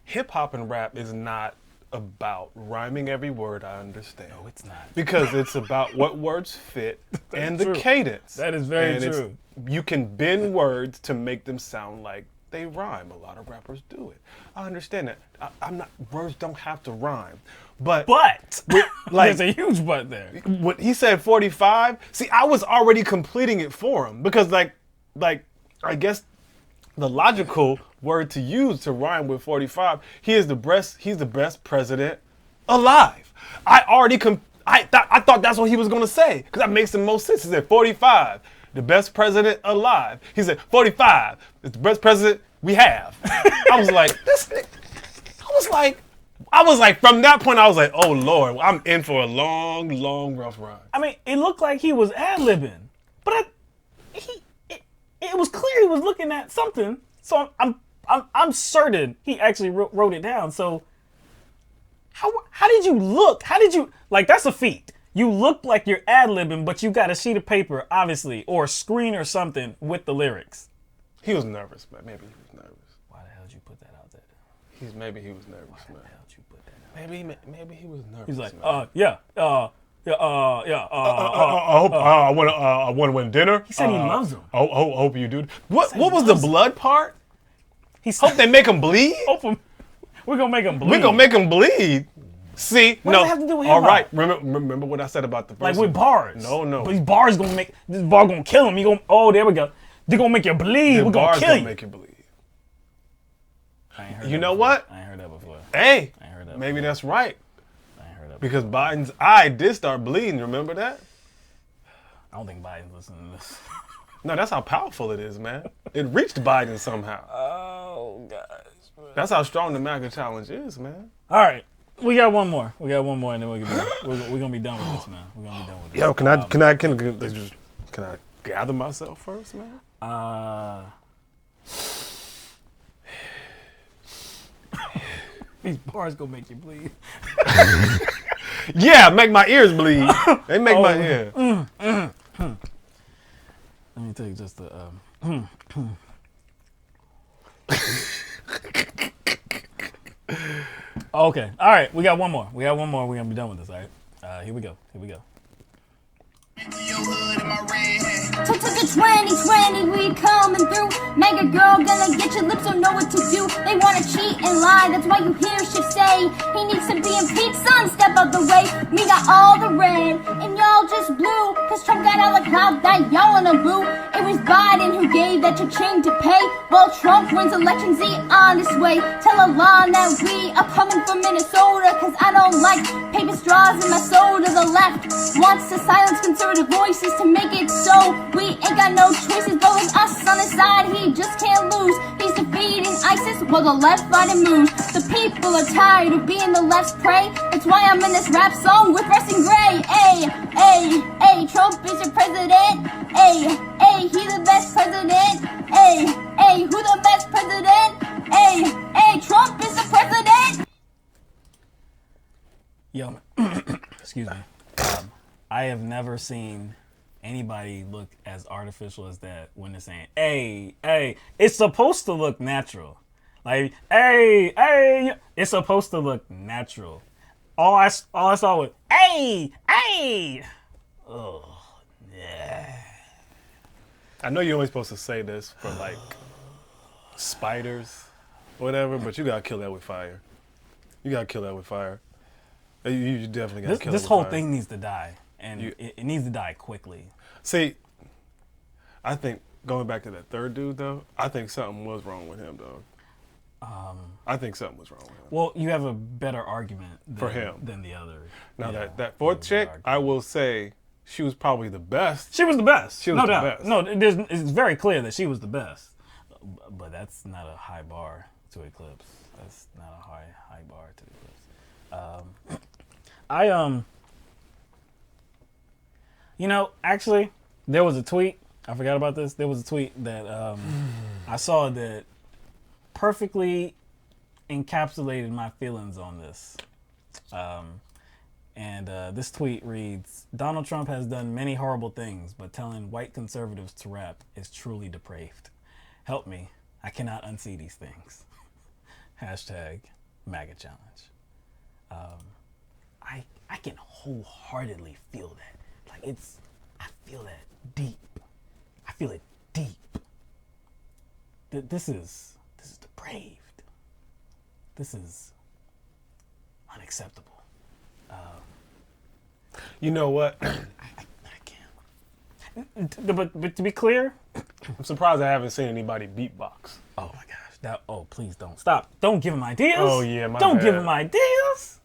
Hip hop and rap is not about rhyming every word I understand. No, it's not. Because it's about what words fit and the true. cadence. That is very And true. You can bend words to make them sound like they rhyme. A lot of rappers do it. I understand that. I'm not. Words don't have to rhyme. But there's a huge but there. When he said 45, see, I was already completing it for him because, like I guess the logical word to use to rhyme with 45, he's the best president alive. I thought that's what he was gonna say because that makes the most sense. He said 45, the best president alive. He said 45 is the best president we have. I was like, from that point, I was like, oh Lord, I'm in for a long, long, rough ride. I mean, it looked like he was ad-libbing, but it was clear he was looking at something. So I'm certain he actually wrote it down. So how did you look? How did you, like, that's a feat. You look like you're ad-libbing, but you got a sheet of paper, obviously, or a screen or something with the lyrics. He was nervous, man. Maybe he was nervous. Why the hell did you put that out there? Maybe he was nervous, man. Why the hell did you put that out there? Maybe he was nervous. He's like, man. I want to win dinner. He said he loves him. Hope you do. What was the blood part? He said, hope they make him bleed. We're gonna make him bleed. We're gonna make him bleed. See, What no. does it have to do with all hip-hop? right, remember what I said about the first Like with one? bars. No. But these bars this bar gonna kill him. There we go. They're gonna make you bleed. The We're gonna bars kill gonna you. make you bleed. I ain't heard You that know before. what? I ain't heard that before. Hey, I ain't heard that maybe before. that's right. I ain't heard that Because Biden's eye did start bleeding. Remember that? I don't think Biden's listening to this. No, that's how powerful it is, man. It reached Biden somehow. Oh, gosh. That's how strong the MAGA challenge is, man. All right. We got one more. And then we're gonna be done with this, man. We're gonna be done with this. Yo, can I gather myself first, man? These bars gonna make you bleed. Yeah, make my ears bleed. They make my ear. Let me take just a. Okay. All right. We got one more. We're gonna be done with this. All right. Here we go. To 2020, we coming through. Mega girl gonna get your lips, don't know what to do. They wanna cheat and lie, that's why you hear shit say he needs to be impeached, son, step out the way. Me got all the red, and y'all just blue. Cause Trump got all the clout that y'all wanna boo. It was Biden who gave that cha-ching to pay. Well, Trump wins elections the honest way. Tell Alon that we are coming from Minnesota. Cause I don't like paper straws in my soda. The left wants to silence conservative voices to make it so we ain't got no choices. But with us on his side, he just can't lose. He's defeating ISIS while the left fighting moves. The people are tired of being the left's prey. That's why I'm in this rap song with Russ and Gray. Ay, ay, ay, Trump is your president. Ay, ay, he the best president. Ay, ay, who the best president? Ay, ay, Trump is the president. Yo, excuse me. I have never seen anybody look as artificial as that when they're saying, hey, hey. It's supposed to look natural. Like, hey, hey. It's supposed to look natural. All I saw was, hey, hey. Oh, yeah. I know you're only supposed to say this for like spiders, whatever, but you gotta kill that with fire. You definitely gotta kill This it whole with fire. thing needs to die, and it needs to die quickly. See, I think going back to that third dude though, I think something was wrong with him, dog. I think something was wrong with him. Well, you have a better argument For him than the other. Now that fourth chick, I will say she was probably the best. She was the best. She was no the doubt. best. No, it's very clear that she was the best. But that's not a high bar to eclipse. That's not a high bar to eclipse. Actually, there was a tweet. I forgot about this. There was a tweet that I saw that perfectly encapsulated my feelings on this. This tweet reads, Donald Trump has done many horrible things, but telling white conservatives to rap is truly depraved. Help me. I cannot unsee these things. Hashtag MAGA challenge. I can wholeheartedly feel that. Like I feel that deep. I feel it deep. This is depraved. This is unacceptable. You know what? But to be clear, I'm surprised I haven't seen anybody beatbox. Oh my gosh! Please don't stop! Don't give him ideas. Oh yeah, my Don't bad. give him ideas.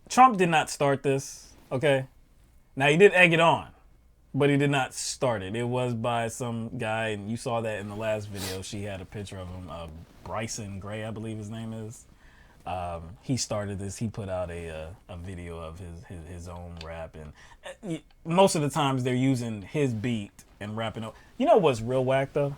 Trump did not start this. Okay, now he did egg it on, but he did not start it. It was by some guy, and you saw that in the last video. She had a picture of him, Bryson Gray, I believe his name is. He started this. He put out a video of his own rap, and most of the times they're using his beat and rapping up. You know what's real whack though?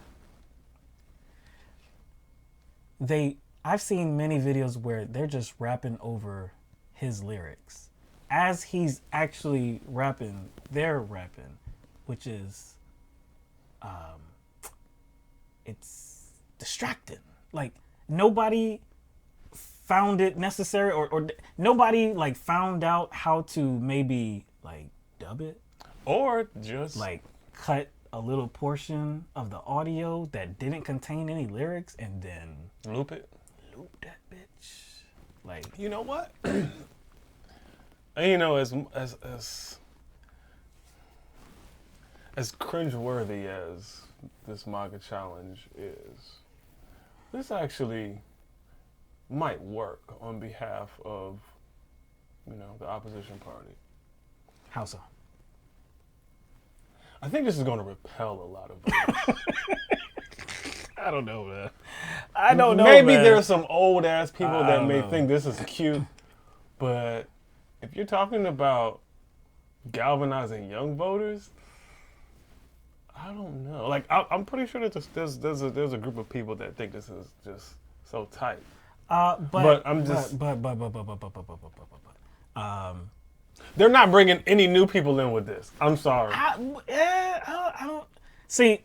I've seen many videos where they're just rapping over his lyrics. As he's actually rapping, they're rapping, which is, it's distracting. Like, nobody found it necessary, or nobody, like, found out how to maybe, like, dub it. Or just, like, cut a little portion of the audio that didn't contain any lyrics and then loop it. Loop that bitch. Like, you know what? And, you know, as cringeworthy as this MAGA challenge is, this actually might work on behalf of, you know, the opposition party. How so? I think this is going to repel a lot of votes. I don't know, man. I don't know, Maybe man. there are some old ass people I that don't may know. think this is cute, but if you're talking about galvanizing young voters, I don't know. Like, I'm pretty sure that there's a group of people that think this is just so tight. But I'm just. They're not bringing any new people in with this. I'm sorry. I don't see.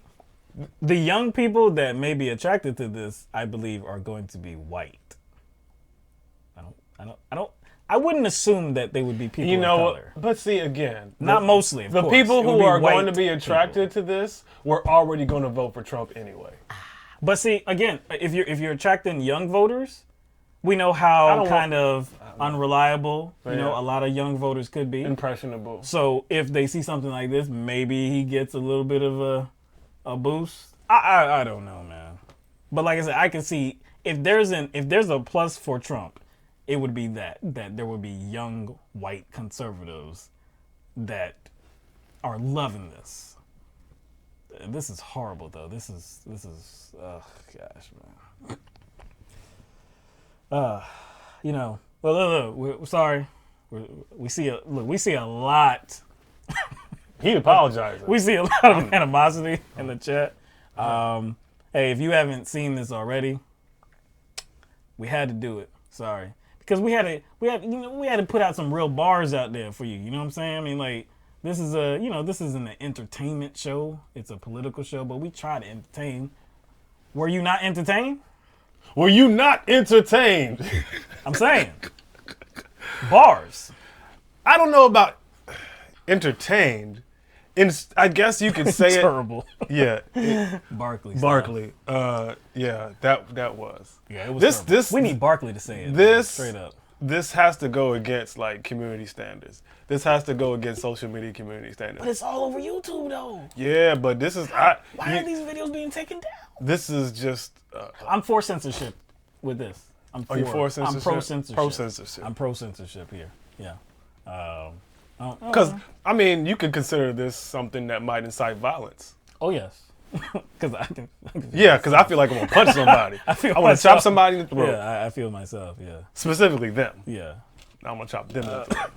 The young people that may be attracted to this, I believe, are going to be white. I wouldn't assume that they would be people You know, of color. but see, again, Not mostly, of the course. people It would who be are white going to be attracted to this were already going to vote for Trump anyway. But see, again, if you're attracting young voters, we know how kind of unreliable, you know, a lot of young voters could be. Impressionable. So if they see something like this, maybe he gets a little bit of a boost. I don't know, man. But like I said, I can see if there's a plus for Trump, it would be that there would be young white conservatives that are loving this. This is horrible, though. This is oh gosh, man. You know, look, we're sorry. We see a lot. He apologized. We see a lot of animosity in the chat. Hey, if you haven't seen this already, we had to do it. Sorry, because we had to put out some real bars out there for you. You know what I'm saying? I mean, like, this is this isn't an entertainment show. It's a political show, but we try to entertain. Were you not entertained? Were you not entertained? I'm saying bars. I don't know about entertained. I guess you could say terrible. It. Yeah. Barkley. Yeah, that was. Yeah, it was terrible. We need Barkley to say it. Straight up. This has to go against, like, community standards. This has to go against social media community standards. But it's all over YouTube, though. Yeah, but this is... Why are these videos being taken down? This is just... I'm for censorship with this. Are you for censorship? I'm pro-censorship. Pro-censorship. I'm pro-censorship here. Yeah. Because, I mean, you could consider this something that might incite violence. Oh, yes. Because I can feel like I'm going to punch somebody. I want to chop somebody in the throat. Yeah, I feel myself, yeah. Specifically them. Yeah. I'm going to chop them in the throat.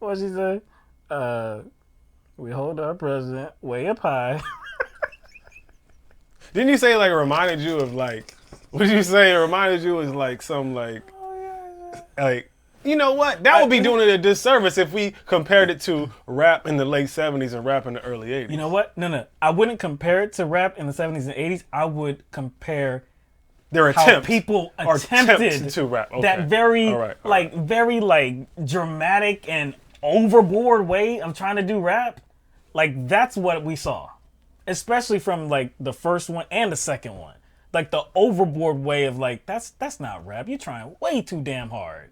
What'd she say? We hold our president way up high. Didn't you say, like, it reminded you of, like, what did you say? It reminded you of, like, some, like, like, you know what? That would be doing it a disservice if we compared it to rap in the late 70s and rap in the early 80s. You know what? No. I wouldn't compare it to rap in the 70s and 80s. I would compare their attempt. How people attempted to rap. Okay. That very, very dramatic and overboard way of trying to do rap. Like, that's what we saw. Especially from, like, the first one and the second one. Like, the overboard way of, like, that's not rap. You're trying way too damn hard.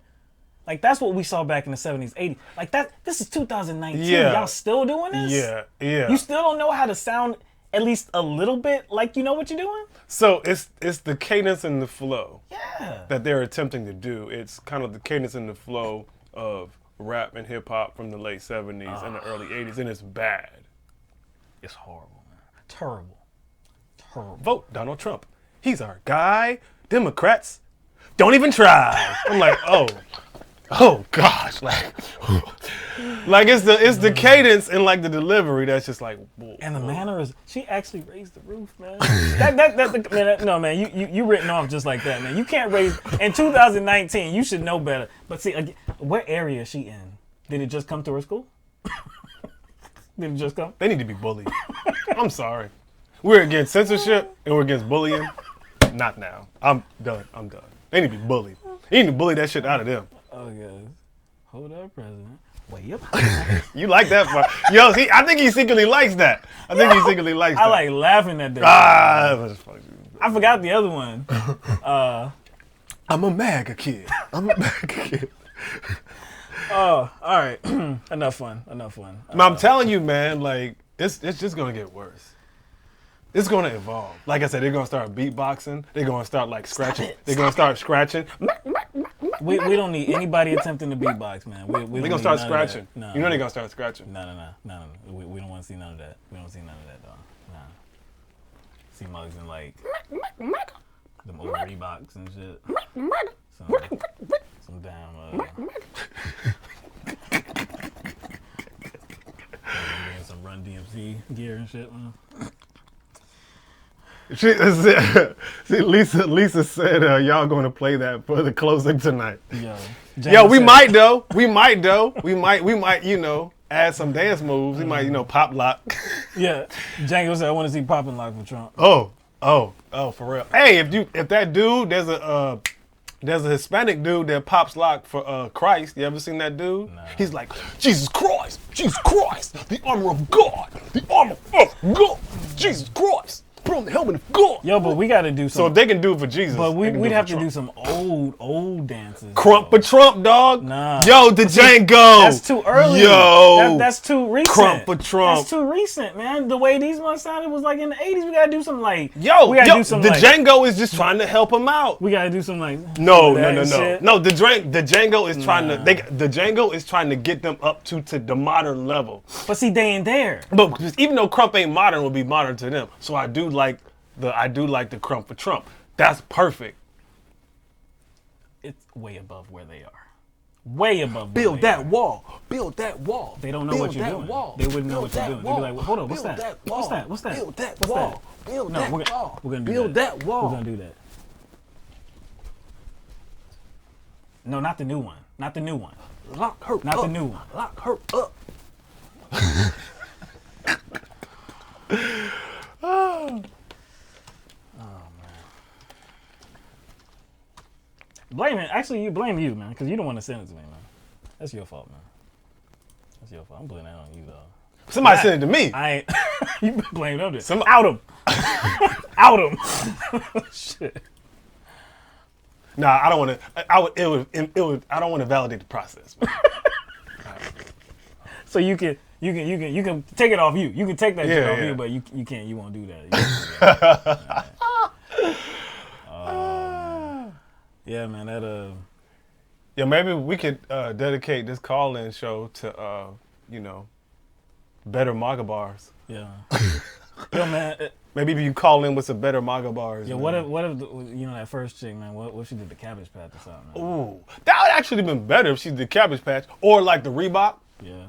Like, that's what we saw back in the 70s, 80s. Like, this is 2019. Yeah. Y'all still doing this? Yeah. You still don't know how to sound at least a little bit like you know what you're doing? So it's the cadence and the flow Yeah. that they're attempting to do. It's kind of the cadence and the flow of rap and hip-hop from the late 70s and the early 80s, and it's bad. It's horrible, man. Terrible. Vote Donald Trump. He's our guy. Democrats, don't even try. I'm like, oh gosh, like it's the cadence and, like, the delivery that's just like, whoa. And the manners. She actually raised the roof, man. No, man, you written off just like that, man. You can't raise in 2019. You should know better. But see, again, what area is she in? Did it just come to her school? Did it just come? They need to be bullied. I'm sorry. We're against censorship and we're against bullying. Not now. I'm done. They need to be bullied. They need to bully that shit out of them. Oh, yes. Hold up, President. Way up. You like that part. Yo, I think he secretly likes that. I think he secretly likes that. I like laughing at that. That's funny. I forgot the other one. I'm a MAGA kid. I'm a MAGA kid. Oh, all right. Enough fun. I'm telling you, man, like, it's just going to get worse. It's going to evolve. Like I said, they're going to start beatboxing. They're going to start, like, scratching. They're going to start scratching. We don't need anybody attempting to beatbox, man. We're going to start scratching. No. You know they're going to start scratching. No. We don't want to see none of that. We don't see none of that, dog. Nah. See mugs in, like, them old Reeboks and shit. Some damn, some Run DMC gear and shit, man. See, Lisa said y'all going to play that for the closing tonight. Yo, we might though. We might, you know, add some dance moves. We might, you know, pop lock. Yeah, Django said I want to see popping lock for Trump. Oh, for real. Hey, if that dude, there's a Hispanic dude that pops lock for Christ. You ever seen that dude? No. He's like, Jesus Christ, the armor of God, Jesus Christ. Put on the helmet of God. Yo, but we got to do some. So if they can do it for Jesus, but we'd have to do some old dances. Crump for Trump, dog. Nah. Yo, the Django. That's too early. Yo. That's too recent. Crump for Trump. That's too recent, man. The way these ones sounded was like in the 80s. We got to do some like. The Django is just trying to help him out. We got to do some like. No. The Django is trying to. The Django is trying to get them up to the modern level. But see, they ain't there. But even though Crump ain't modern, will be modern to them. So I do like the Crump for Trump. That's perfect. It's way above where they are. Way above. Build that wall. Build that wall. They don't know what you're doing. They wouldn't know what you're doing. They'd be like, well, hold on, what's that? What's that? Build that wall. Build that wall. We're gonna do Build that wall. We're gonna do that. No, not the new one. Not the new one. Lock her up. Not the new one. Lock her up. Oh man. Blame it. Actually, you blame you, man, because you don't want to send it to me, man. That's your fault, man. That's your fault. I'm blaming that on you, though. Somebody sent it to me. I ain't. You blame them. Out him. Out him. Shit. Nah, I don't want to. I don't want to validate the process. So you can take it off you. You can take that shit off you, but you can't. You won't do that. Yeah, man. That Yeah, maybe we could dedicate this call-in show to better MAGA bars. Yeah. Yo, man. Maybe if you call in with some better MAGA bars. Yeah. What if that first chick, man? What if she did the Cabbage Patch or something? Man? Ooh, that would actually been better if she did the Cabbage Patch or like the Reebok. Yeah.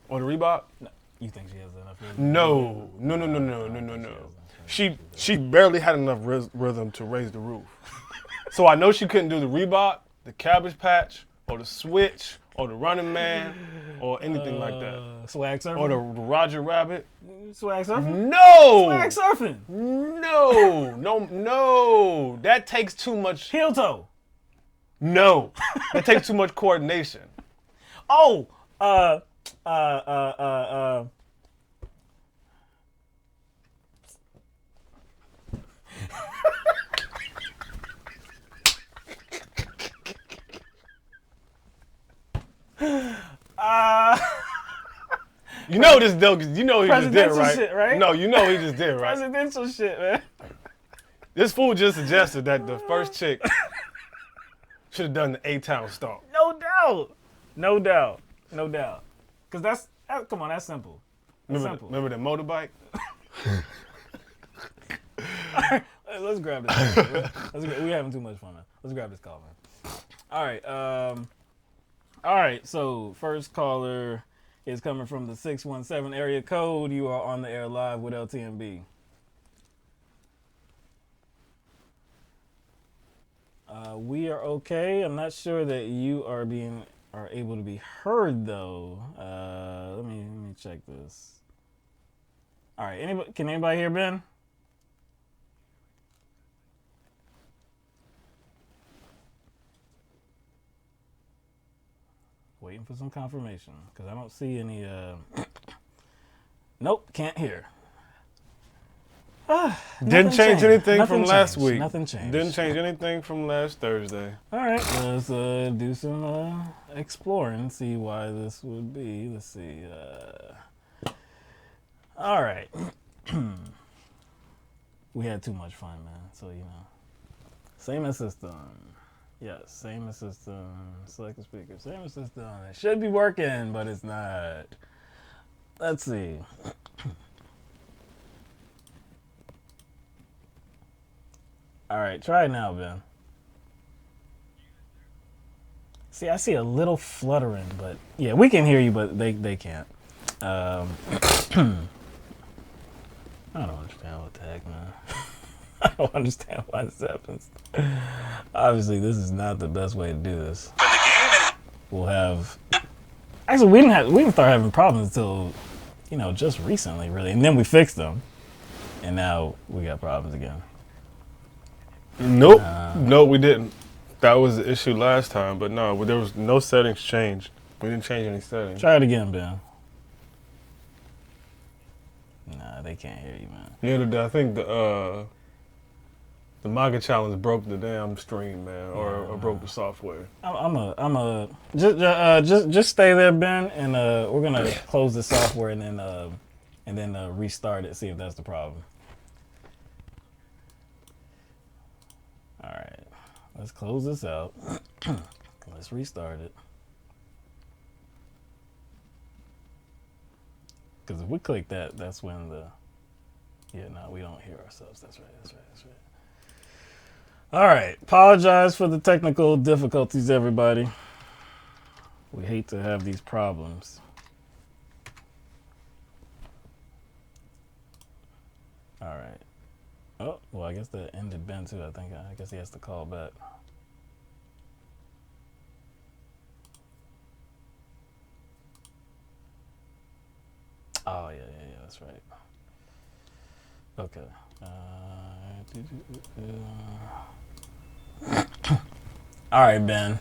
Or the Reebok. No. You think she has enough rhythm? No. She barely had enough rhythm to raise the roof. So I know she couldn't do the Reebok, the Cabbage Patch, or the Switch, or the Running Man, or anything like that. Swag surfing? Or the Roger Rabbit. Swag surfing? No! Swag surfing? No. That takes too much. Heel toe? No. That takes too much coordination. Oh! You know this though, because you know he just did, right? Shit, right? No, you know he just did, right? Presidential shit, man. This fool just suggested that the first chick should have done the A-Town stomp. No doubt. Because come on, that's simple. Remember the motorbike? All right, let's grab this. We're having too much fun, man. Let's grab this call, man. All right, so first caller is coming from the 617 area code. You are on the air live with LTMB. We are okay. I'm not sure that you are able to be heard though. Let me check this. All right, can anybody hear Ben? Waiting waiting for some confirmation because I don't see any. Nope, can't hear. Didn't change anything from last week. Nothing changed. Didn't change anything from last Thursday. All right, let's do some exploring, see why this would be. Let's see. All right. We had too much fun, man. So, you know. Same as system. Yes, same as system. Select a speaker. Same as system. It should be working, but it's not. Let's see. All right, try it now, Ben. See, I see a little fluttering, but yeah, we can hear you, but they can't. I don't understand what the heck, man. I don't understand why this happens. Obviously, this is not the best way to do this. We'll have. Actually, we didn't start having problems until, you know, just recently, really, and then we fixed them, and now we got problems again. Nope. No, we didn't. That was the issue last time, but no, there was no settings changed. We didn't change any settings. Try it again, Ben. Nah, they can't hear you, man. Yeah, I think the Maggot challenge broke the damn stream, man, or broke the software. Just stay there, Ben, and we're gonna close the software and then restart it, see if that's the problem. All right, let's close this out. Let's restart it. Because if we click that, that's when the... Yeah, no, we don't hear ourselves. That's right. All right. Apologize for the technical difficulties, everybody. We hate to have these problems. All right. Oh, well, I guess that ended Ben, too. I guess he has to call back. Oh, yeah, that's right. Okay. All right, Ben.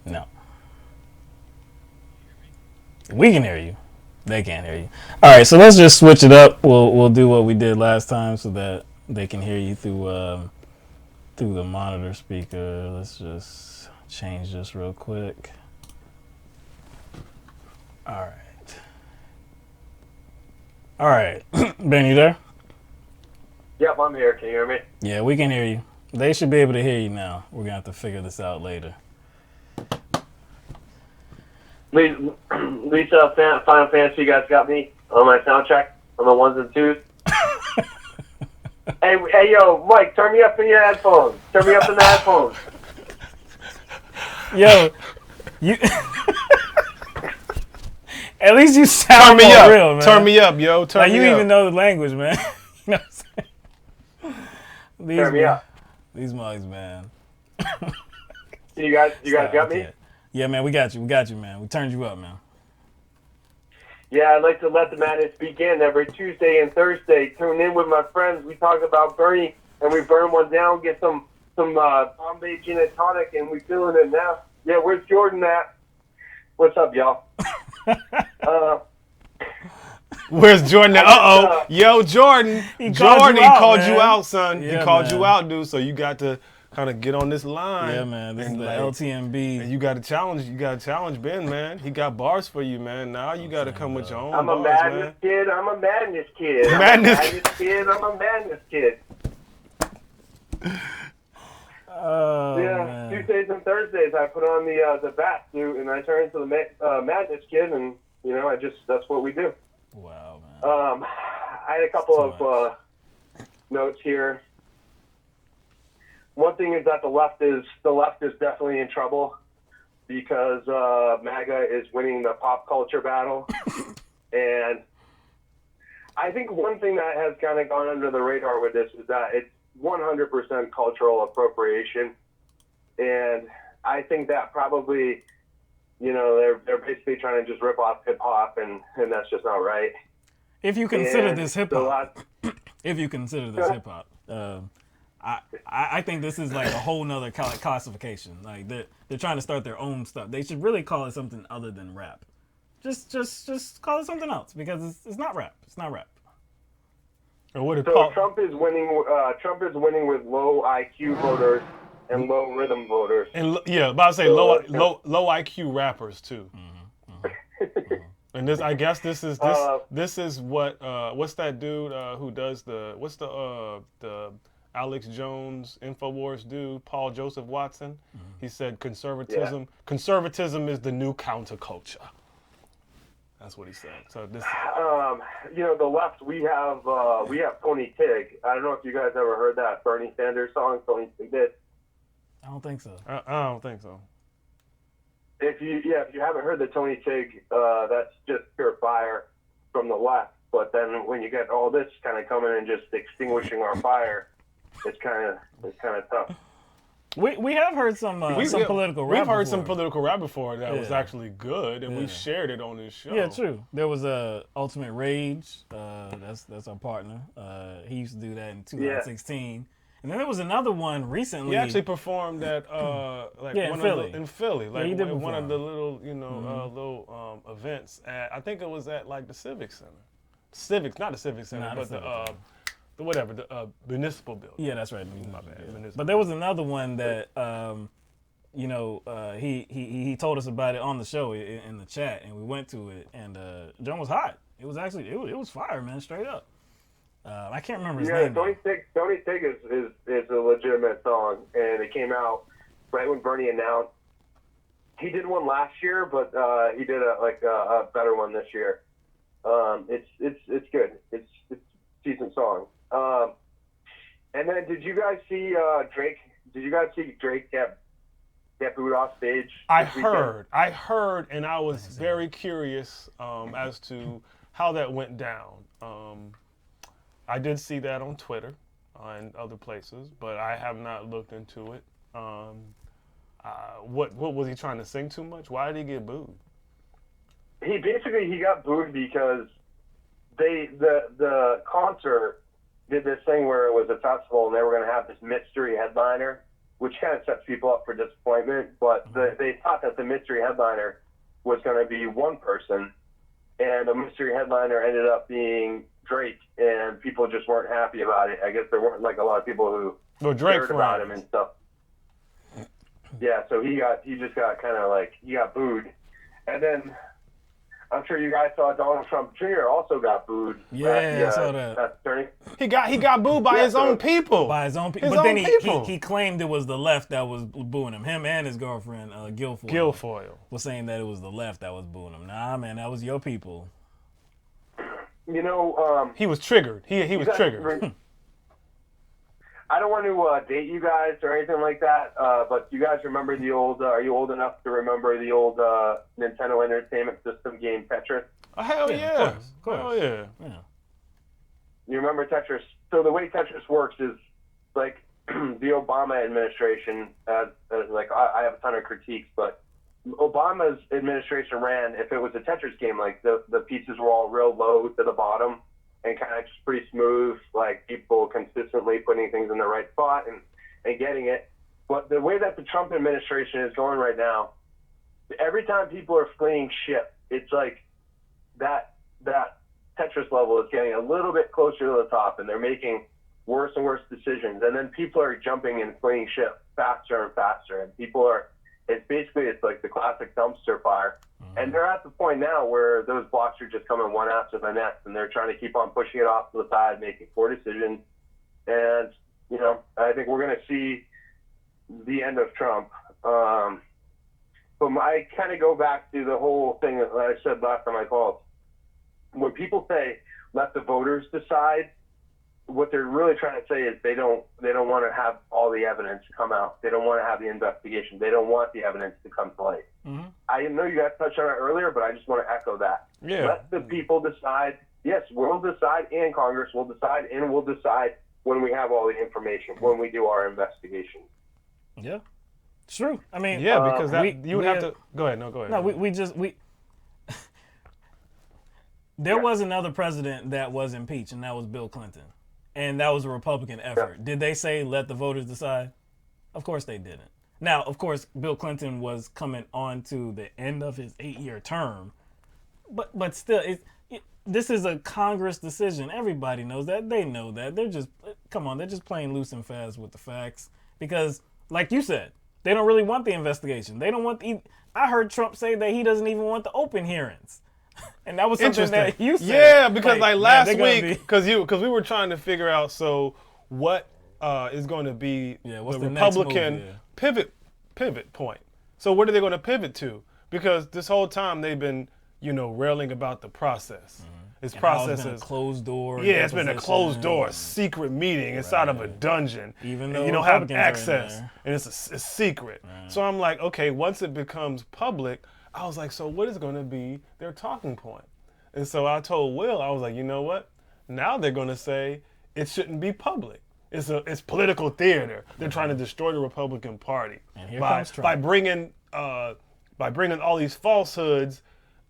No. We can hear you. They can't hear you. All right, so let's just switch it up. We'll do what we did last time so that they can hear you through the monitor speaker. Let's just change this real quick. All right. Ben, you there? Yep, I'm here. Can you hear me? Yeah, we can hear you. They should be able to hear you now. We're going to have to figure this out later. Lisa, Final Fantasy, you guys got me on my sound check on the ones and twos. hey, yo, Mike, turn me up in your headphones. Turn me up in the headphones. Yo, you... At least you sound more real, man. Turn me up, yo. Turn me up. You even know the language, man. You know what I'm saying? Turn me up. These mugs, man. You guys got me? Yeah, man, we got you, man. We turned you up, man. Yeah, I'd like to let the madness begin every Tuesday and Thursday. Tune in with my friends. We talk about Bernie, and we burn one down, get some Bombay gin and tonic, and we feeling it now. Yeah, where's Jordan at? What's up, y'all? Where's Jordan at? Uh-oh. Yo, Jordan. He called you out, son. Yeah, he called man. you out, dude, so you got to kind of get on this line. Yeah, man. This is the like, LTMB. And you got to challenge Ben, man. He got bars for you, man. Now you got to come with your own I'm bars, a madness man. kid. I'm a madness kid. Oh, yeah, man. Tuesdays and Thursdays I put on the bat suit and I turn into the madness kid, and that's what we do. Wow, man. I had a couple of notes here. One thing is that the left is definitely in trouble because MAGA is winning the pop culture battle, and I think one thing that has kind of gone under the radar with this is that it's 100% cultural appropriation, and I think that probably, they're basically trying to just rip off hip hop, and that's just not right. If you consider this hip hop, I think this is like a whole nother classification. Like they're trying to start their own stuff. They should really call it something other than rap. Just call it something else because it's not rap. It's not rap. Or what So Trump is winning. Trump is winning with low IQ voters and low rhythm voters. And about to say low IQ rappers too. And this, I guess, this is what what's that dude who does the Alex Jones Infowars dude, Paul Joseph Watson. He said conservatism is the new counterculture. That's what he said. So this, the left, we have Tony Tig. I don't know if you guys ever heard that Bernie Sanders song. Tony Tig did. I don't think so. I don't think so. If you haven't heard the Tony Tig, that's just pure fire from the left. But then when you get all this kind of coming and just extinguishing our fire, it's kind of tough. We have heard some political rap. We've heard before. some political rap before that was actually good, and we shared it on this show. Yeah, true. There was Ultimate Rage. That's our partner. He used to do that in 2016. And then there was another one recently. He actually performed at in Philly. In Philly, like he did one of the little little events at, I think it was at like the Civic Center. Not the Civic Center, but the municipal building. Yeah, that's right. My bad. But there was another one that he told us about it on the show in the chat, and we went to it, and John was hot. It was actually it was fire, man, straight up. I can't remember his name. Tony Tig is a legitimate song, and it came out right when Bernie announced. He did one last year, but he did a better one this year. It's good. It's a decent song. And then did you guys see Drake? Did you guys see Drake get booed off stage? I heard, and I was very curious as to how that went down. I did see that on Twitter and other places, but I have not looked into it. What was he trying to sing too much? Why did he get booed? He got booed because the concert did this thing where it was a festival and they were going to have this mystery headliner, which kind of sets people up for disappointment. But they thought that the mystery headliner was going to be one person, and the mystery headliner ended up being Drake, and people just weren't happy about it. I guess there weren't like a lot of people who cared about him and stuff. Yeah, so he just got kind of like, he got booed. And then I'm sure you guys saw Donald Trump Jr. also got booed. Yeah, I saw that. He got booed by his own people. By his own people. But then he claimed it was the left that was booing him. Him and his girlfriend, Guilfoyle, was saying that it was the left that was booing him. Nah, man, that was your people. You know, he was triggered. He was triggered. I don't want to date you guys or anything like that, but you guys remember the old, are you old enough to remember the old Nintendo Entertainment System game Tetris? Oh, hell yeah. Of course. Hell yeah. You remember Tetris? So the way Tetris works is like the Obama administration, I have a ton of critiques, but Obama's administration ran, if it was a Tetris game, like the pieces were all real low to the bottom and kind of just pretty smooth, like people consistently putting things in the right spot and getting it. But the way that the Trump administration is going right now, every time people are fleeing ship, it's like that Tetris level is getting a little bit closer to the top, and they're making worse and worse decisions. And then people are jumping and fleeing ship faster and faster, and people are, it's like the classic dumpster fire. And they're at the point now where those blocks are just coming one after the next, and they're trying to keep on pushing it off to the side, making poor decisions. And, you know, I think we're going to see the end of Trump. But I kind of go back to the whole thing that I said last time I called. When people say, let the voters decide, what they're really trying to say is they don't want to have all the evidence come out. They don't want to have the investigation. They don't want the evidence to come to light. Mm-hmm. I know you guys touched on it earlier, but I just want to echo that. Yeah. Let the people decide. Yes, we'll decide, and Congress will decide, and we'll decide when we have all the information, when we do our investigation. Yeah, it's true. I mean, yeah, because you would have to go ahead. No, go ahead. No, there was another president that was impeached, and that was Bill Clinton. and that was a Republican effort. Did they say let the voters decide? Of course they didn't. Now, of course, Bill Clinton was coming on to the end of his 8-year term, but still, this is a Congress decision. Everybody knows that. They know that. They're just, come on, they're just playing loose and fast with the facts because, like you said, they don't really want the investigation. They don't want I heard Trump say that he doesn't even want the open hearings. And that was something that you said. Yeah, because like last week, because we were trying to figure out, so what is going to be the Republican pivot point. So what are they going to pivot to? Because this whole time they've been, railing about the process. This process is closed door. Yeah, it's been a closed door, secret meeting inside of a dungeon. Even though you don't have access, and it's a secret. Right. So I'm like, okay, once it becomes public, I was like, so what is going to be their talking point? And so I told Will, I was like, you know what? Now they're going to say it shouldn't be public. It's political theater. They're trying to destroy the Republican Party by bringing all these falsehoods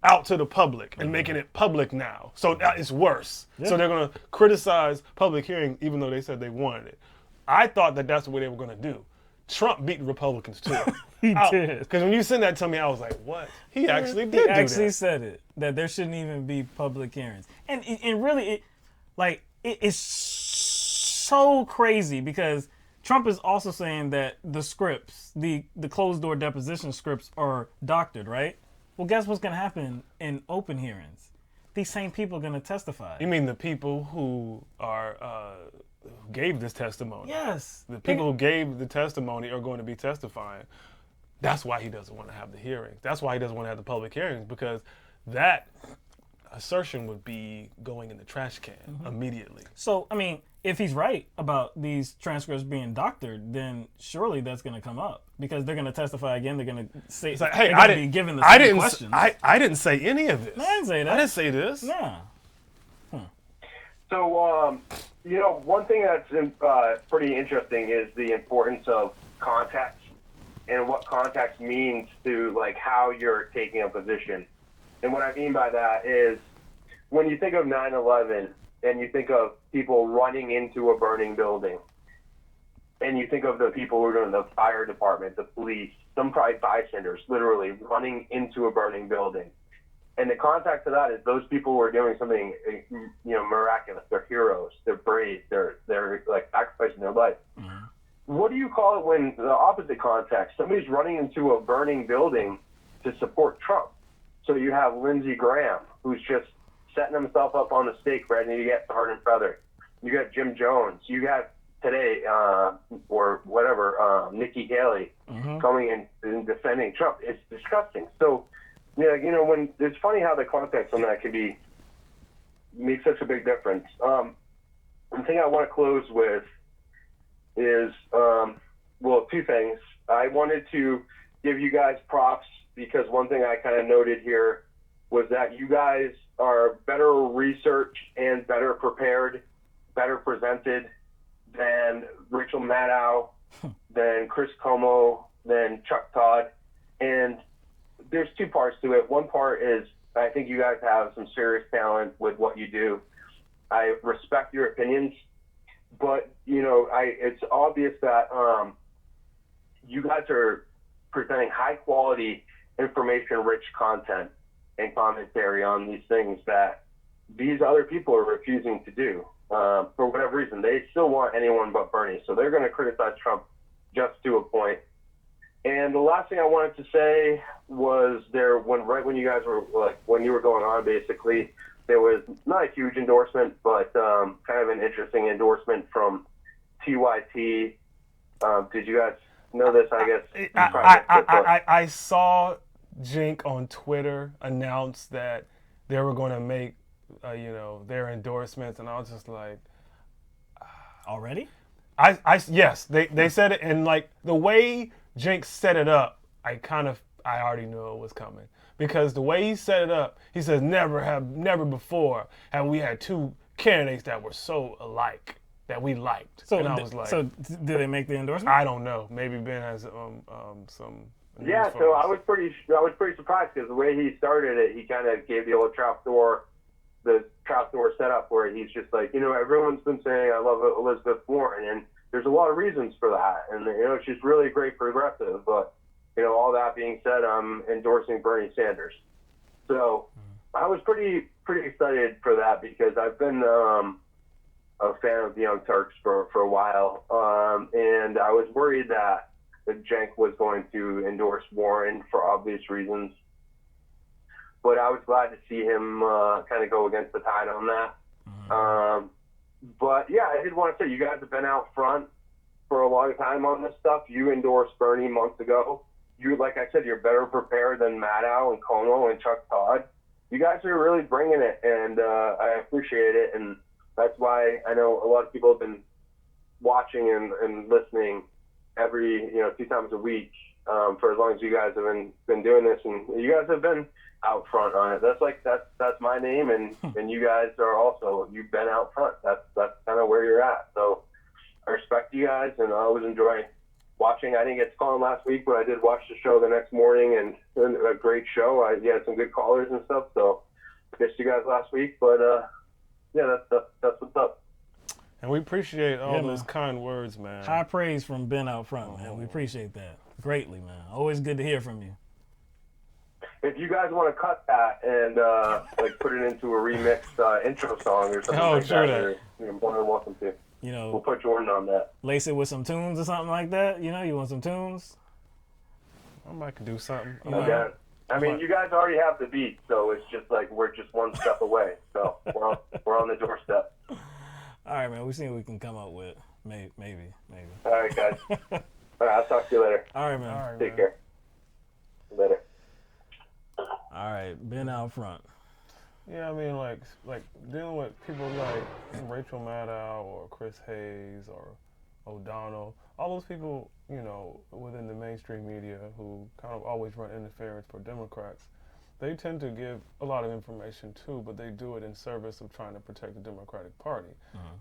out to the public and making it public now. So now it's worse. Yeah. So they're going to criticize public hearing even though they said they wanted it. I thought that that's what they were going to do. Trump beat the Republicans too. He did. Because when you sent that to me, I was like, what? He actually did do that. He actually said it, that there shouldn't even be public hearings. And really, it's so crazy because Trump is also saying that the scripts, the closed-door deposition scripts are doctored, right? Well, guess what's going to happen in open hearings? These same people are going to testify. You mean the people who are who gave this testimony? Yes. The people who gave the testimony are going to be testifying. That's why he doesn't want to have the hearings. That's why he doesn't want to have the public hearings, because that assertion would be going in the trash can immediately. So, I mean, if he's right about these transcripts being doctored, then surely that's going to come up because they're going to testify again. They're going to say, it's like, hey, I didn't be given the same questions. I didn't say any of this. No, I didn't say that. I didn't say this. Yeah. So, one thing that's pretty interesting is the importance of context and what context means to like how you're taking a position. And what I mean by that is when you think of 9/11 and you think of people running into a burning building, and you think of the people who are doing the fire department, the police, some probably bystanders, literally running into a burning building. And the context of that is those people who are doing something, miraculous. They're heroes. They're brave. They're like sacrificing their life. Mm-hmm. What do you call it when the opposite context? Somebody's running into a burning building to support Trump. So you have Lindsey Graham, who's just setting himself up on the stake, ready to get tarred and feathered. You got Jim Jones. You got today, or whatever, Nikki Haley coming in and defending Trump. It's disgusting. So, when it's funny how the context on that could make such a big difference. One thing I want to close with is, two things. I wanted to give you guys props because one thing I kind of noted here was that you guys are better researched and better prepared, better presented than Rachel Maddow, than Chris Cuomo, than Chuck Todd. And there's two parts to it. One part is I think you guys have some serious talent with what you do. I respect your opinions, but, it's obvious that you guys are presenting high-quality, information-rich content and commentary on these things that these other people are refusing to do. For whatever reason, they still want anyone but Bernie. So they're going to criticize Trump just to a point. And the last thing I wanted to say was when you guys were when you were going on, basically, there was not a huge endorsement, but kind of an interesting endorsement from TYT. Did you guys know this? I guess I saw Jink on Twitter announce that they were going to make their endorsements, and I was just like, already? Yes, they said it, and like the way Jink set it up, I already knew it was coming, because the way he set it up, he says never before have we had two candidates that were so alike that we liked. So, and I was like, so did they make the endorsement? I don't know. Maybe Ben has some. Yeah, so I was pretty surprised because the way he started it, he kind of gave the old trapdoor, the trapdoor setup where he's just like, everyone's been saying I love Elizabeth Warren, and there's a lot of reasons for that, and she's really a great progressive, but all that being said, I'm endorsing Bernie Sanders. So I was pretty excited for that because I've been a fan of the Young Turks for a while, and I was worried that Cenk was going to endorse Warren for obvious reasons. But I was glad to see him kind of go against the tide on that. But yeah, I did want to say you guys have been out front for a long time on this stuff. You endorsed Bernie months ago. You, like I said, you're better prepared than Maddow and Cuomo and Chuck Todd. You guys are really bringing it, and I appreciate it. And that's why I know a lot of people have been watching and listening every 2 times a week for as long as you guys have been doing this, and you guys have been out front on it. That's my name, and you guys are also, you've been out front. That's kind of where you're at. So I respect you guys, and I always enjoy watching. I didn't get to call in last week, but I did watch the show the next morning, and a great show. You had some good callers and stuff, so I missed you guys last week, but yeah, that's what's up. And we appreciate all those kind words, man. High praise from Ben out front, man. We appreciate that greatly, man. Always good to hear from you. If you guys want to cut that and put it into a remixed intro song or something you're more than welcome to. We'll put Jordan on that. Lace it with some tunes or something like that. You want some tunes? I might could do something. Yeah. I mean, you guys already have the beat, so it's just like we're just one step away. So we're on the doorstep. All right, man. We'll see what we can come up with. Maybe. All right, guys. All right, I'll talk to you later. All right, man. Take care. Later. All right, Ben out front. Yeah, I mean, like dealing with people like Rachel Maddow or Chris Hayes or O'Donnell, all those people, within the mainstream media who kind of always run interference for Democrats, they tend to give a lot of information too, but they do it in service of trying to protect the Democratic Party.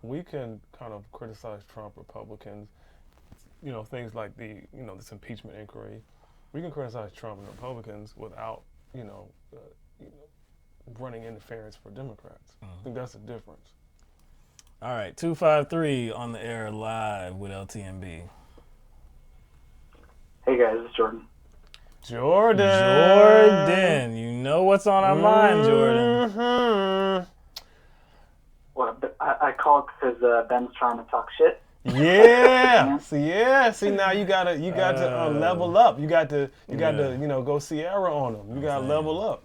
We can kind of criticize Trump, Republicans, things like this impeachment inquiry. We can criticize Trump and Republicans without, running interference for Democrats. I think that's the difference. All right, 253 on the air live with LTMB. Hey guys, it's Jordan. Jordan, you know what's on our mind, Jordan. Well, I called because Ben's trying to talk shit. Yeah. See now you gotta level up. You got to go Sierra on them. You gotta level up.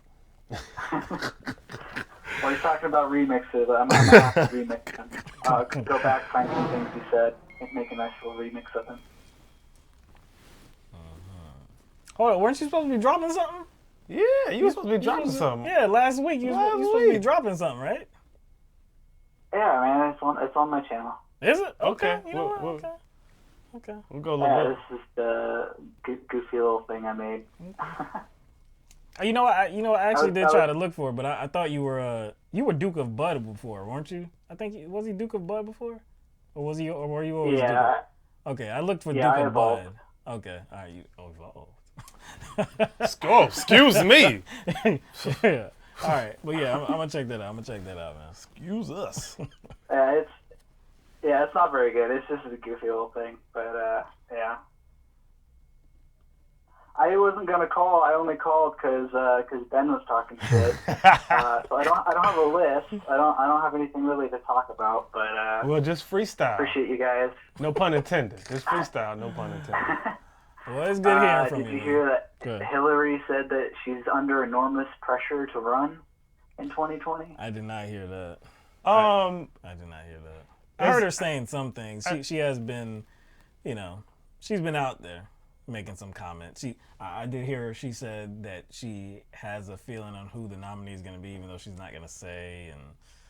Well, he's talking about remixes. I'm gonna have to remix them. Go back, find some things he said, and make a nice little remix of them. Hold on, weren't you supposed to be dropping something? Yeah, you were supposed to be dropping something. Yeah, last week you were supposed to be dropping something, right? Yeah, man, it's on my channel. Is it? Okay. You know what? Okay. We'll go a little bit. This is the goofy little thing I made. You know, I actually did try to look for it, but I thought you were Duke of Bud before, weren't you? I think was he Duke of Bud before, or were you always? Yeah. Duke of... Okay, I looked for Duke I of evolved. Bud. Okay, all right, you evolved. Oh, excuse me. Yeah. All right, but yeah, I'm gonna check that out. Man. Excuse us. It's not very good. It's just a goofy little thing, but yeah. I wasn't gonna call. I only called because Ben was talking shit. So I don't have a list. I don't have anything really to talk about. But well, just freestyle. Appreciate you guys. No pun intended. Just freestyle. No pun intended. Well, it's good hearing from you. Did you hear that Hillary said that she's under enormous pressure to run in 2020? I did not hear that. I did not hear that. I heard her saying some things. She has been, she's been out there making some comments. I did hear her. She said that she has a feeling on who the nominee is going to be, even though she's not going to say. And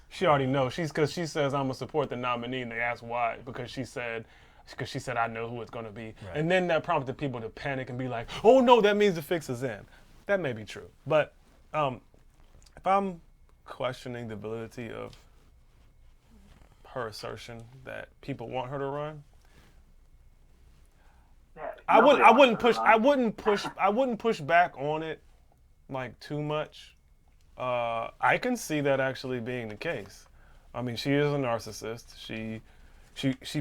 she already knows. Because she says I'm gonna support the nominee, and they ask why. Because she said I know who it's going to be. Right. And then that prompted people to panic and be like, oh no, that means the fix is in. That may be true. But if I'm questioning the validity of her assertion that people want her to run, I wouldn't push back on it like too much. I can see that actually being the case. I mean, she is a narcissist. She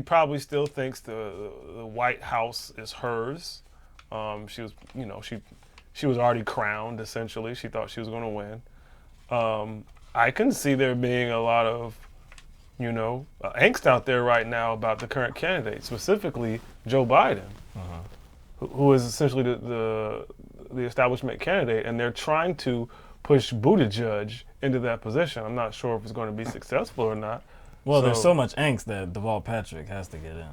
probably still thinks the White House is hers. She was, she was already crowned, essentially. She thought she was going to win. I can see there being a lot of, angst out there right now about the current candidate, specifically Joe Biden, who is essentially the establishment candidate, and they're trying to push Buttigieg into that position. I'm not sure if it's going to be successful or not. Well, there's so much angst that Deval Patrick has to get in.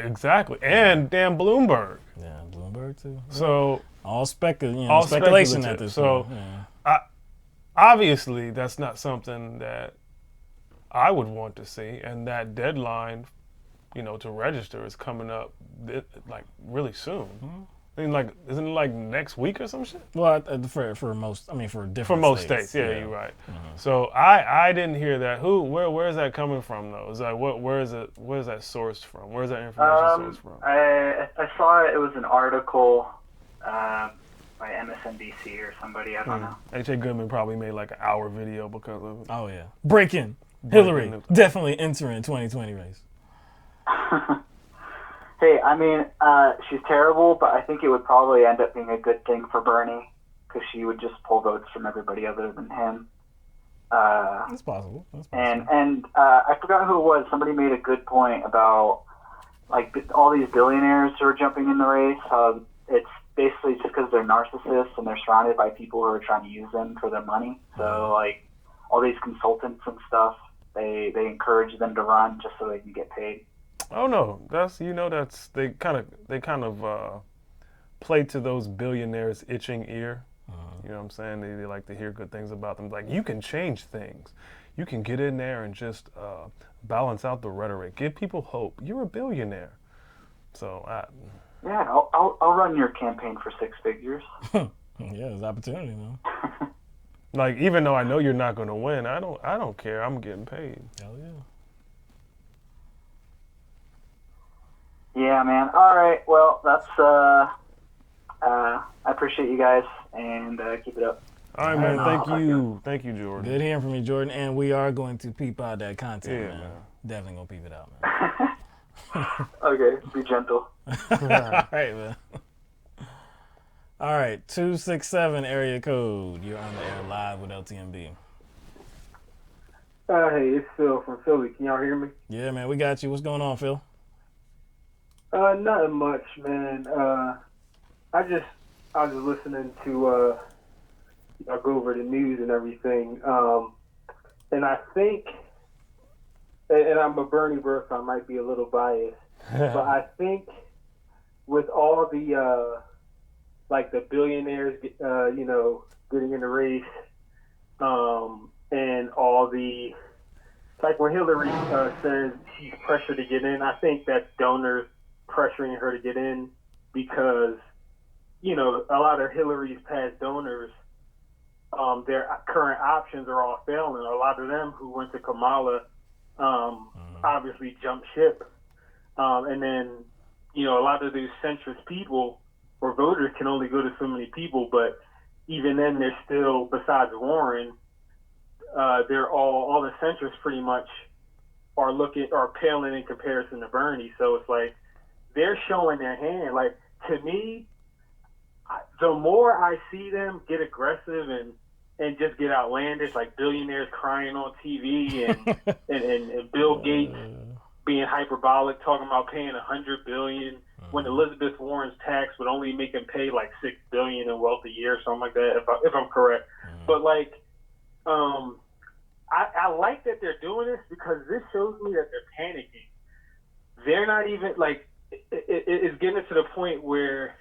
Exactly. And damn Bloomberg. Yeah, Bloomberg too. So all speculation at this point. Obviously, that's not something that I would want to see. And that deadline, to register is coming up like really soon. I mean, isn't it like next week or some shit? Well, for most, for different for most states. Yeah, you're right. So I didn't hear that. Where is that coming from though? Is that where is that sourced from? Where is that information sourced from? I saw it. It was an article by MSNBC or somebody. I don't know. H.A. Goodman probably made like an hour video because of it. Oh yeah. Breaking. Hillary definitely entering 2020 race. Hey, she's terrible, but I think it would probably end up being a good thing for Bernie because she would just pull votes from everybody other than him. That's possible. And I forgot who it was. Somebody made a good point about all these billionaires who are jumping in the race. It's basically just because they're narcissists and they're surrounded by people who are trying to use them for their money. So all these consultants and stuff, they encourage them to run just so they can get paid. Oh no, that's they kind of play to those billionaires' itching ear. You know what I'm saying? They like to hear good things about them. Like, you can change things. You can get in there and just balance out the rhetoric. Give people hope. You're a billionaire. So yeah, I'll run your campaign for 6 figures. Yeah, there's opportunity, man. Even though I know you're not going to win, I don't care. I'm getting paid. Hell yeah. Yeah, man. All right. Well, that's. I appreciate you guys and keep it up. All right, man. Thank you, Jordan. Good hearing from you, Jordan. And we are going to peep out that content, man. Definitely gonna peep it out, man. Okay. Be gentle. All right, man. All right. 267 area code. You're on the air live with LTMB. Hey, it's Phil from Philly. Can y'all hear me? Yeah, man. We got you. What's going on, Phil? Nothing much, man. I was just listening to y'all go over the news and everything. And I think, and I'm a Bernie bro, so I might be a little biased, but I think with all the the billionaires, getting in the race, and all the when Hillary says she's pressured to get in, I think that's donors pressuring her to get in because, a lot of Hillary's past donors, their current options are all failing. A lot of them who went to Kamala obviously jumped ship. And then, a lot of these centrist people or voters can only go to so many people, but even then they're still, besides Warren, they're all the centrists pretty much are paling in comparison to Bernie. So it's they're showing their hand. To me, the more I see them get aggressive and just get outlandish, like billionaires crying on TV and Bill Gates being hyperbolic, talking about paying $100 billion when Elizabeth Warren's tax would only make him pay $6 billion in wealth a year or something like that, if I'm correct. But I like that they're doing this because this shows me that they're panicking. They're not even it's getting to the point where,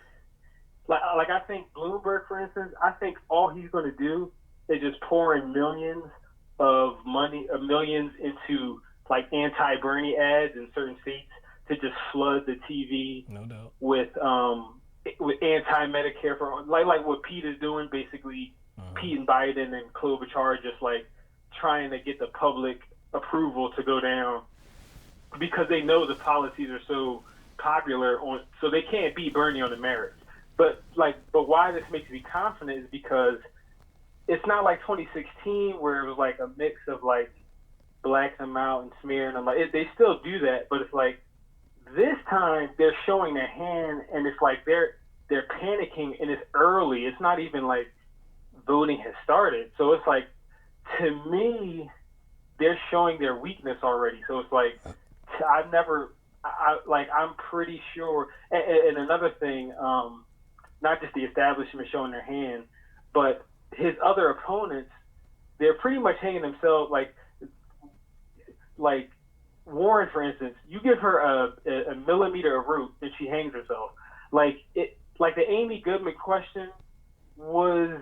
I think Bloomberg, for instance, I think all he's going to do is just pour in millions into anti-Bernie ads in certain seats to just flood the TV, no doubt, with anti-Medicare for like what Pete is doing, basically. Pete and Biden and Klobuchar just trying to get the public approval to go down because they know the policies are so popular so they can't beat Bernie on the merits. But why this makes me confident is because it's not like 2016 where it was like a mix of like blacking them out and smearing them. Like they still do that, but it's like this time they're showing their hand, and it's like they're panicking, and it's early. It's not even like voting has started. So it's like, to me, they're showing their weakness already. So it's like, I'm pretty sure. And another thing, not just the establishment showing their hand, but his other opponents, they're pretty much hanging themselves. Like Warren, for instance, you give her a millimeter of root and she hangs herself. Like the Amy Goodman question was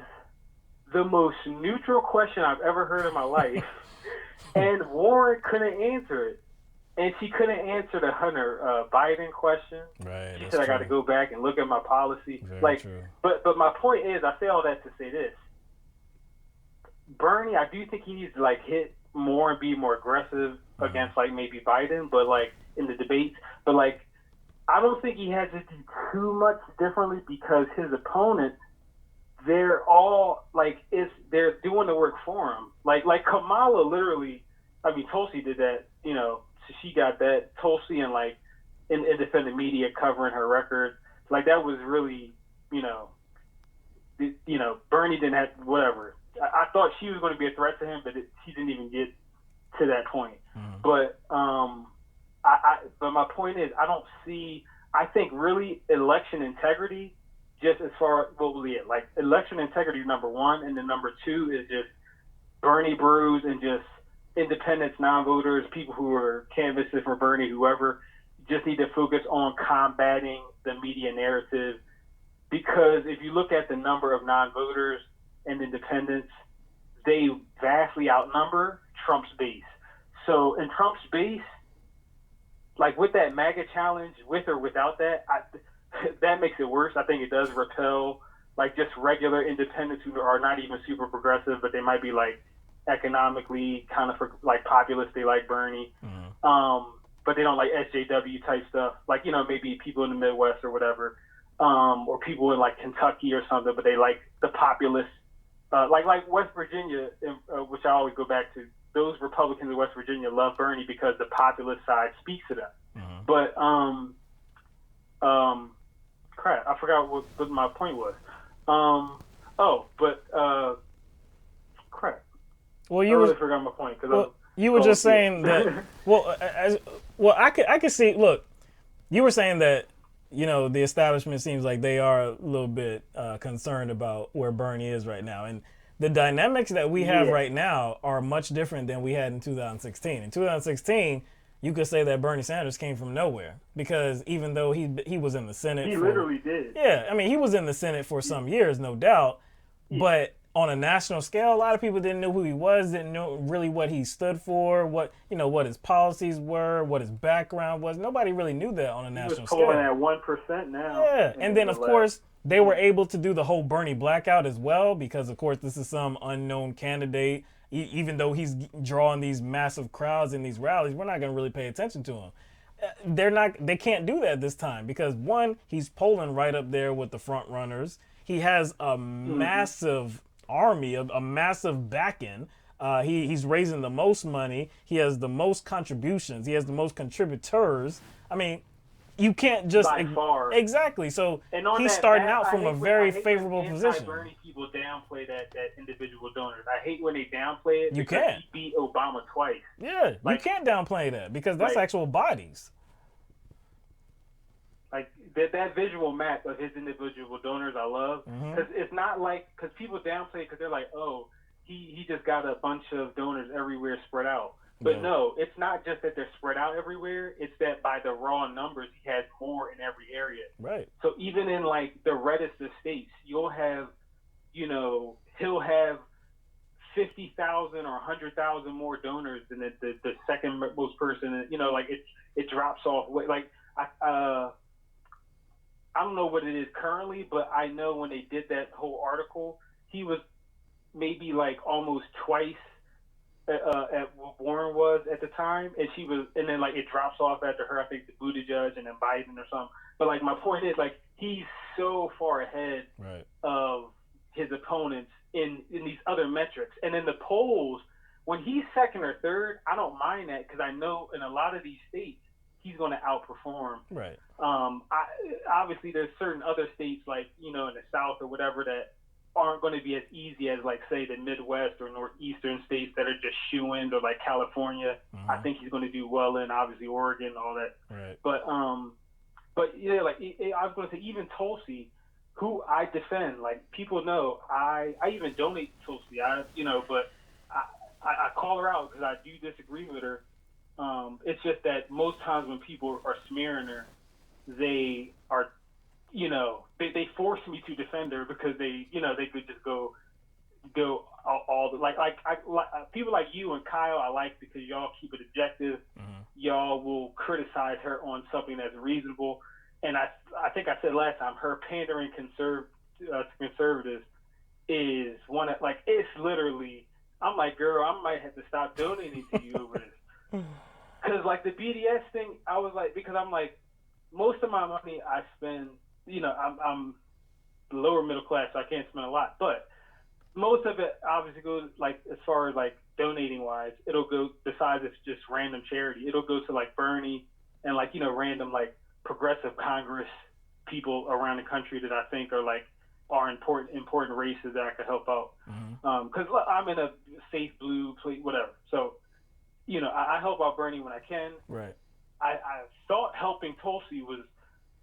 the most neutral question I've ever heard in my life, and Warren couldn't answer it. And she couldn't answer the Hunter Biden question. Right. She said, I got to go back and look at my policy. Very true. But my point is, I say all that to say this. Bernie, I do think he needs to like hit more and be more aggressive against like maybe Biden, but like in the debates. But like, I don't think he has to do too much differently, because his opponents, they're all like, they're doing the work for him. Like Kamala literally, I mean, Tulsi did that, you know. So she got that, Tulsi, and like independent media covering her record. Like that was really, Bernie didn't have whatever. I thought she was going to be a threat to him, but she didn't even get to that point. But but my point is, I think really election integrity, just as far like election integrity number one, and then number two is just Bernie brews and just independents, non-voters, people who are canvassing for Bernie, whoever, just need to focus on combating the media narrative. Because if you look at the number of non-voters and independents, they vastly outnumber Trump's base. So in Trump's base, like with that MAGA challenge, with or without that, that makes it worse. I think it does repel like just regular independents who are not even super progressive, but they might be like economically kind of like populist. They like Bernie, but they don't like SJW type stuff. Like, maybe people in the Midwest or whatever, or people in like Kentucky or something, but they like the populist, like West Virginia, which I always go back to. Those Republicans in West Virginia love Bernie because the populist side speaks to them. But crap, I forgot what my point was. Crap. Well, I really forgot my point. You were just saying that. I could see. Look, you were saying that the establishment seems like they are a little bit concerned about where Bernie is right now, and the dynamics that we have right now are much different than we had in 2016. In 2016, you could say that Bernie Sanders came from nowhere, because even though he was in the Senate, he literally did. Yeah, I mean, he was in the Senate for some years, no doubt, but on a national scale, a lot of people didn't know who he was, didn't know really what he stood for, what his policies were, what his background was. Nobody really knew that on a national scale. He's polling at 1% now. Yeah, and then of course they were able to do the whole Bernie blackout as well, because of course this is some unknown candidate. Even though he's drawing these massive crowds in these rallies, we're not going to really pay attention to him. They can't do that this time, because one, he's polling right up there with the front runners. He has a massive army, a massive back-end. He's raising the most money. He has the most contributions. He has the most contributors. I mean, you can't just by far. Exactly. So he's starting out from a very favorable position. Bernie people downplay that individual donors. I hate when they downplay it. You can't. He beat Obama twice. Yeah, you can't downplay that, because that's actual bodies. Like that visual map of his individual donors, I love, because it's not like, because people downplay it because they're like, oh, he just got a bunch of donors everywhere spread out. But no, it's not just that they're spread out everywhere. It's that by the raw numbers, he has more in every area. Right. So even in like the reddest of states, you'll have, he'll have 50,000 or 100,000 more donors than the second most person. Like it drops off. Like I don't know what it is currently, but I know when they did that whole article, he was maybe like almost twice at what Warren was at the time, and then like it drops off after her. I think the Buttigieg and then Biden or something. But like my point is, like, he's so far ahead of his opponents in these other metrics. And in the polls, when he's second or third, I don't mind that because I know in a lot of these states he's going to outperform. Right. Obviously, there's certain other states like in the South or whatever that aren't going to be as easy as like say the Midwest or Northeastern states that are just shoo-in, or like California. I think he's going to do well in, obviously Oregon, all that. Right. But yeah, like I was going to say, even Tulsi, who I defend, like people know, I even donate to Tulsi. But I call her out because I do disagree with her. It's just that most times when people are smearing her, they are, they force me to defend her because they could just go all the like people like you and Kyle I like because y'all keep it objective. Y'all will criticize her on something that's reasonable, and I think I said last time her pandering conservatives is one of like it's literally. I'm like, girl, I might have to stop donating to you over this. Because, like, the BDS thing, I was like, because I'm like, most of my money I spend, I'm lower middle class, so I can't spend a lot. But most of it obviously goes, like, as far as, like, donating-wise, it'll go, besides it's just random charity, it'll go to, like, Bernie and, like, random, like, progressive Congress people around the country that I think are important races that I could help out. Because I'm in a safe blue plate, whatever. So, I help out Bernie when I can. Right. I thought helping Tulsi was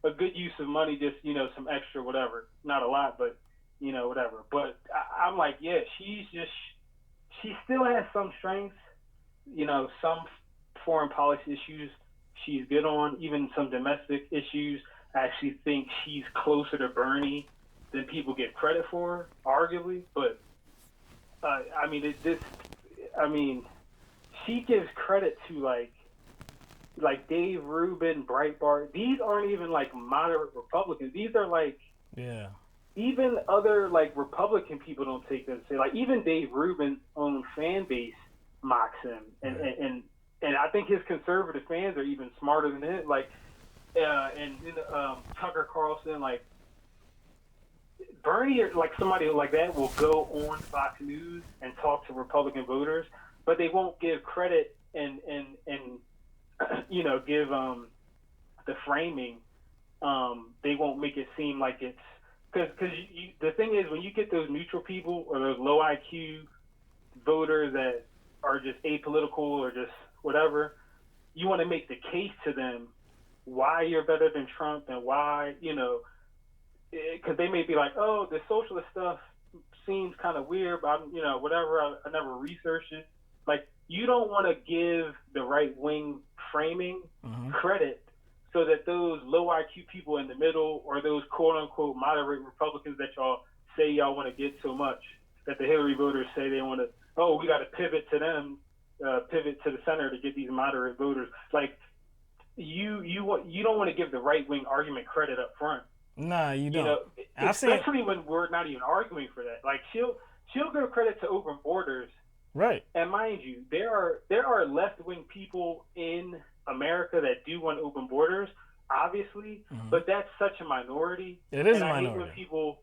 a good use of money, just, some extra whatever. Not a lot, but, whatever. But I'm like, yeah, she still has some strengths, some foreign policy issues she's good on, even some domestic issues. I actually think she's closer to Bernie than people get credit for, arguably. But she gives credit to like Dave Rubin, Breitbart. These aren't even like moderate Republicans. These are like even other like Republican people don't take them. Say like even Dave Rubin's own fan base mocks him, and I think his conservative fans are even smarter than him. Like Tucker Carlson, like. Bernie, or like somebody like that, will go on Fox News and talk to Republican voters, but they won't give credit and give the framing. They won't make it seem like it's because the thing is when you get those neutral people or those low IQ voters that are just apolitical or just whatever, you want to make the case to them why you're better than Trump and why because they may be like, oh, the socialist stuff seems kind of weird, but whatever. I never researched it. Like, you don't want to give the right wing framing credit so that those low IQ people in the middle or those quote unquote moderate Republicans that y'all say y'all want to get so much that the Hillary voters say they want to. Oh, we got to pivot to them, pivot to the center to get these moderate voters. Like, you don't want to give the right wing argument credit up front. Nah, you don't. Especially when we're not even arguing for that. Like she'll give credit to open borders. Right. And mind you, there are left wing people in America that do want open borders, obviously, but that's such a minority. It is and a minority. I hate when people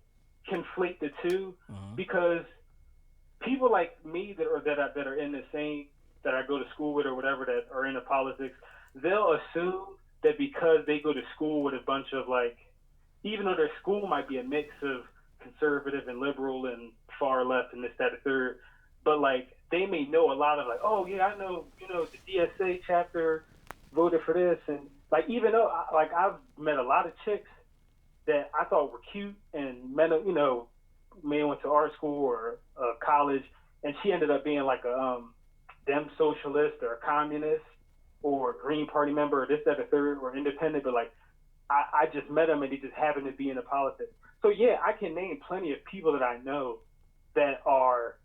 conflate the two because people like me that are in the same that I go to school with or whatever that are into politics, they'll assume that because they go to school with a bunch of like. Even though their school might be a mix of conservative and liberal and far left and this, that, and third, but like they may know a lot of like, oh yeah, I know, the DSA chapter voted for this, and like even though I've met a lot of chicks that I thought were cute and met, may went to art school or college, and she ended up being like a Dem socialist or a communist or a Green Party member or this, that, or third or independent, but like. I just met them and they just happened to be in the politics. So yeah, I can name plenty of people that I know that are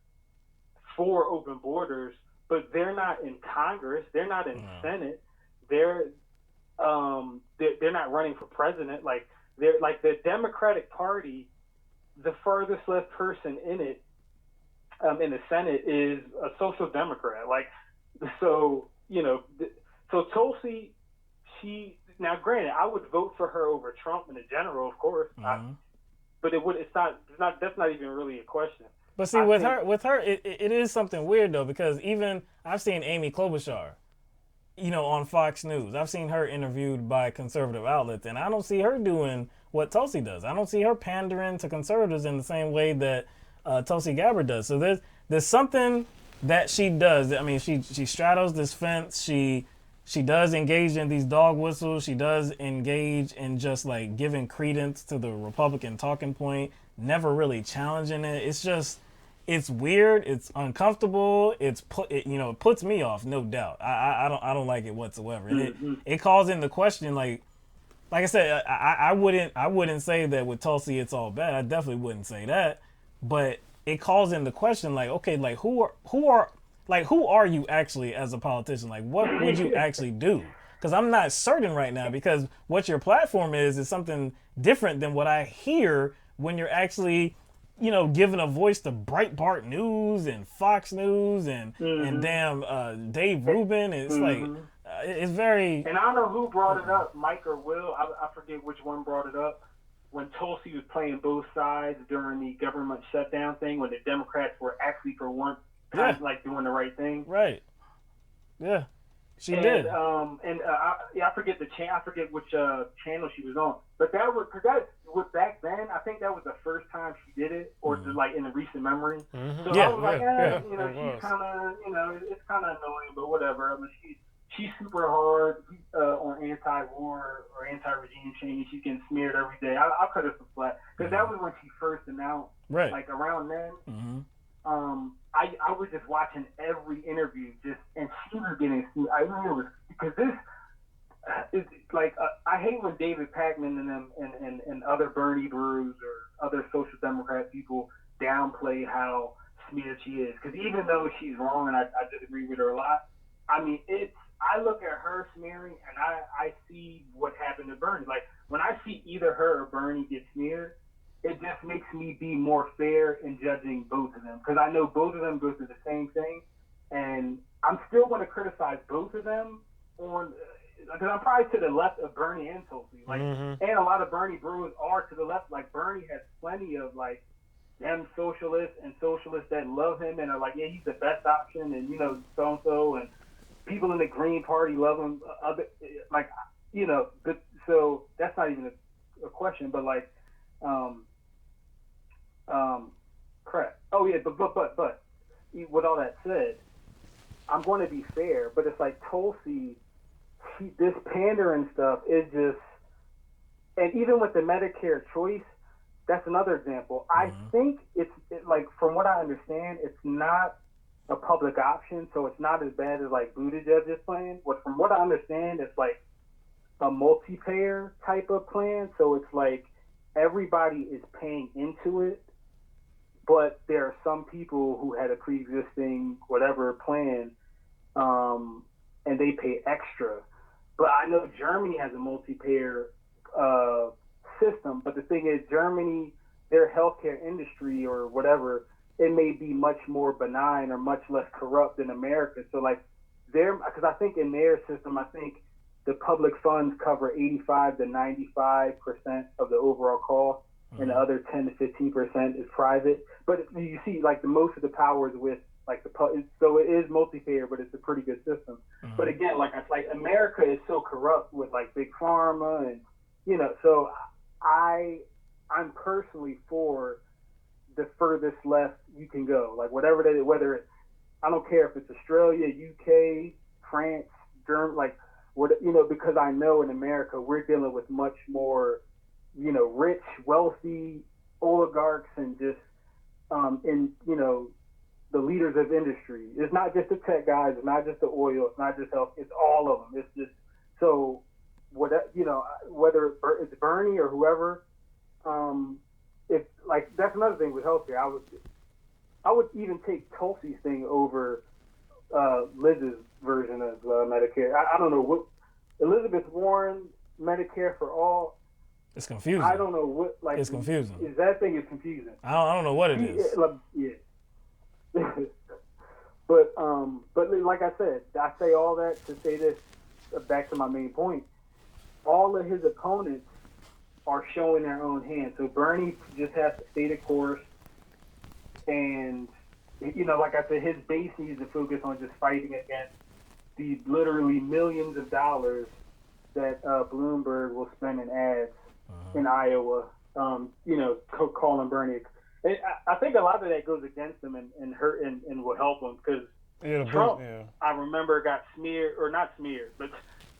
for open borders, but they're not in Congress. They're not in Senate. They're not running for president. Like they're like the Democratic Party, the farthest left person in it, in the Senate is a social democrat. Like so Tulsi, now, granted, I would vote for her over Trump in the general, of course, but that's not even really a question. But see, with her, it is something weird though, because even I've seen Amy Klobuchar, on Fox News. I've seen her interviewed by conservative outlets, and I don't see her doing what Tulsi does. I don't see her pandering to conservatives in the same way that Tulsi Gabbard does. So there's something that she does. I mean, she straddles this fence. She does engage in these dog whistles. She does engage in just like giving credence to the Republican talking point, never really challenging it. It's weird. It's uncomfortable. It puts me off, no doubt. I don't like it whatsoever. And it calls into question, like I said, I wouldn't say that with Tulsi it's all bad. I definitely wouldn't say that. But it calls into question, like, okay, like who are you actually as a politician? Like, what would you actually do? Because I'm not certain right now, because what your platform is something different than what I hear when you're actually, giving a voice to Breitbart News and Fox News and damn Dave Rubin. It's like, it's very... And I don't know who brought it up, Mike or Will. I forget which one brought it up. When Tulsi was playing both sides during the government shutdown thing, when the Democrats were actually for one time like doing the right thing. Right. Yeah. She did. I forget I forget which channel she was on. But that was back then. I think that was the first time she did it, or like in the recent memory. So I was like, she's kind of, it's kind of annoying, but whatever. I mean, she's super hard on anti-war or anti-regime change. She's getting smeared every day. I'll cut her some slack, because that was when she first announced. Right. Like around then. I was just watching every interview, and she was getting. I mean, it was because this is like I hate when David Pakman and them and other Bernie Brews or other social democrat people downplay how smeared she is, because even though she's wrong and I disagree with her a lot, I mean I look at her smearing and I see what happened to Bernie. Like when I see either her or Bernie get smeared, it just makes me be more fair in judging both of them, because I know both of them go through the same thing, and I'm still going to criticize both of them because I'm probably to the left of Bernie and Tulsi, like, and a lot of Bernie Brewers are to the left. Like Bernie has plenty of like them socialists and socialists that love him and are like, yeah, he's the best option, and so and so, and people in the Green Party love him. So that's not even a question, but like. Correct. Oh yeah, but with all that said, I'm going to be fair, but it's like Tulsi, this pandering stuff is just, and even with the Medicare choice, that's another example. I think it's like, from what I understand, it's not a public option, so it's not as bad as like Buttigieg's plan. From what I understand, it's like a multi-payer type of plan, so it's like everybody is paying into it, but there are some people who had a pre-existing whatever plan, and they pay extra. But I know Germany has a multi-payer system, but the thing is, Germany, their healthcare industry or whatever, it may be much more benign or much less corrupt than America. So like because I think in their system, I think the public funds cover 85 to 95% of the overall cost, and the other 10 to 15% is private. But you see, like most of the power is with like so it is multi-payer, but it's a pretty good system. But again, like America is so corrupt with like big pharma, and so I'm personally for the furthest left you can go, like whatever whether it's, I don't care if it's Australia, UK, France, Germany, like. Because I know in America we're dealing with much more, rich, wealthy oligarchs and just, the leaders of industry. It's not just the tech guys, it's not just the oil, it's not just health, it's all of them. It's just, so, whether it's Bernie or whoever, if like, that's another thing with healthcare. I would even take Tulsi's thing over Liz's version of Medicare. I don't know what Elizabeth Warren Medicare for all. It's confusing. I don't know what it's confusing. That thing is confusing. I don't know what it is. Yeah. but like I said, I say all that to say this. Back to my main point. All of his opponents are showing their own hand. So Bernie just has to stay the course. And, you know, like I said, his base needs to focus on just fighting against the literally millions of dollars that Bloomberg will spend in ads in Iowa, you know, calling Bernie. And I think a lot of that goes against him and hurt and will help him because Trump, I remember, got smeared, or not smeared, but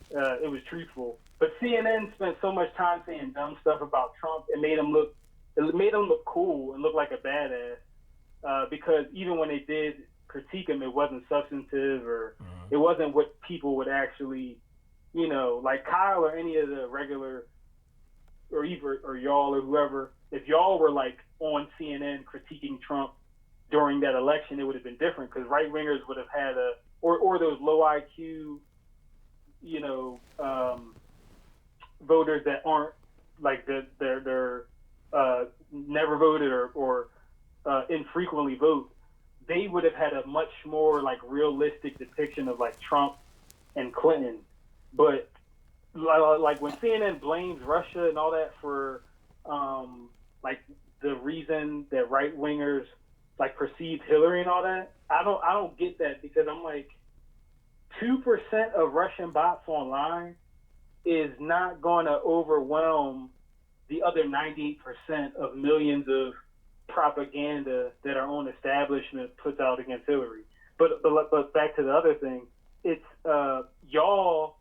it was truthful. But CNN spent so much time saying dumb stuff about Trump, it made him look cool and look like a badass. Because even when they did critique him, it wasn't substantive or it wasn't what people would actually, you know, like Kyle or any of the regular, or y'all or whoever. If y'all were like on CNN critiquing Trump during that election, it would have been different because right wingers would have had or those low IQ, you know, voters that aren't like they're never voted or infrequently vote. They would have had a much more like realistic depiction of like Trump and Clinton. But like when CNN blames Russia and all that for like the reason that right wingers like perceived Hillary and all that, I don't get that because I'm like 2% of Russian bots online is not going to overwhelm the other 98% of millions of propaganda that our own establishment puts out against Hillary. But back to the other thing, it's y'all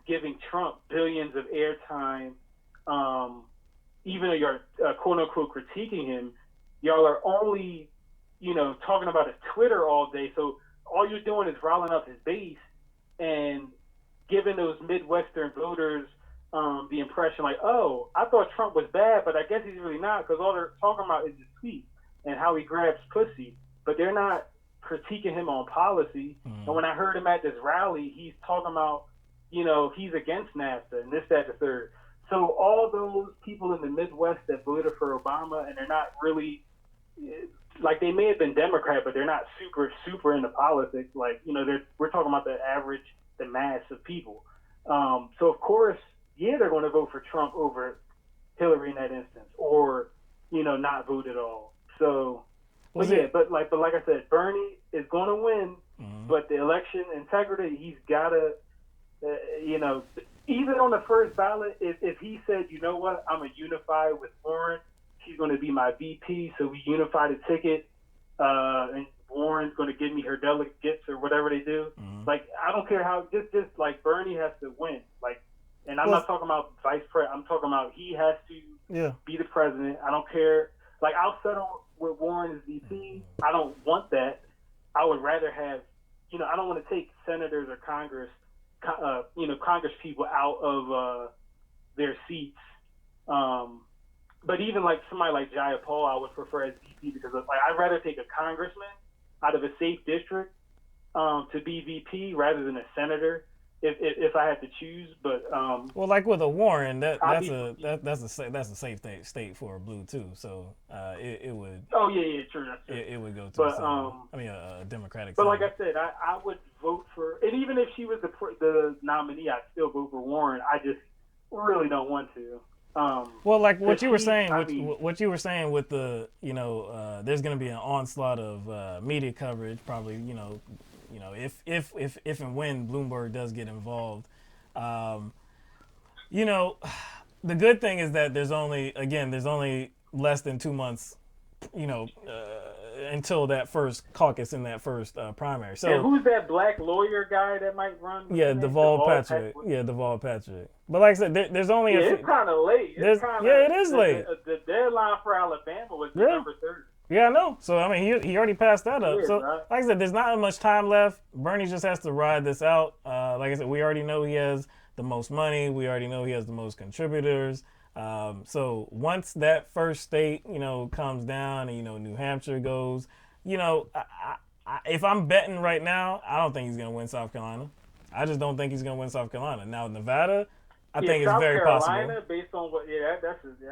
giving Trump billions of airtime, even though you're quote unquote critiquing him, y'all are only, you know, talking about his Twitter all day. So all you're doing is riling up his base and giving those Midwestern voters the impression like, oh, I thought Trump was bad, but I guess he's really not because all they're talking about is his tweets and how he grabs pussy, but they're not critiquing him on policy. And when I heard him at this rally, he's talking about, you know, he's against NAFTA and this, that, the third. So all those people in the Midwest that voted for Obama and they're not really, like they may have been Democrat, but they're not super into politics. Like, you know, we're talking about the mass of people. So of course, yeah, they're going to vote for Trump over Hillary in that instance, or, you know, not vote at all. So, but like I said, Bernie is going to win, but the election integrity, he's got to, you know, even on the first ballot, if he said, you know what, I'm going to unify with Warren, she's going to be my VP, so we unify the ticket, and Warren's going to give me her delegates or whatever they do. Like, I don't care how, just like Bernie has to win. Like, and I'm not talking about vice president. I'm talking about he has to be the president. I don't care. Like, I'll settle with Warren as VP. I don't want that. I would rather have, you know, I don't want to take senators or Congress, you know, Congress people out of their seats. But even like somebody like Jayapal, I would prefer as VP because like I'd rather take a congressman out of a safe district to be VP rather than a senator. If I had to choose, but well, like with a Warren, that's a safe state for a blue too. So it would. Oh yeah, true. That's true. It would go to but, a Democratic. But like I said, I would vote for, and even if she was the nominee, I'd still vote for Warren. I just really don't want to. Well, like what you were saying, what you were saying with the, you know, there's going to be an onslaught of media coverage, probably, you know, if and when Bloomberg does get involved, you know, the good thing is that there's only less than 2 months, you know, until that first caucus in that first primary. So and who's that black lawyer guy that might run? Yeah, Deval Patrick. Yeah, Deval Patrick. But like I said, there's only it's kind of late. It is late. The deadline for Alabama was November 3rd. Yeah, I know. So, I mean, he already passed that up. So, right? Like I said, there's not much time left. Bernie just has to ride this out. Like I said, we already know he has the most money. We already know he has the most contributors. So once that first state, you know, comes down and, you know, New Hampshire goes, you know, if I'm betting right now, I don't think he's going to win South Carolina. I just don't think he's going to win South Carolina. Now, Nevada, I think it's very possible. South Carolina, based on what, I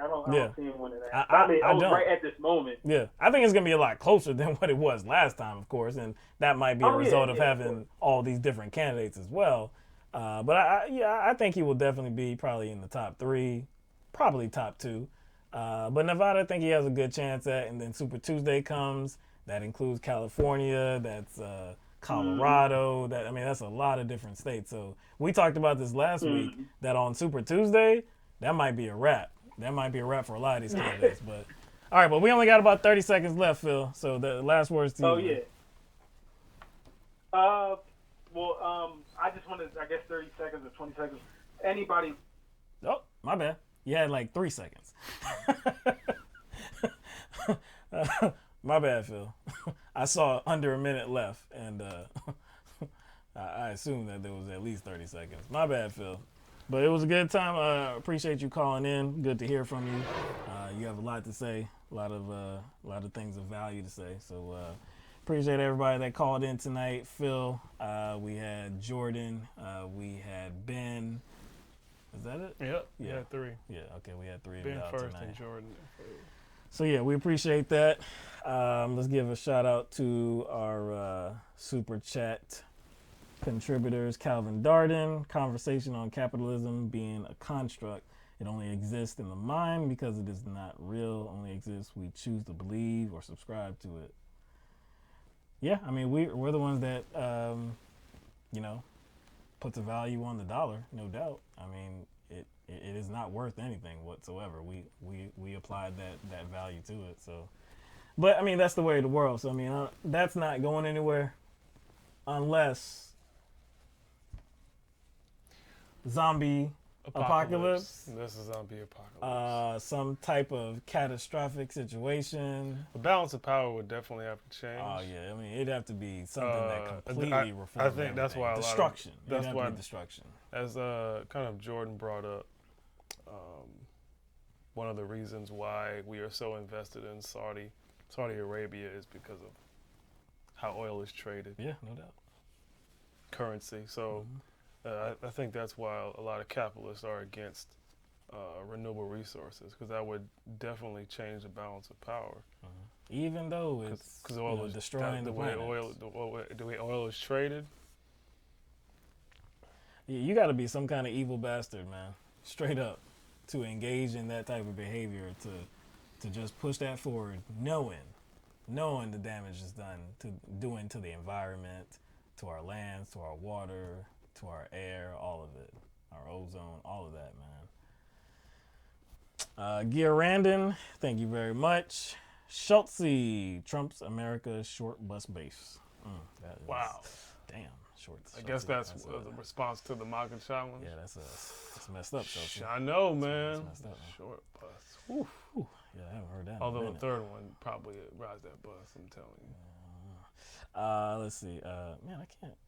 don't see him winning that. I mean, right at this moment. Yeah, I think it's going to be a lot closer than what it was last time, of course, and that might be a result of having all these different candidates as well. But I think he will definitely be probably in the top 3, probably top 2. But Nevada, I think he has a good chance at. And then Super Tuesday comes. That includes California. That's Colorado. That's a lot of different states. So we talked about this last week, that on Super Tuesday, that might be a wrap. That might be a wrap for a lot of these candidates. But all right, but we only got about 30 seconds left, Phil. So the last words to you. Oh, yeah. I just wanted, 30 seconds or 20 seconds. Anybody. Oh, my bad. You had like 3 seconds. My bad, Phil. I saw under a minute left, and I assumed that there was at least 30 seconds. My bad, Phil. But it was a good time. Appreciate you calling in. Good to hear from you. You have a lot to say, a lot of things of value to say. So appreciate everybody that called in tonight. Phil, we had Jordan, we had Ben. Is that it? Yep. Yeah. We had 3. Yeah. Okay. We had 3 Ben out first tonight. and Jordan. So yeah, we appreciate that. Let's give a shout out to our super chat contributors. Calvin Darden, conversation on capitalism being a construct. It only exists in the mind because it is not real. Only exists we choose to believe or subscribe to it. Yeah, we're the ones that puts a value on the dollar, no doubt. It is not worth anything whatsoever. We applied that value to it. So, but that's the way of the world. So that's not going anywhere unless zombie apocalypse. This is zombie apocalypse. Some type of catastrophic situation. The balance of power would definitely have to change. Oh yeah, it'd have to be something that completely reforms. I think that's why destruction. That's why destruction. As kind of Jordan brought up, one of the reasons why we are so invested in Saudi Arabia is because of how oil is traded. Yeah, no doubt. Currency. So I think that's why a lot of capitalists are against renewable resources, because that would definitely change the balance of power. Even though it's oil is destroying the way planet. The way oil is traded. Yeah, you got to be some kind of evil bastard, man. Straight up, to engage in that type of behavior, to just push that forward, knowing the damage is doing to the environment, to our lands, to our water, to our air, all of it, our ozone, all of that, man. Gaillard, thank you very much. Schultze, Trump's America short bus base. Wow. Damn. I guess that's a response to the Maggot challenge. Yeah, that's messed up, Schultze. I know, man. That's messed up, man. Short bus. Whew. Yeah, I haven't heard that. Although the third one probably rides that bus, I'm telling you. Let's see. Man, I can't.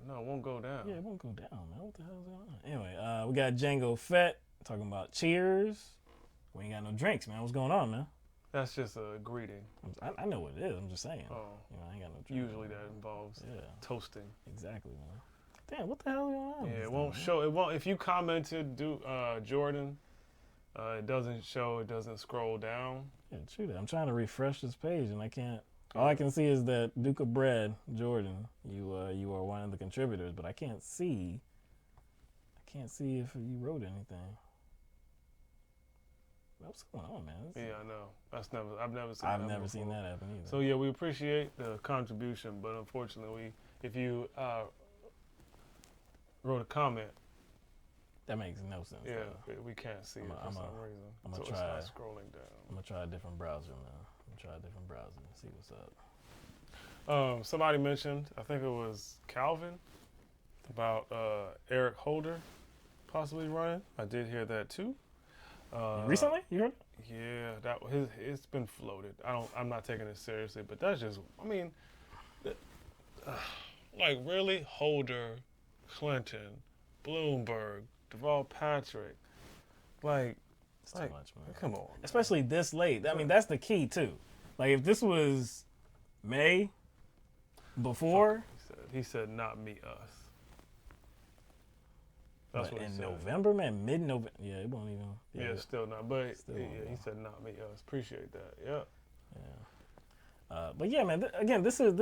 No, it won't go down. Yeah, it won't go down, man. What the hell is going on? Anyway, we got Django Fett talking about cheers. We ain't got no drinks, man. What's going on, man? That's just a greeting. I know what it is. I'm just saying. Oh. I ain't got no drink. Usually that involves toasting. Exactly, man. Damn, what the hell is going on? Yeah, it won't show. It won't. If you commented, Jordan, it doesn't show. It doesn't scroll down. Yeah, true that. I'm trying to refresh this page and I can't. All I can see is that Duke of Bread, Jordan, you are one of the contributors, but I can't see. If you wrote anything. What's going on, man? Yeah, I know. I've never seen that happen either. So yeah, we appreciate the contribution, but unfortunately, if you wrote a comment, that makes no sense. Yeah, we can't see it for some reason. It's not scrolling down. I'm gonna try a different browser, man. And see what's up. Somebody mentioned, I think it was Calvin, about Eric Holder possibly running. I did hear that too. Recently, you heard? Yeah, it's been floated. I'm not taking it seriously, but that's just. Like really, Holder, Clinton, Bloomberg, Deval Patrick, it's too much, man. Come on, especially this late. That's the key too. Like if this was May, before. He said, "Not me, us." That's what in he said. November, man, mid-November. Yeah, it won't even. Yeah, still not. But he said, "Not me, us." Appreciate that. Yeah. Yeah. But yeah, man. Again, this is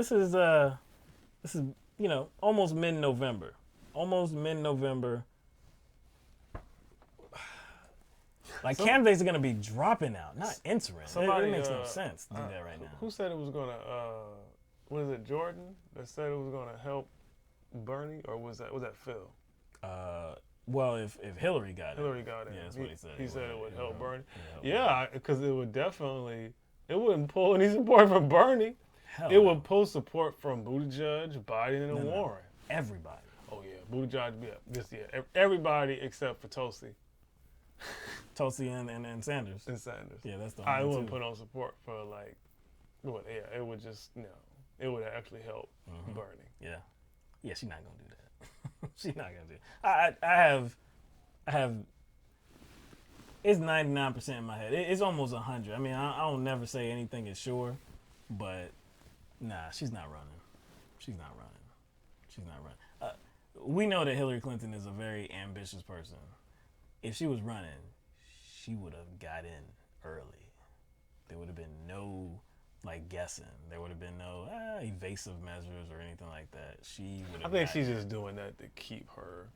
almost mid-November. Like, candidates are going to be dropping out, not entering. Somebody, It makes no sense to do that right now. Who said it was going to, what is it, Jordan? That said it was going to help Bernie? Or was that Phil? Well, if Hillary got it. Hillary got it. Yeah, that's what he said. He said it would help Bernie. Yeah, because it would definitely, it wouldn't pull any support from Bernie. It would pull support from Buttigieg, Biden, and Warren. Everybody. Oh, yeah. Buttigieg, everybody except for Tulsi. Tulsi and Sanders. And Sanders. Yeah, that's the I only wouldn't two. put on support for, like, it would just, it would actually help Bernie. Yeah. Yeah, she's not going to do that. She's not going to do it. I have, it's 99% in my head. It's almost 100. I mean, I don't never say anything is sure, but nah, she's not running. She's not running. She's not running. We know that Hillary Clinton is a very ambitious person. If she was running, she would have got in early. There would have been no guessing. There would have been no evasive measures or anything like that. She would have. I think she's just doing that to keep her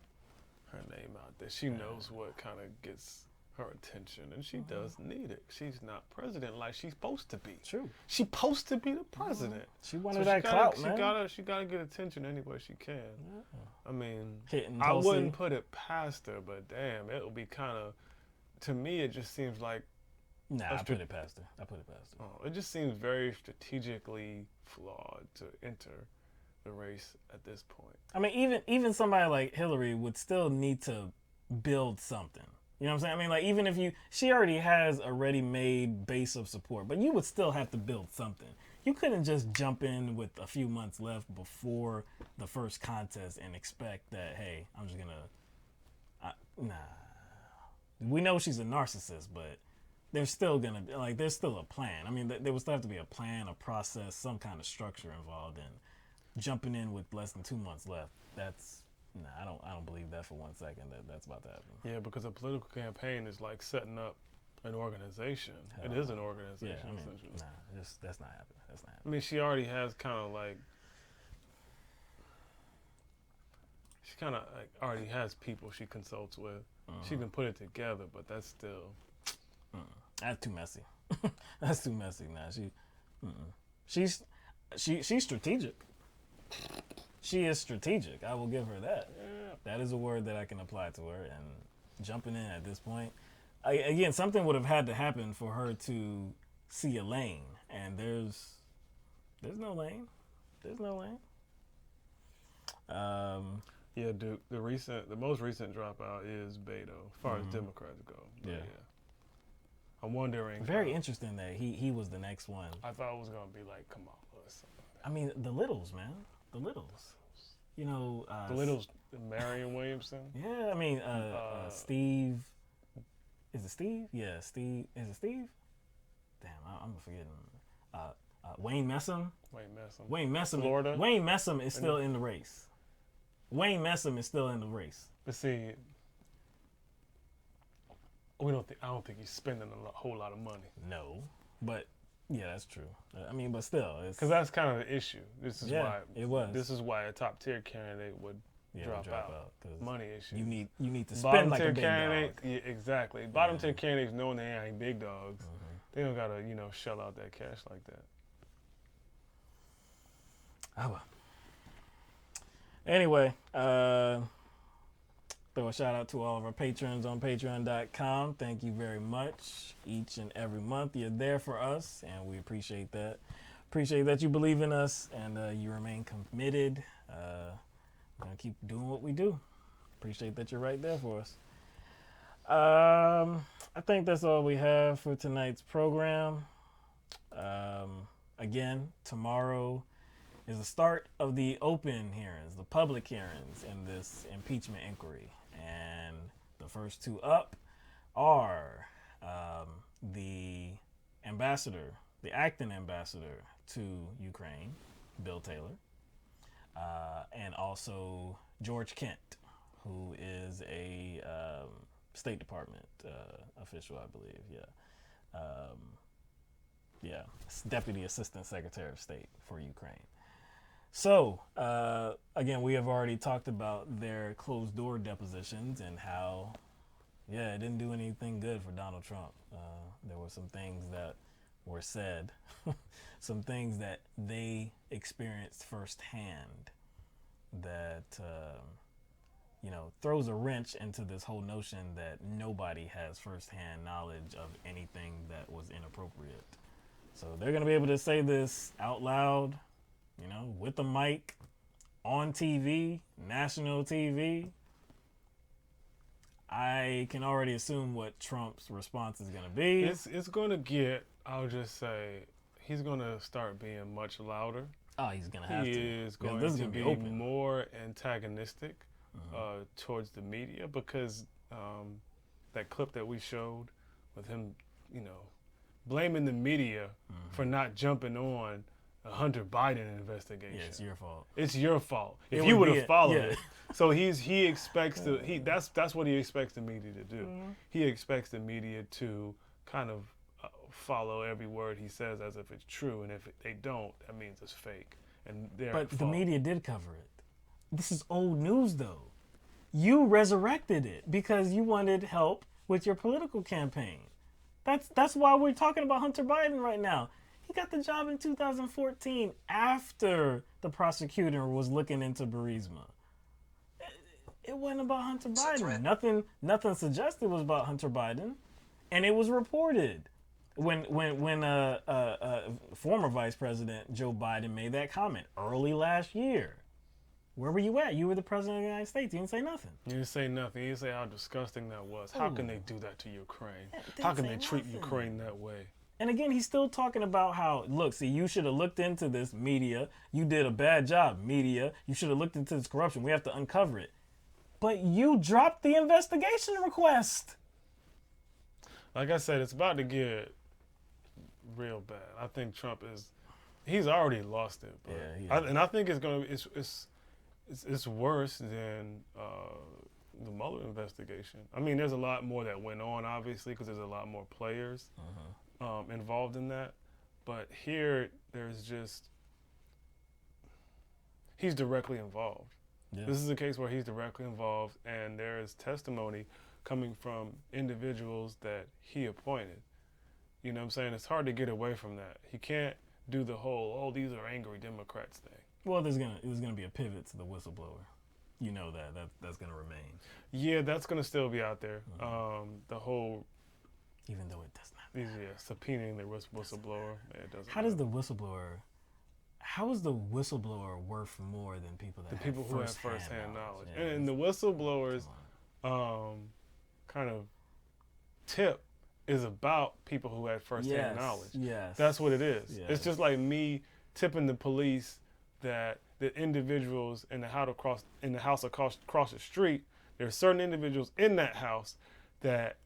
name out there. She knows what kind of gets her attention, and she does need it. She's not president like she's supposed to be. True. She's supposed to be the president. She wanted that clout, man. She gotta get attention any way she can. I mean, Hitting I Tulsi. wouldn't put it past her, but damn, it would be kind of. To me, it just seems like. Nah, I put it past her. I put it past her. Oh, it just seems very strategically flawed to enter the race at this point. I mean, even somebody like Hillary would still need to build something. You know what I'm saying? I mean, like, even if she already has a ready-made base of support, but you would still have to build something. You couldn't just jump in with a few months left before the first contest and expect that, hey, I'm just gonna, nah. We know she's a narcissist, but there's still gonna be, there's still a plan. I mean, there would still have to be a plan, a process, some kind of structure involved in jumping in with less than 2 months left. That's, I don't believe that for 1 second that's about to happen. Yeah, because a political campaign is like setting up an organization. It is an organization. Yeah, I mean, essentially. that's not happening. That's not happening. I mean, she already has kind of already has people she consults with. She can put it together, but that's still. That's too messy. That's too messy. Nah, she's strategic. She is strategic. I will give her that. Yeah. That is a word that I can apply to her. And jumping in at this point, again, something would have had to happen for her to see a lane, and there's no lane. There's no lane. Yeah, Duke. The most recent dropout is Beto, as far as Democrats go. But yeah. I'm wondering. Very interesting that he was the next one. I thought it was gonna be like Kamala or something. I mean, the Littles, man. The Littles. You know. The Littles, Marion Williamson. Yeah, I mean, Steve. Is it Steve? Yeah, Steve. Is it Steve? Damn, I'm forgetting. Wayne Messam. Wayne Messam. Florida. Wayne Messam is still in the race. Wayne Messam is still in the race. But see, I don't think he's spending a whole lot of money. No, but yeah, that's true. I mean, but still, because that's kind of the issue. This is why it was. This is why a top tier candidate would drop out. Money issue. You need to spend bottom like tier a big candidate. dog. Yeah, exactly. Bottom tier candidates knowing they ain't big dogs. They don't gotta shell out that cash like that. Oh well. Anyway, throw a shout out to all of our patrons on patreon.com. Thank you very much. Each and every month you're there for us, and we appreciate that. Appreciate that you believe in us and you remain committed. We're going to keep doing what we do. Appreciate that you're right there for us. I think that's all we have for tonight's program. Again, tomorrow is the start of the open hearings, the public hearings in this impeachment inquiry. And the first two up are the ambassador, the acting ambassador to Ukraine, Bill Taylor, and also George Kent, who is a State Department official, I believe. Yeah, Deputy Assistant Secretary of State for Ukraine. So, again, we have already talked about their closed-door depositions and how Yeah, it didn't do anything good for Donald Trump. There were some things that were said, some things that they experienced firsthand that, throws a wrench into this whole notion that nobody has firsthand knowledge of anything that was inappropriate. So they're going to be able to say this out loud, with a mic, on TV, national TV. I can already assume what Trump's response is going to be. It's going to get, I'll just say, he's going to start being much louder. Oh, he's going to have to. He is going to be more antagonistic towards the media because that clip that we showed with him, blaming the media for not jumping on a Hunter Biden investigation. Yeah, it's your fault. It's your fault. If you would have followed it. So he expects that's what he expects the media to do. He expects the media to kind of follow every word he says as if it's true, and if they don't, that means it's fake. And but the media did cover it. This is old news, though. You resurrected it because you wanted help with your political campaign. That's why we're talking about Hunter Biden right now. He got the job in 2014 after the prosecutor was looking into Burisma. It wasn't about Hunter Biden. Nothing suggested was about Hunter Biden, and it was reported when former Vice President Joe Biden made that comment early last year. Where were you at? You were the president of the United States. You didn't say nothing. You didn't say nothing. You didn't say how disgusting that was. How can they do that to Ukraine? How can they treat Ukraine that way? And again, he's still talking about how, look, see, you should have looked into this, media. You did a bad job, media. You should have looked into this corruption. We have to uncover it. But you dropped the investigation request. Like I said, it's about to get real bad. I think Trump he's already lost it. But and I think it's worse than the Mueller investigation. I mean, there's a lot more that went on, obviously, because there's a lot more players involved in that. But here, he's directly involved. Yeah. This is a case where he's directly involved, and there is testimony coming from individuals that he appointed. You know what I'm saying? It's hard to get away from that. He can't do the whole, these are angry Democrats thing. Well, there's gonna be a pivot to the whistleblower. You know that's gonna remain. Yeah, that's gonna still be out there. The whole, even though it does not. Subpoenaing the whistleblower. It doesn't. How is the whistleblower worth more than people that who have first-hand knowledge? Yeah, and the whistleblowers, kind of tip is about people who had first-hand knowledge. Yes, that's what it is. Yes. It's just like me tipping the police that the individuals in the house across the street, there are certain individuals in that house that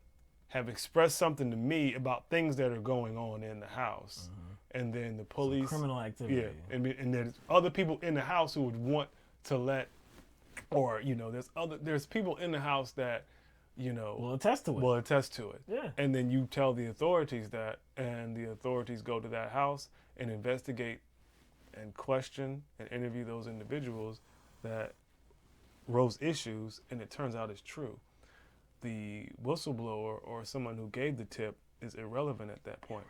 have expressed something to me about things that are going on in the house. And then the police... Some criminal activity. Yeah, and there's other people in the house who would want to let... Or, there's people in the house that, will attest to it. Yeah. And then you tell the authorities that, and the authorities go to that house and investigate and question and interview those individuals that rose issues, and it turns out it's true. The whistleblower or someone who gave the tip is irrelevant at that point.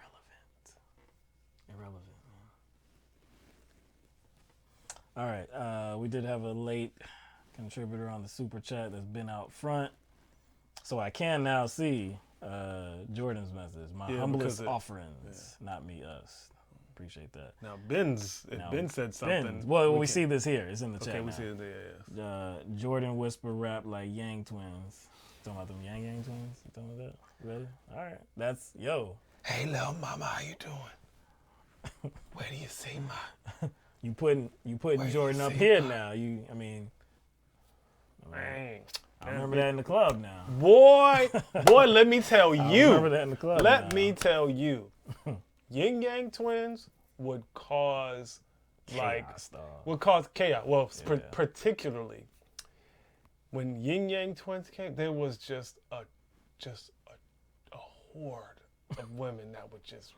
Irrelevant, man. All right, we did have a late contributor on the super chat that's been out front, so I can now see Jordan's message. My humblest offerings, not me, us. Appreciate that. Now, Ben said something. We see this here. It's in the chat. Okay, we now. see it there. Jordan whisper rap like Yang twins. You talking about them Yang twins? You talking about that? Really? All right. That's Hey, little mama, how you doing? Where do you see my? You putting Jordan up here now. I remember that in the club now. Boy, let me tell you. I remember that in the club. Let me tell you. Yin Yang twins would cause chaos. Well, particularly when Yin Yang twins came, there was just a horde of women that would just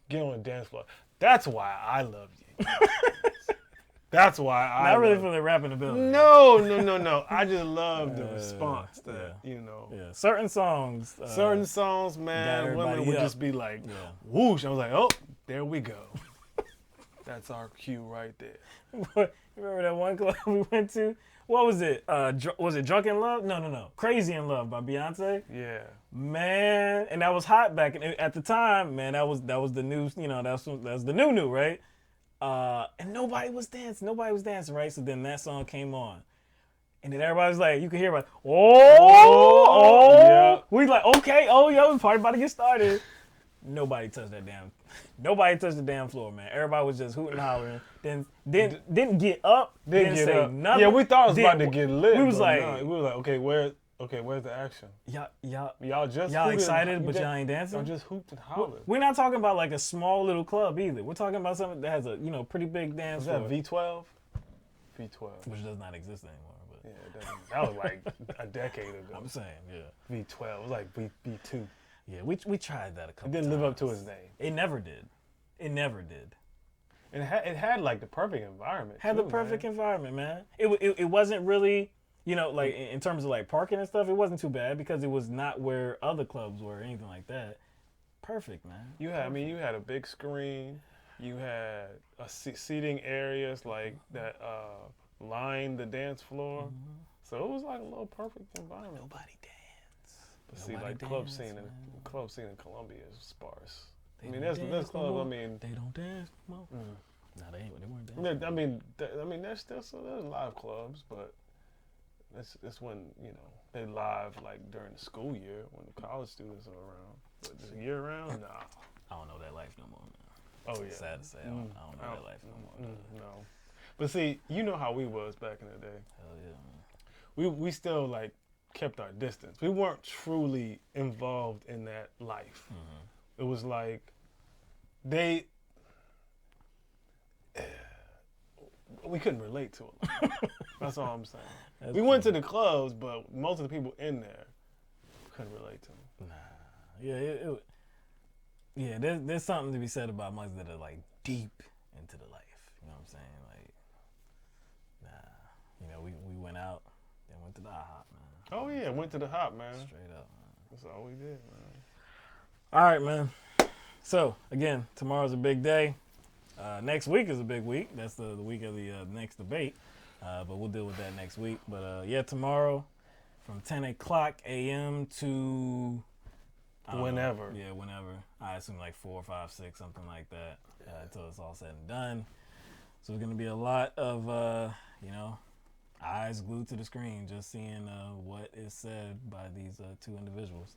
get on the dance floor. That's why I love you. That's why I not really for the rapping ability. No. I just love the response that, Yeah, certain songs, man, women would just be like, whoosh. I was like, oh, there we go. That's our cue right there. Remember that one club we went to? What was it? Was it Drunk in Love? No. Crazy in Love by Beyonce. Yeah. Man, and that was hot back at the time. Man, that was the new. That's the new, right? And nobody was dancing, right? So then that song came on, and then everybody was like, you could hear like, oh, yeah. We like, okay, the party about to get started. Nobody touched the damn floor, man. Everybody was just hooting and hollering. Then didn't get up, didn't say nothing. Yeah, we thought it was about to get lit. We was like, okay, where's the action? Y'all excited, but y'all ain't dancing? Y'all just hooped and hollered. We're not talking about like a small little club either. We're talking about something that has a pretty big dance floor. Is that V12? V12. Which does not exist anymore. But yeah, that was like a decade ago. I'm saying, yeah. V12. It was like V2. Yeah, we tried that a couple times. It didn't live up to his name. It never did. And it had like the perfect environment. The perfect environment, man. It wasn't really, like in terms of like parking and stuff, it wasn't too bad because it was not where other clubs were or anything like that. Perfect, man. You had a big screen. You had seating areas like that lined the dance floor. Mm-hmm. So it was like a little perfect environment. Nobody danced. But see, like club scene in Colombia is sparse. There's clubs. They don't dance. No, they weren't dancing. There's live clubs, but that's when they live like during the school year when the college students are around. But just year round, nah. I don't know that life no more, man. Oh yeah. Sad to say, I don't know that life no more. No. But see, you know how we was back in the day. Hell yeah, man. We still like kept our distance. We weren't truly involved in that life. Mm-hmm. It was like we couldn't relate to it. That's all I'm saying. We went to the clubs, but most of the people in there couldn't relate to them. Nah. Yeah, there's something to be said about monks that are like deep into the life. You know what I'm saying? Like, nah. We went out, then went to the IHOP, man. Oh yeah, went to the hop, man. Straight up, man. That's all we did, man. All right, man. So again, tomorrow's a big day. Next week is a big week. That's the week of the next debate. But we'll deal with that next week. But tomorrow from 10 o'clock a.m. to whenever. Whenever. I assume like 4, 5, 6, something like that. Until it's all said and done. So it's gonna be a lot of eyes glued to the screen, just seeing what is said by these two individuals.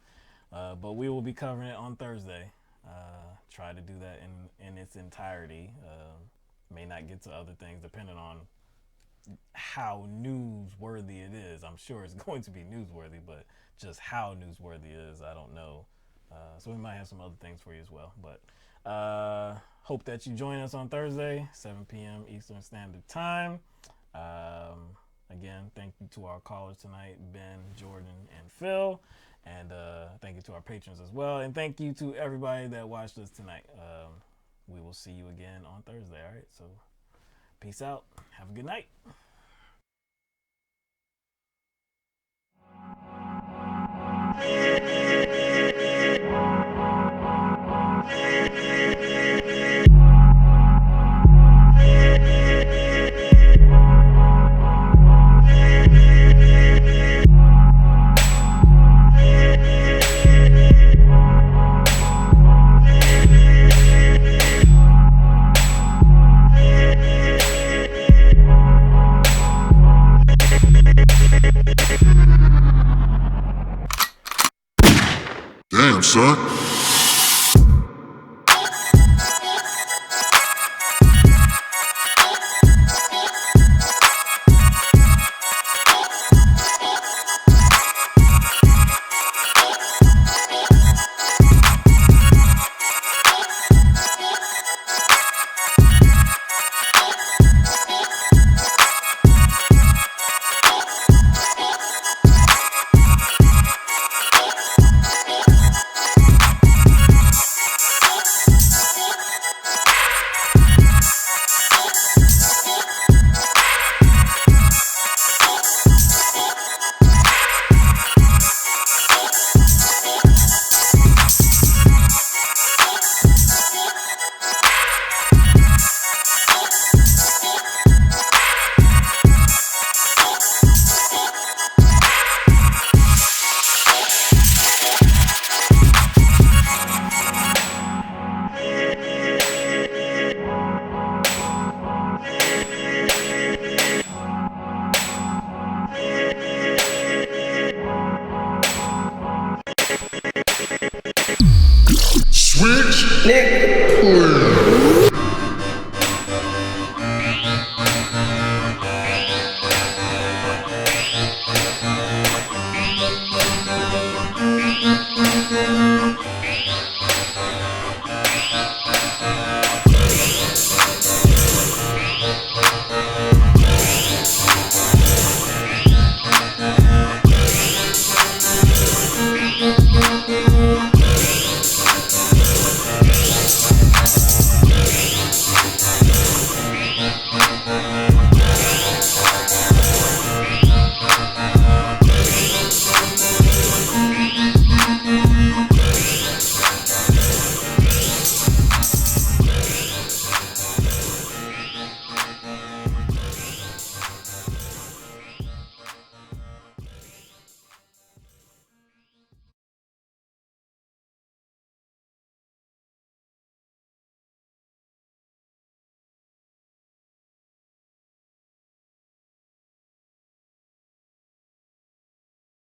But we will be covering it on Thursday. Try to do that in its entirety. May not get to other things depending on how newsworthy it is. I'm sure it's going to be newsworthy, but just how newsworthy it is, I don't know. So we might have some other things for you as well. But hope that you join us on Thursday, 7 p.m. Eastern Standard Time. Again, thank you to our callers tonight, Ben, Jordan, and Phil. And thank you to our patrons as well. And thank you to everybody that watched us tonight. We will see you again on Thursday, all right? So peace out. Have a good night. Damn, son. Nick,